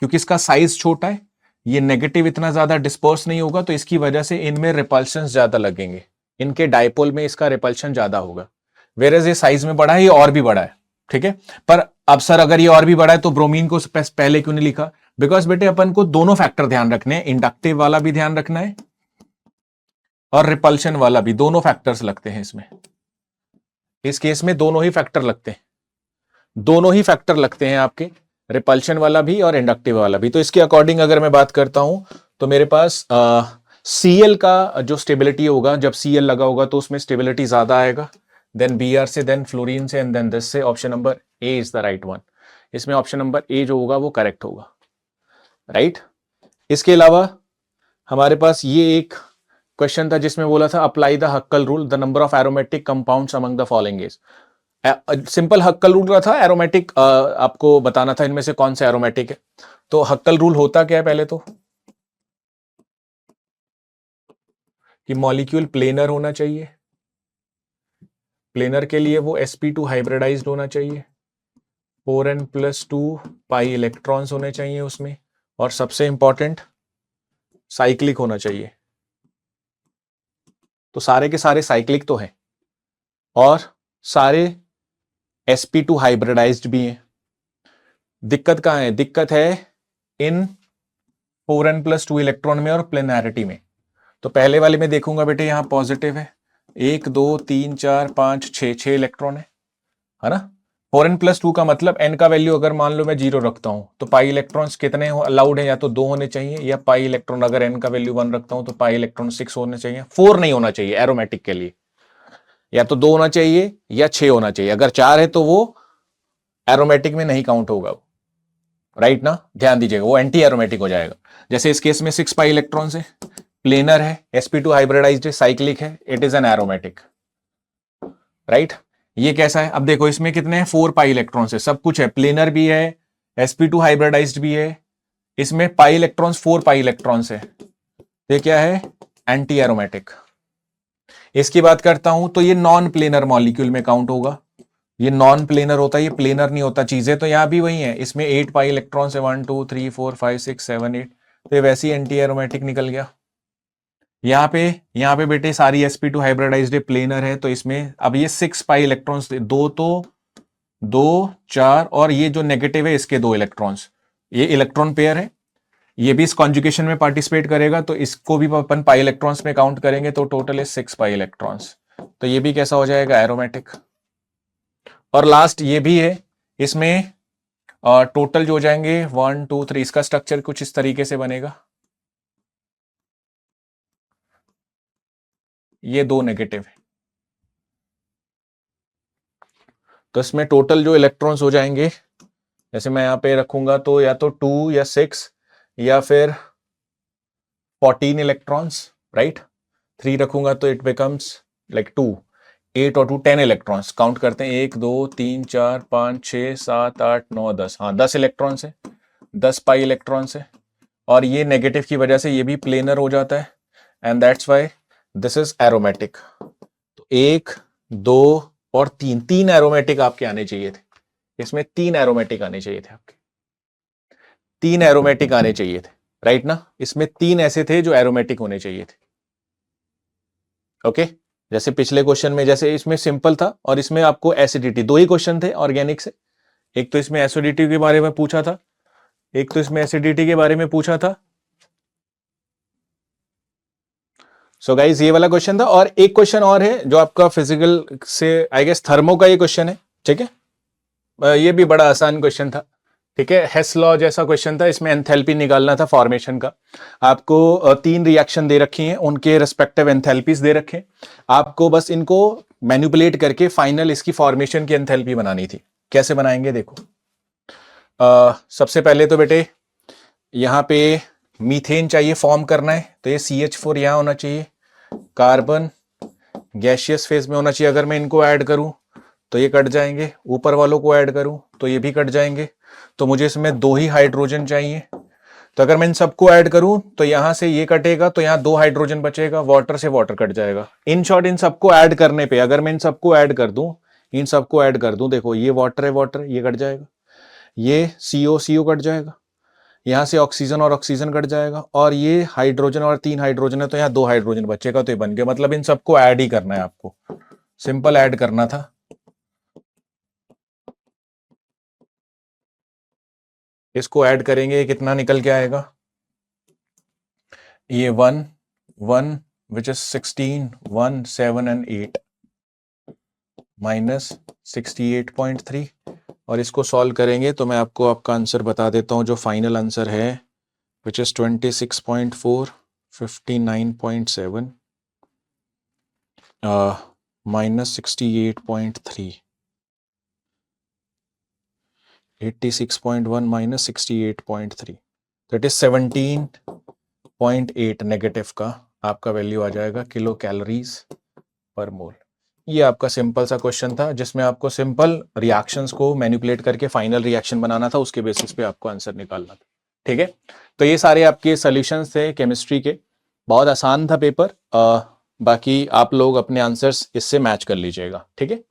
Speaker 6: क्योंकि इसका साइज छोटा है, ये नेगेटिव इतना ज्यादा डिस्पर्स नहीं होगा, तो इसकी वजह से इनमें रिपल्शन ज्यादा लगेंगे, इनके डायपोल में इसका रिपल्शन ज्यादा होगा। वेरेज ये साइज में बड़ा है, ये और भी बड़ा है, ठीक है। पर अब सर अगर ये और भी बड़ा है तो ब्रोमीन को पहले क्यों नहीं लिखा? बिकॉज बेटे अपन को दोनों फैक्टर ध्यान रखने हैं, इंडक्टिव वाला भी ध्यान रखना है और रिपल्शन वाला भी, दोनों फैक्टर्स लगते हैं इसमें। इस केस में दोनों ही फैक्टर लगते हैं, दोनों ही फैक्टर लगते हैं आपके, रिपल्शन वाला भी और इंडक्टिव वाला भी। तो इसके अकॉर्डिंग अगर मैं बात करता हूं तो मेरे पास Cl का जो स्टेबिलिटी होगा, जब Cl लगा होगा तो उसमें स्टेबिलिटी ज्यादा आएगा, देन Br से, देन फ्लोरीन से, एंड देन दिस से। Option number A is the right one. इसमें ऑप्शन नंबर ए जो होगा वो करेक्ट होगा, राइट। इसके अलावा हमारे पास ये एक क्वेश्चन था जिसमें बोला था apply the हक्कल rule, the number of aromatic compounds among the following is. Simple हक्कल rule रहा था, एरोमेटिक आपको बताना था इनमें से कौन सा एरोमेटिक है। तो हक्कल रूल होता क्या है? पहले तो कि मॉलिक्यूल प्लेनर होना चाहिए, प्लेनर के लिए वो sp2 हाइब्रिडाइज्ड होना चाहिए, 4n+2 पाई इलेक्ट्रॉन्स होने चाहिए उसमें, और सबसे इंपॉर्टेंट साइक्लिक होना चाहिए। तो सारे के सारे साइक्लिक तो हैं और सारे sp2 हाइब्रिडाइज्ड भी हैं। दिक्कत कहां है? दिक्कत है इन 4n+2 इलेक्ट्रॉन में और प्लेनैरिटी में। तो पहले वाले में देखूंगा बेटे यहां पॉजिटिव है, 1 2 3 4 5 6 इलेक्ट्रॉन है ना। 4n+2 का मतलब n का वैल्यू अगर मान लो मैं 0 रखता हूं तो पाई इलेक्ट्रॉन्स कितने अलाउड है? या तो 2 होने चाहिए, या पाई इलेक्ट्रॉन अगर n का वैल्यू 1 रखता हूं तो पाई इलेक्ट्रॉन 6 होने चाहिए, 4 नहीं होना चाहिए एरोमेटिक के लिए। या तो 2 होना चाहिए या 6 होना चाहिए। अगर 4 है तो वो एरोमेटिक में नहीं काउंट होगा, राइट ना, ध्यान दीजिएगा, वो एंटी एरोमेटिक हो जाएगा। जैसे इस केस में 6 पाई इलेक्ट्रॉन्स है, प्लेनर है, sp2 हाइब्रिडाइज्ड है, साइक्लिक है, it is an aromatic, right. ये कैसा है? अब देखो इसमें कितने हैं? 4 पाई इलेक्ट्रॉन्स है, सब कुछ है, प्लेनर भी है, sp2 हाइब्रिडाइज्ड भी है, इसमें पाई इलेक्ट्रॉन्स 4 पाई इलेक्ट्रॉन्स है, ये क्या है? Anti aromatic. इसकी बात करता हूं तो ये नॉन प्लेनर मॉलिक्यूल में काउंट होगा, ये नॉन प्लेनर होता है, ये प्लेनर नहीं होता। चीजें तो यहां भी वही है, इसमें 8 पाई इलेक्ट्रॉन्स है, 1 2 3 4 5 6 7 8, तो ये वैसे ही एंटी एरोमेटिक निकल गया। यहाँ पे बेटे सारी sp2 हाइब्रिडाइज्ड प्लेनर है, तो इसमें अब ये 6 पाई इलेक्ट्रॉन्स, 2 तो 2 4 और ये जो नेगेटिव है इसके 2 इलेक्ट्रॉन्स, ये इलेक्ट्रॉन पेयर है, ये भी इस कॉन्जुगेशन में पार्टिसिपेट करेगा, तो इसको भी अपन पाई इलेक्ट्रॉन्स में काउंट करेंगे, तो टोटल है 6 पाई इलेक्ट्रॉन्स, तो ये भी कैसा हो जाएगा? एरोमेटिक। और लास्ट ये भी है, इसमें टोटल जो हो जाएंगे 1 2 3, इसका स्ट्रक्चर कुछ इस तरीके से बनेगा, ये 2 नेगेटिव है, तो इसमें टोटल जो इलेक्ट्रॉन्स हो जाएंगे, जैसे मैं यहां पे रखूंगा तो या तो 2 या 6 या फिर 14 इलेक्ट्रॉन्स, राइट। 3 रखूंगा तो इट बिकम्स लाइक 2, 8 और 2 10 इलेक्ट्रॉन्स। काउंट करते हैं, 1 2 3 4 5 6 7 8 9 10, हाँ 10 इलेक्ट्रॉन्स है, 10 पाई इलेक्ट्रॉन्स है, और ये नेगेटिव की वजह से ये भी प्लेनर हो जाता है, and that's why this is aromatic. तो 1 2 और 3 एरोमेटिक आपके आने चाहिए थे, इसमें 3 एरोमेटिक आने चाहिए थे आपके, 3 एरोमेटिक आने चाहिए थे, राइट ना। इसमें 3 ऐसे थे जो एरोमेटिक होने चाहिए थे, ओके। जैसे पिछले क्वेश्चन में, जैसे इसमें सिंपल था और इसमें आपको एसिडिटी, 2 ही क्वेश्चन थे ऑर्गेनिक से, एक तो इसमें एसिडिटी के बारे में पूछा था, एक तो इसमें एसिडिटी के बारे में पूछा था। सो गाइस ये वाला क्वेश्चन था, और एक क्वेश्चन और है जो आपका फिजिकल से, आई गेस थर्मो का ये क्वेश्चन है, ठीक है। ये भी बड़ा आसान क्वेश्चन था, ठीक है, हेस लॉ जैसा क्वेश्चन था। इसमें एंथैल्पी निकालना था फॉर्मेशन का। आपको 3 रिएक्शन दे रखी हैं, उनके रिस्पेक्टिव एंथैल्पीज दे रखे, आपको बस इनको मैनिपुलेट करके फाइनल इसकी फॉर्मेशन की एंथैल्पी बनानी थी। कैसे बनाएंगे देखो, सबसे पहले तो बेटे यहाँ पे मीथेन चाहिए फॉर्म करना है, तो ये CH4 यहाँ होना चाहिए, कार्बन गैसियस फेज में होना चाहिए। अगर मैं इनको ऐड करूं तो ये कट जाएंगे, ऊपर वालों को ऐड करूं तो ये भी कट जाएंगे, तो मुझे इसमें 2 ही हाइड्रोजन चाहिए, तो अगर मैं इन सबको ऐड करूं तो यहां से ये कटेगा, तो यहां 2 हाइड्रोजन बचेगा, वाटर से वाटर कट जाएगा। इन शॉर्ट इन सबको ऐड करने पे, अगर मैं इन सबको ऐड कर दूं, इन सबको ऐड कर दूं, देखो ये वाटर है, वाटर ये कट जाएगा, ये CO कट जाएगा, यहां से ऑक्सीजन और ऑक्सीजन कट जाएगा, और ये हाइड्रोजन और 3 हाइड्रोजन है, तो यहाँ 2 हाइड्रोजन बचेगा, तो ये बन गया। मतलब इन सबको ऐड ही करना है आपको, सिंपल ऐड करना था। इसको ऐड करेंगे, कितना निकल के आएगा, ये 1 1 विच इज 16 1 7 एंड 8 माइनस 68.3, और इसको सॉल्व करेंगे तो मैं आपको आपका आंसर बता देता हूं। जो फाइनल आंसर है which is 26.4 59.7 minus 68.3 86.1 minus 68.3, that is 17.8 negative का आपका वैल्यू आ जाएगा किलो कैलोरीज पर मोल। ये आपका सिंपल सा क्वेश्चन था जिसमें आपको सिंपल रिएक्शंस को मैनिपुलेट करके फाइनल रिएक्शन बनाना था, उसके बेसिस पे आपको आंसर निकालना था। ठीक है, तो ये सारे आपके सॉल्यूशंस थे केमिस्ट्री के, बहुत आसान था पेपर। बाकी आप लोग अपने आंसर्स इससे मैच कर लीजिएगा। ठीक है,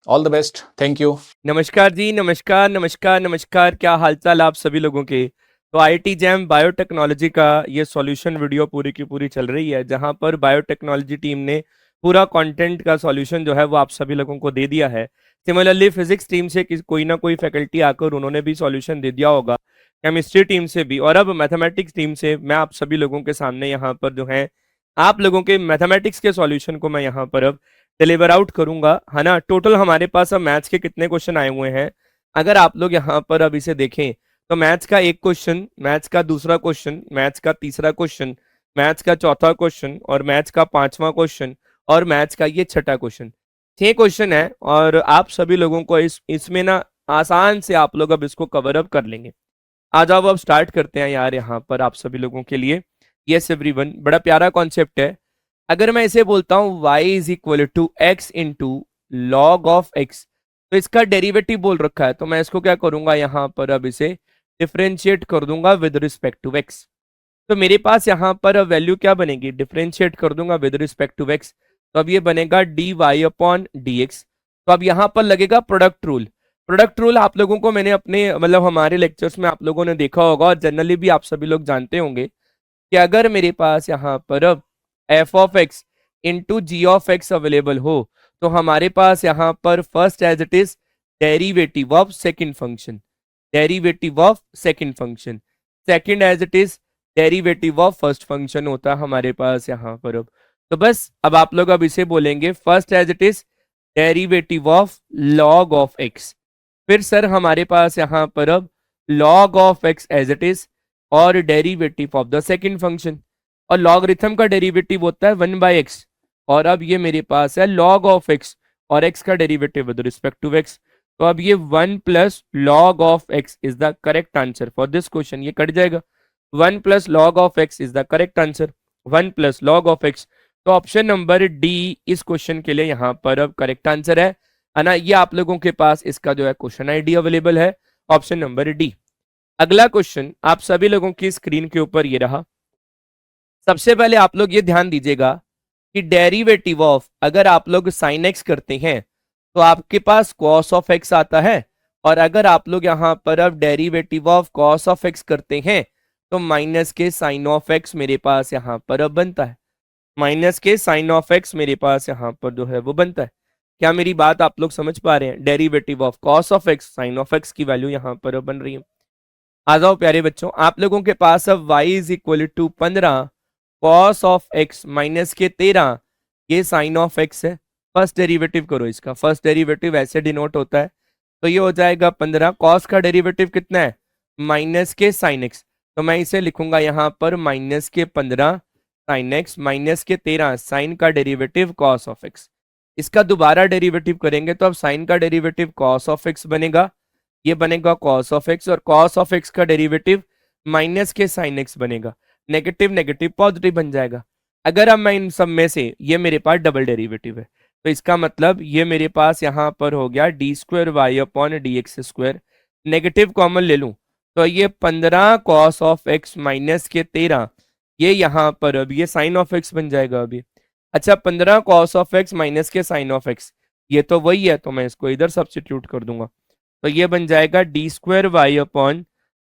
Speaker 6: all the best, thank you.
Speaker 7: नमस्कार जी, नमस्कार नमस्कार नमस्कार, क्या हालचाल आप सभी लोगों के। तो IIT जैम बायोटेक्नोलॉजी का ये सॉल्यूशन वीडियो पूरी की पूरी चल रही है, जहां पर बायोटेक्नोलॉजी टीम ने पूरा कंटेंट का सॉल्यूशन जो है वो आप सभी लोगों को दे दिया है। सिमिलरली फिजिक्स टीम से कोई ना कोई फैकल्टी आकर उन्होंने भी सॉल्यूशन दे दिया होगा, केमिस्ट्री टीम से भी, और अब मैथमेटिक्स टीम से मैं आप सभी लोगों के सामने यहाँ पर जो है आप लोगों के मैथमेटिक्स के सॉल्यूशन को मैं यहाँ पर अब डिलीवर आउट करूंगा, है ना। टोटल हमारे पास अब मैथ्स के कितने क्वेश्चन आए हुए हैं, अगर आप लोग यहाँ पर अब इसे देखें तो मैथ्स का 1 क्वेश्चन, मैथ्स का 2रा क्वेश्चन, मैथ्स का 3रा क्वेश्चन, मैथ्स का 4था क्वेश्चन, और मैथ्स का 5वां क्वेश्चन, और मैथ्स का ये 6ठा क्वेश्चन। 6 क्वेश्चन है, और आप सभी लोगों को इसमें ना आसान से आप लोग अब इसको कवर अप कर लेंगे। आ जाओ अब स्टार्ट करते हैं यार यहाँ पर आप सभी लोगों के लिए। यस एवरीवन, बड़ा प्यारा कॉन्सेप्ट है। अगर मैं इसे बोलता हूं y is equal to x into log of x, तो इसका डेरिवेटिव बोल रखा है, तो मैं इसको क्या करूंगा यहाँ पर अब इसे डिफरेंशिएट कर दूंगा विद रिस्पेक्ट टू x। तो मेरे पास यहाँ पर अब वैल्यू क्या बनेगी, डिफरेंशिएट कर दूंगा विद रिस्पेक्ट टू x, तो अब ये बनेगा dy अपॉन dx। तो अब यहाँ पर लगेगा प्रोडक्ट रूल। प्रोडक्ट रूल आप लोगों को मैंने अपने मतलब हमारे लेक्चर्स में आप लोगों ने देखा होगा, और जनरली भी आप सभी लोग जानते होंगे कि अगर मेरे पास यहाँ पर अब f of x into g of x available हो, तो हमारे पास यहाँ पर first as it is derivative of second function, derivative of second function, second as it is derivative of first function होता है हमारे पास यहाँ पर अब। तो बस अब आप लोग अब इसे बोलेंगे first as it is derivative of log of x, फिर सर हमारे पास यहाँ पर अब log of x as it is, और derivative of the second function, और लॉगरिथम का डेरिवेटिव होता है 1/x, और अब ये मेरे पास है लॉग ऑफ x और x का derivative with respect to x। तो अब ये 1 plus log of x is the correct answer for this question, ये कट जाएगा। 1 plus log of x is the correct answer, 1 plus log of x। तो option number D इस question के लिए यहाँ पर अब करेक्ट आंसर है ना। ये आप लोगों के पास इसका जो है क्वेश्चन ID अवेलेबल है, ऑप्शन नंबर डी। अगला क्वेश्चन आप सभी लोगों की स्क्रीन के ऊपर ये रहा। सबसे पहले आप लोग ये ध्यान दीजिएगा कि डेरिवेटिव ऑफ अगर आप लोग साइन एक्स करते हैं तो आपके पास कॉस ऑफ एक्स आता है, और अगर आप लोग यहाँ पर अब derivative of cos of x करते हैं तो माइनस के साइन ऑफ एक्स मेरे पास यहाँ पर अब बनता है, माइनस के साइन ऑफ एक्स मेरे पास यहाँ पर जो है वो बनता है। क्या मेरी बात आप लोग समझ पा रहे हैं? Derivative of cos of x sine of x की वैल्यू यहाँ पर अब बन रही है। आ जाओ प्यारे बच्चों, आप लोगों के पास अब y is equal to 15 cos of x minus के 13, ये साइन ऑफ एक्स है। फर्स्ट डेरिवेटिव करो इसका, फर्स्ट डेरिवेटिव ऐसे डिनोट होता है, तो ये हो जाएगा 15, कॉस का डेरिवेटिव कितना है माइनस के साइन एक्स, तो मैं इसे लिखूंगा यहाँ पर माइनस के 15 साइन एक्स माइनस के 13 साइन का डेरिवेटिव कॉस ऑफ एक्स। इसका दोबारा डेरिवेटिव करेंगे तो अब साइन का डेरिवेटिव कॉस ऑफ एक्स बनेगा, ये बनेगा कॉस ऑफ एक्स, और कॉस ऑफ एक्स का डेरिवेटिव माइनस के साइन एक्स बनेगा, नेगेटिव नेगेटिव पॉजिटिव बन जाएगा। अगर अब मैं इन सब में से ये मेरे पास डबल डेरिवेटिव है, तो इसका मतलब ये मेरे पास यहाँ पर हो गया d square y upon d x square, negative common ले लूं तो ये 15 कॉस ऑफ एक्स माइनस के 13, ये यहाँ पर अब ये साइन ऑफ एक्स बन जाएगा अभी। अच्छा 15 कॉस ऑफ एक्स माइनस के साइन ऑफ एक्स, ये तो वही है, तो मैं इसको इधर सब्स्टिट्यूट कर दूंगा, तो ये बन जाएगा d square y upon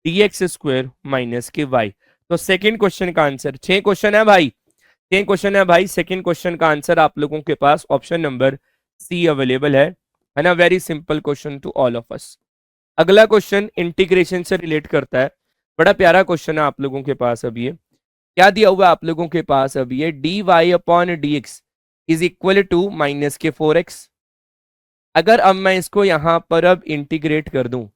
Speaker 7: d x square minus के वाई। तो सेकंड क्वेश्चन का आंसर, 6 क्वेश्चन है भाई, 6 क्वेश्चन है भाई, सेकंड क्वेश्चन का आंसर आप लोगों के पास ऑप्शन नंबर सी अवेलेबल है ना। Very simple question to all of us. अगला क्वेश्चन इंटीग्रेशन से रिलेट करता है, बड़ा प्यारा क्वेश्चन है आप लोगों के पास। अब ये क्या दिया हुआ है आप लोगों के पास, अब ये d y upon d x is equal to minus के 4x। अगर अब मैं इसको यहाँ पर अब इंटीग्रेट कर दूं,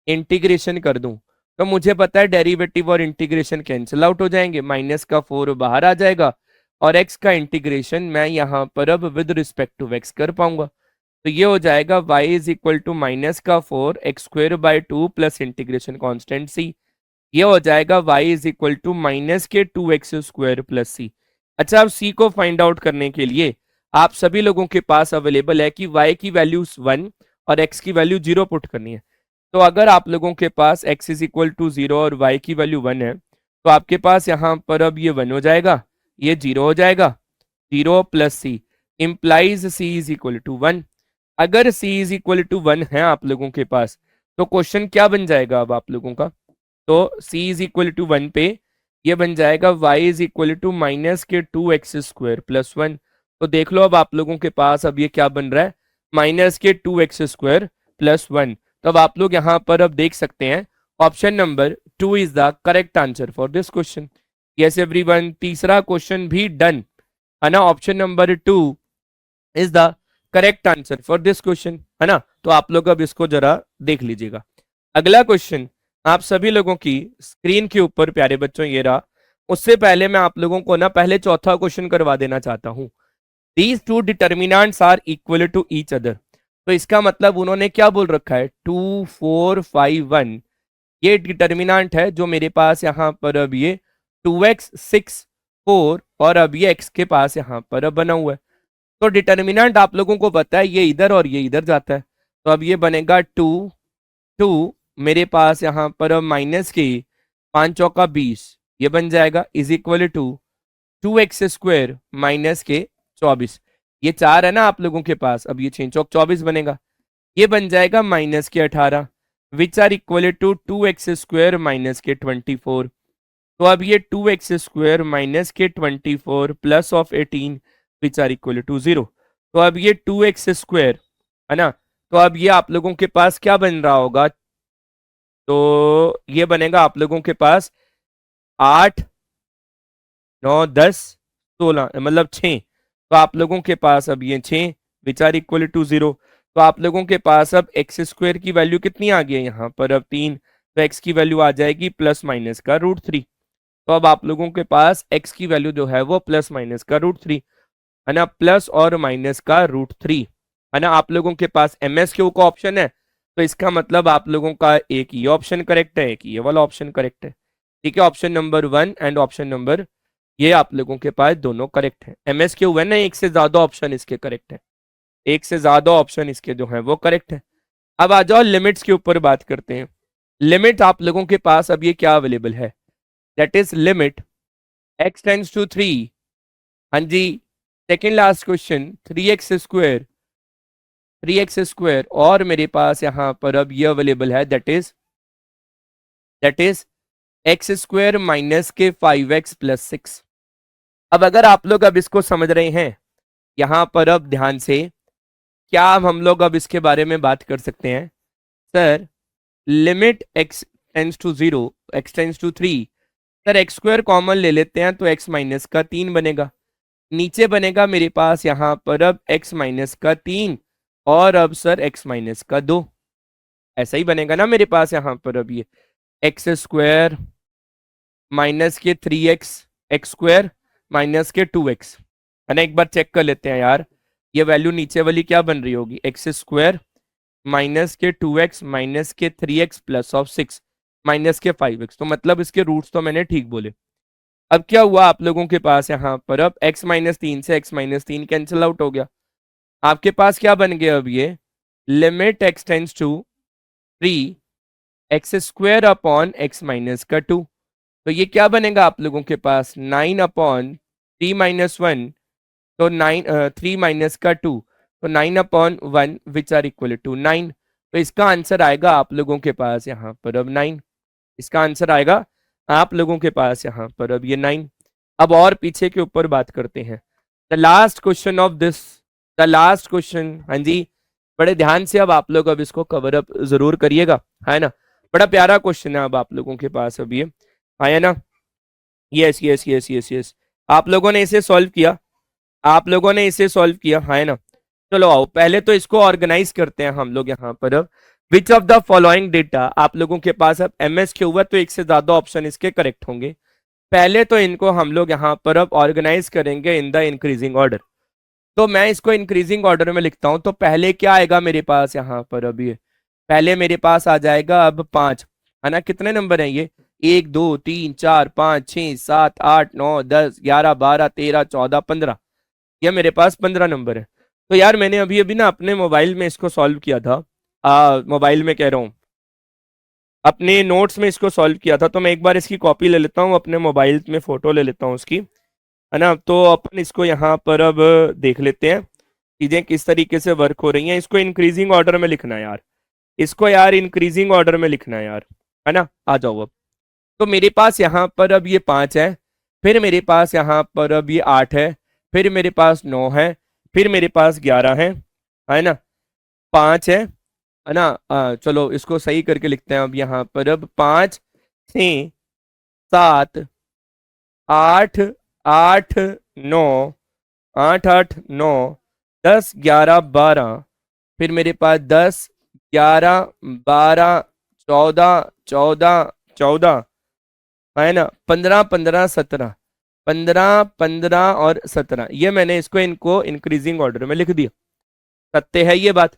Speaker 7: इंटीग्रेशन कर दूं, तो मुझे पता है डेरिवेटिव और इंटीग्रेशन कैंसिल आउट हो जाएंगे, माइनस का 4 बाहर आ जाएगा और x का इंटीग्रेशन मैं यहाँ पर अब विद रिस्पेक्ट टू x कर पाऊंगा। तो ये हो जाएगा y is equal to minus का 4 x square by 2 plus integration constant c। ये हो जाएगा y is equal to minus के 2x स्क्वायर प्लस c। अच्छा अब c को फाइंड आउट करने के लिए आप सभी लोगों के पास अवेलेबल है कि y की वैल्यू 1 और x की वैल्यू 0 पुट करनी है। तो अगर आप लोगों के पास x इज इक्वल टू 0 और y की वैल्यू 1 है, तो आपके पास यहाँ पर अब ये 1 हो जाएगा, ये 0 हो जाएगा, 0 plus c implies c is equal to 1। अगर c इज इक्वल टू 1 है आप लोगों के पास, तो क्वेश्चन क्या बन जाएगा अब आप लोगों का, तो c इज इक्वल टू 1 पे ये बन जाएगा y is equal to minus के 2x स्क्वायर प्लस 1। तो देख लो अब आप लोगों के पास अब ये क्या बन रहा है, माइनस के 2x स्क्वायर प्लस 1। तो अब आप लोग यहाँ पर अब देख सकते हैं option number 2 is the correct answer for this question. Yes everyone, तीसरा क्वेश्चन भी डन है ना, option number 2 is the correct answer for this question है ना। तो आप लोग अब इसको जरा देख लीजिएगा। अगला क्वेश्चन आप सभी लोगों की स्क्रीन के ऊपर प्यारे बच्चों ये रहा। उससे पहले मैं आप लोगों को ना पहले चौथा क्वेश्चन करवा देना चाहता हूं। These two determinants are equal to each other। तो इसका मतलब उन्होंने क्या बोल रखा है, 2 4 5 1 ये डिटर्मिनेंट है जो मेरे पास यहाँ पर अब ये 2x 6 4 और अब ये x के पास यहाँ पर अब बना हुआ है। तो डिटर्मिनेंट आप लोगों को पता है ये इधर और ये इधर जाता है, तो अब ये बनेगा 2 2 मेरे पास यहाँ पर अब माइनस के 5 चौका 20 ये बन जाएगा is equal to 2x square minus के 24। ये 4 है ना आप लोगों के पास, अब ये 6 चौक 24 बनेगा, ये बन जाएगा माइनस के 18 which are equal to 2x square minus के 24। तो अब ये 2x स्क्वायर माइनस के 24 plus of 18 which are equal to 0। तो अब ये 2x स्क्वायर है ना, तो अब ये आप लोगों के पास क्या बन रहा होगा, तो ये बनेगा आप लोगों के पास 8 9 10 16 मतलब 6। तो आप लोगों के पास अब ये 6 विच आर इक्वल टू 0। तो आप लोगों के पास अब एक्स स्क्वायर की वैल्यू कितनी आ गई है यहाँ पर अब 3, तो एक्स की वैल्यू आ जाएगी प्लस माइनस का √3। तो अब आप लोगों के पास एक्स की वैल्यू जो है वो प्लस माइनस का √3 है ना, प्लस और माइनस का √3 है ना। आप लोगों के पास MSQ का ऑप्शन है, तो इसका मतलब आप लोगों का एक ये ऑप्शन करेक्ट है, एक ये वाला ऑप्शन करेक्ट है, ठीक है। Option number 1 and option number ये आप लोगों के पास दोनों करेक्ट है। MSQ है ना, एक से ज्यादा ऑप्शन इसके करेक्ट है, एक से ज्यादा ऑप्शन इसके जो है वो करेक्ट है। अब आ जाओ लिमिट्स के ऊपर बात करते हैं। लिमिट आप लोगों के पास अब ये क्या अवेलेबल है, that is limit x tends to 3, हाँ जी second last question 3x square और मेरे पास यहाँ पर अब ये अवेलेबल है that is x square minus के 5x प्लस 6। अब अगर आप लोग अब इसको समझ रहे हैं यहाँ पर अब ध्यान से, क्या हम लोग अब इसके बारे में बात कर सकते हैं, sir limit x tends to 0 x tends to 3, sir x square common ले लेते हैं तो x माइनस का 3 बनेगा, नीचे बनेगा मेरे पास यहाँ पर अब x माइनस का 3 और अब सर x माइनस का 2, ऐसा ही बनेगा ना मेरे पास यहाँ पर अब ये एक्स स्क्वायर माइनस के 3x एक्स स्क्वायर माइनस के 2x है ना। एक बार चेक कर लेते हैं यार, ये वैल्यू नीचे वाली क्या बन रही होगी, एक्स स्क्वायर माइनस के 2x माइनस के 3x प्लस ऑफ 6 माइनस के 5x, तो मतलब इसके रूट्स तो मैंने ठीक बोले। अब क्या हुआ आप लोगों के पास यहाँ पर अब x माइनस 3 से x माइनस 3 कैंसिल आउट हो गया, आपके पास क्या बन गया अब ये limit x tends to 3 x square upon x minus का 2। तो ये क्या बनेगा आप लोगों के पास 9 अपॉन 3 माइनस 1, तो 3 माइनस का 2, तो 9 upon 1 which are equal to 9। तो इसका आंसर आएगा आप लोगों के पास यहाँ पर अब 9। इसका आंसर आएगा आप लोगों के पास यहाँ पर अब ये 9। अब और पीछे के ऊपर बात करते हैं। The last question of this, the last question, हाँ जी बड़े ध्यान से अब आप लोग अब इसको कवर अप जरूर करिएगा, है ना। बड़ा प्यारा क्वेश्चन है अब आप लोगों के पास अब ये, है ना। Yes yes yes yes yes, आप लोगों ने इसे सॉल्व किया, आप लोगों ने इसे सॉल्व किया, है ना। चलो आओ पहले तो इसको ऑर्गेनाइज करते हैं हम लोग यहाँ पर अब। विच ऑफ द फॉलोइंग डेटा, आप लोगों के पास अब एमएस के हुआ तो एक से ज्यादा ऑप्शन इसके करेक्ट होंगे। पहले तो इनको हम लोग यहाँ पर अब ऑर्गेनाइज करेंगे इन द इंक्रीजिंग ऑर्डर। तो मैं इसको इंक्रीजिंग ऑर्डर में लिखता हूं। तो पहले क्या आएगा मेरे पास यहाँ पर अब ये, पहले मेरे पास आ जाएगा अब 5, है ना। कितने नंबर हैं ये, 1 2 3 4 5 6 7 8 9 10 11 12 13 14 15, ये मेरे पास 15 नंबर है। तो यार मैंने अभी अभी ना अपने मोबाइल में इसको सॉल्व किया था, मोबाइल में कह रहा हूँ, अपने नोट्स में इसको सॉल्व किया था। तो मैं एक बार इसकी कॉपी ले लेता हूँ, अपने मोबाइल में फोटो ले लेता हूँ उसकी, है ना। तो अपन इसको यहाँ पर अब देख लेते हैं चीजें किस तरीके से वर्क हो रही हैं। इसको इंक्रीजिंग ऑर्डर में लिखना है यार, इसको यार इंक्रीजिंग ऑर्डर में लिखना है यार, है ना। आ जाओ अब। तो मेरे पास यहाँ पर अब ये 5 है, फिर मेरे पास यहाँ पर अब ये 8 है, फिर मेरे पास 9 है, फिर मेरे पास 11 है ना, 5 है ना। चलो इसको सही करके लिखते हैं अब यहाँ पर अब 5 6 7 8 8 9 8 8 9 10 11 12, फिर मेरे पास 10 11 12 14 14 14, है ना, 15 15 17, 15 15 और 17, ये मैंने इसको इनको इंक्रीजिंग ऑर्डर में लिख दिया। सत्य है ये बात?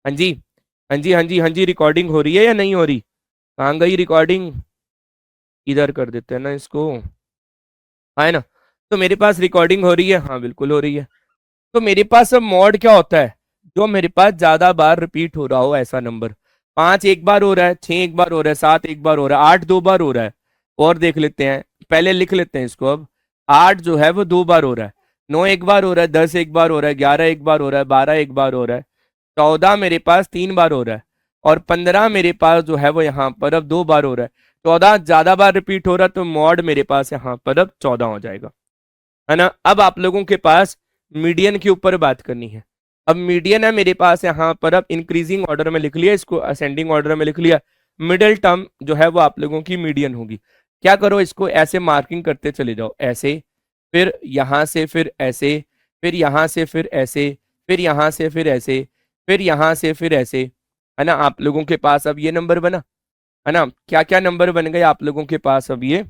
Speaker 7: हाँ जी हाँ जी हाँ जी हाँ जी। रिकॉर्डिंग हो रही है या नहीं हो रही? कहाँ गई रिकॉर्डिंग? इधर कर देते हैं ना इसको, है ना। तो मेरे पास रिकॉर्डिंग हो रही है, हाँ बिल्कुल हो रही है। तो मेरे पास अब मॉड क्या होता है, जो मेरे पास ज्यादा बार रिपीट हो रहा हो ऐसा नंबर। 5 एक बार हो रहा है, 6 एक बार हो रहा है, 7 एक बार हो रहा है, 8 2 बार हो रहा है। और देख लेते हैं, पहले लिख लेते हैं इसको अब। 8 जो है वो 2 बार हो रहा है, 9 एक बार हो रहा है, 10 एक बार हो रहा है, 11 एक बार हो रहा है, 12 एक बार हो रहा है, 14 मेरे पास 3 बार हो रहा है, और 15 मेरे पास जो है वो यहाँ पर अब 2 बार हो रहा है। 14 ज्यादा बार रिपीट हो रहा है, तो मॉड मेरे पास यहाँ पर अब 14 हो जाएगा, है ना। अब आप लोगों के पास मीडियन के ऊपर बात करनी है। अब मीडियन है मेरे पास यहाँ पर अब इंक्रीजिंग ऑर्डर में लिख लिया, इसको असेंडिंग ऑर्डर में लिख लिया। मिडिल टर्म जो है वो आप लोगों की मीडियन होगी। क्या करो, इसको ऐसे मार्किंग करते चले जाओ, ऐसे, फिर यहाँ से, फिर ऐसे, फिर यहाँ से, फिर ऐसे, फिर यहाँ से, फिर ऐसे, फिर यहाँ से, फिर ऐसे, है ना। आप लोगों के पास अब ये नंबर बना, है ना। क्या क्या नंबर बन गए आप लोगों के पास अब ये,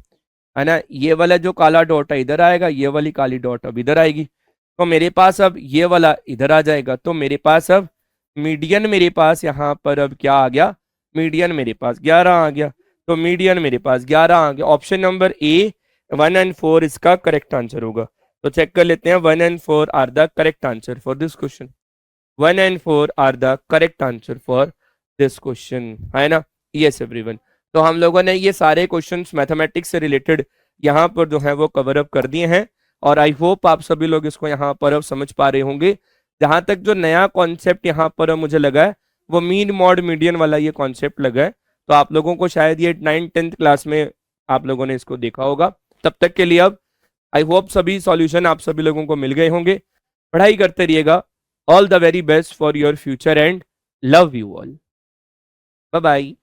Speaker 7: है ना। ये वाला जो काला डॉट है इधर आएगा, ये वाली काली डॉट अब इधर आएगी। तो मेरे पास अब ये वाला इधर आ जाएगा। तो मेरे पास अब मीडियन मेरे पास यहाँ पर अब क्या आ गया, मीडियन मेरे पास 11 आ गया। तो मीडियन मेरे पास 11 आ गया। ऑप्शन नंबर ए 1 and 4 इसका करेक्ट आंसर होगा। तो चेक कर लेते हैं, 1 and 4 are the correct answer for this question. 1 and 4 are the correct answer for this question, है ना। Yes everyone. तो हम लोगों ने ये सारे क्वेश्चंस मैथमेटिक्स से रिलेटेड यहाँ पर जो है वो कवर अप कर दिए हैं, और आई होप आप सभी लोग इसको यहाँ पर अब समझ पा रहे होंगे। जहां तक जो नया कॉन्सेप्ट यहाँ पर मुझे लगा है वो मीन मॉड मीडियन वाला ये कॉन्सेप्ट लगा है। तो आप लोगों को शायद ये 9th 10th क्लास में आप लोगों ने इसको देखा होगा। तब तक के लिए अब आई होप सभी सॉल्यूशन आप सभी लोगों को मिल गए होंगे। पढ़ाई करते रहिएगा। All the very best for your future and love you all. Bye bye.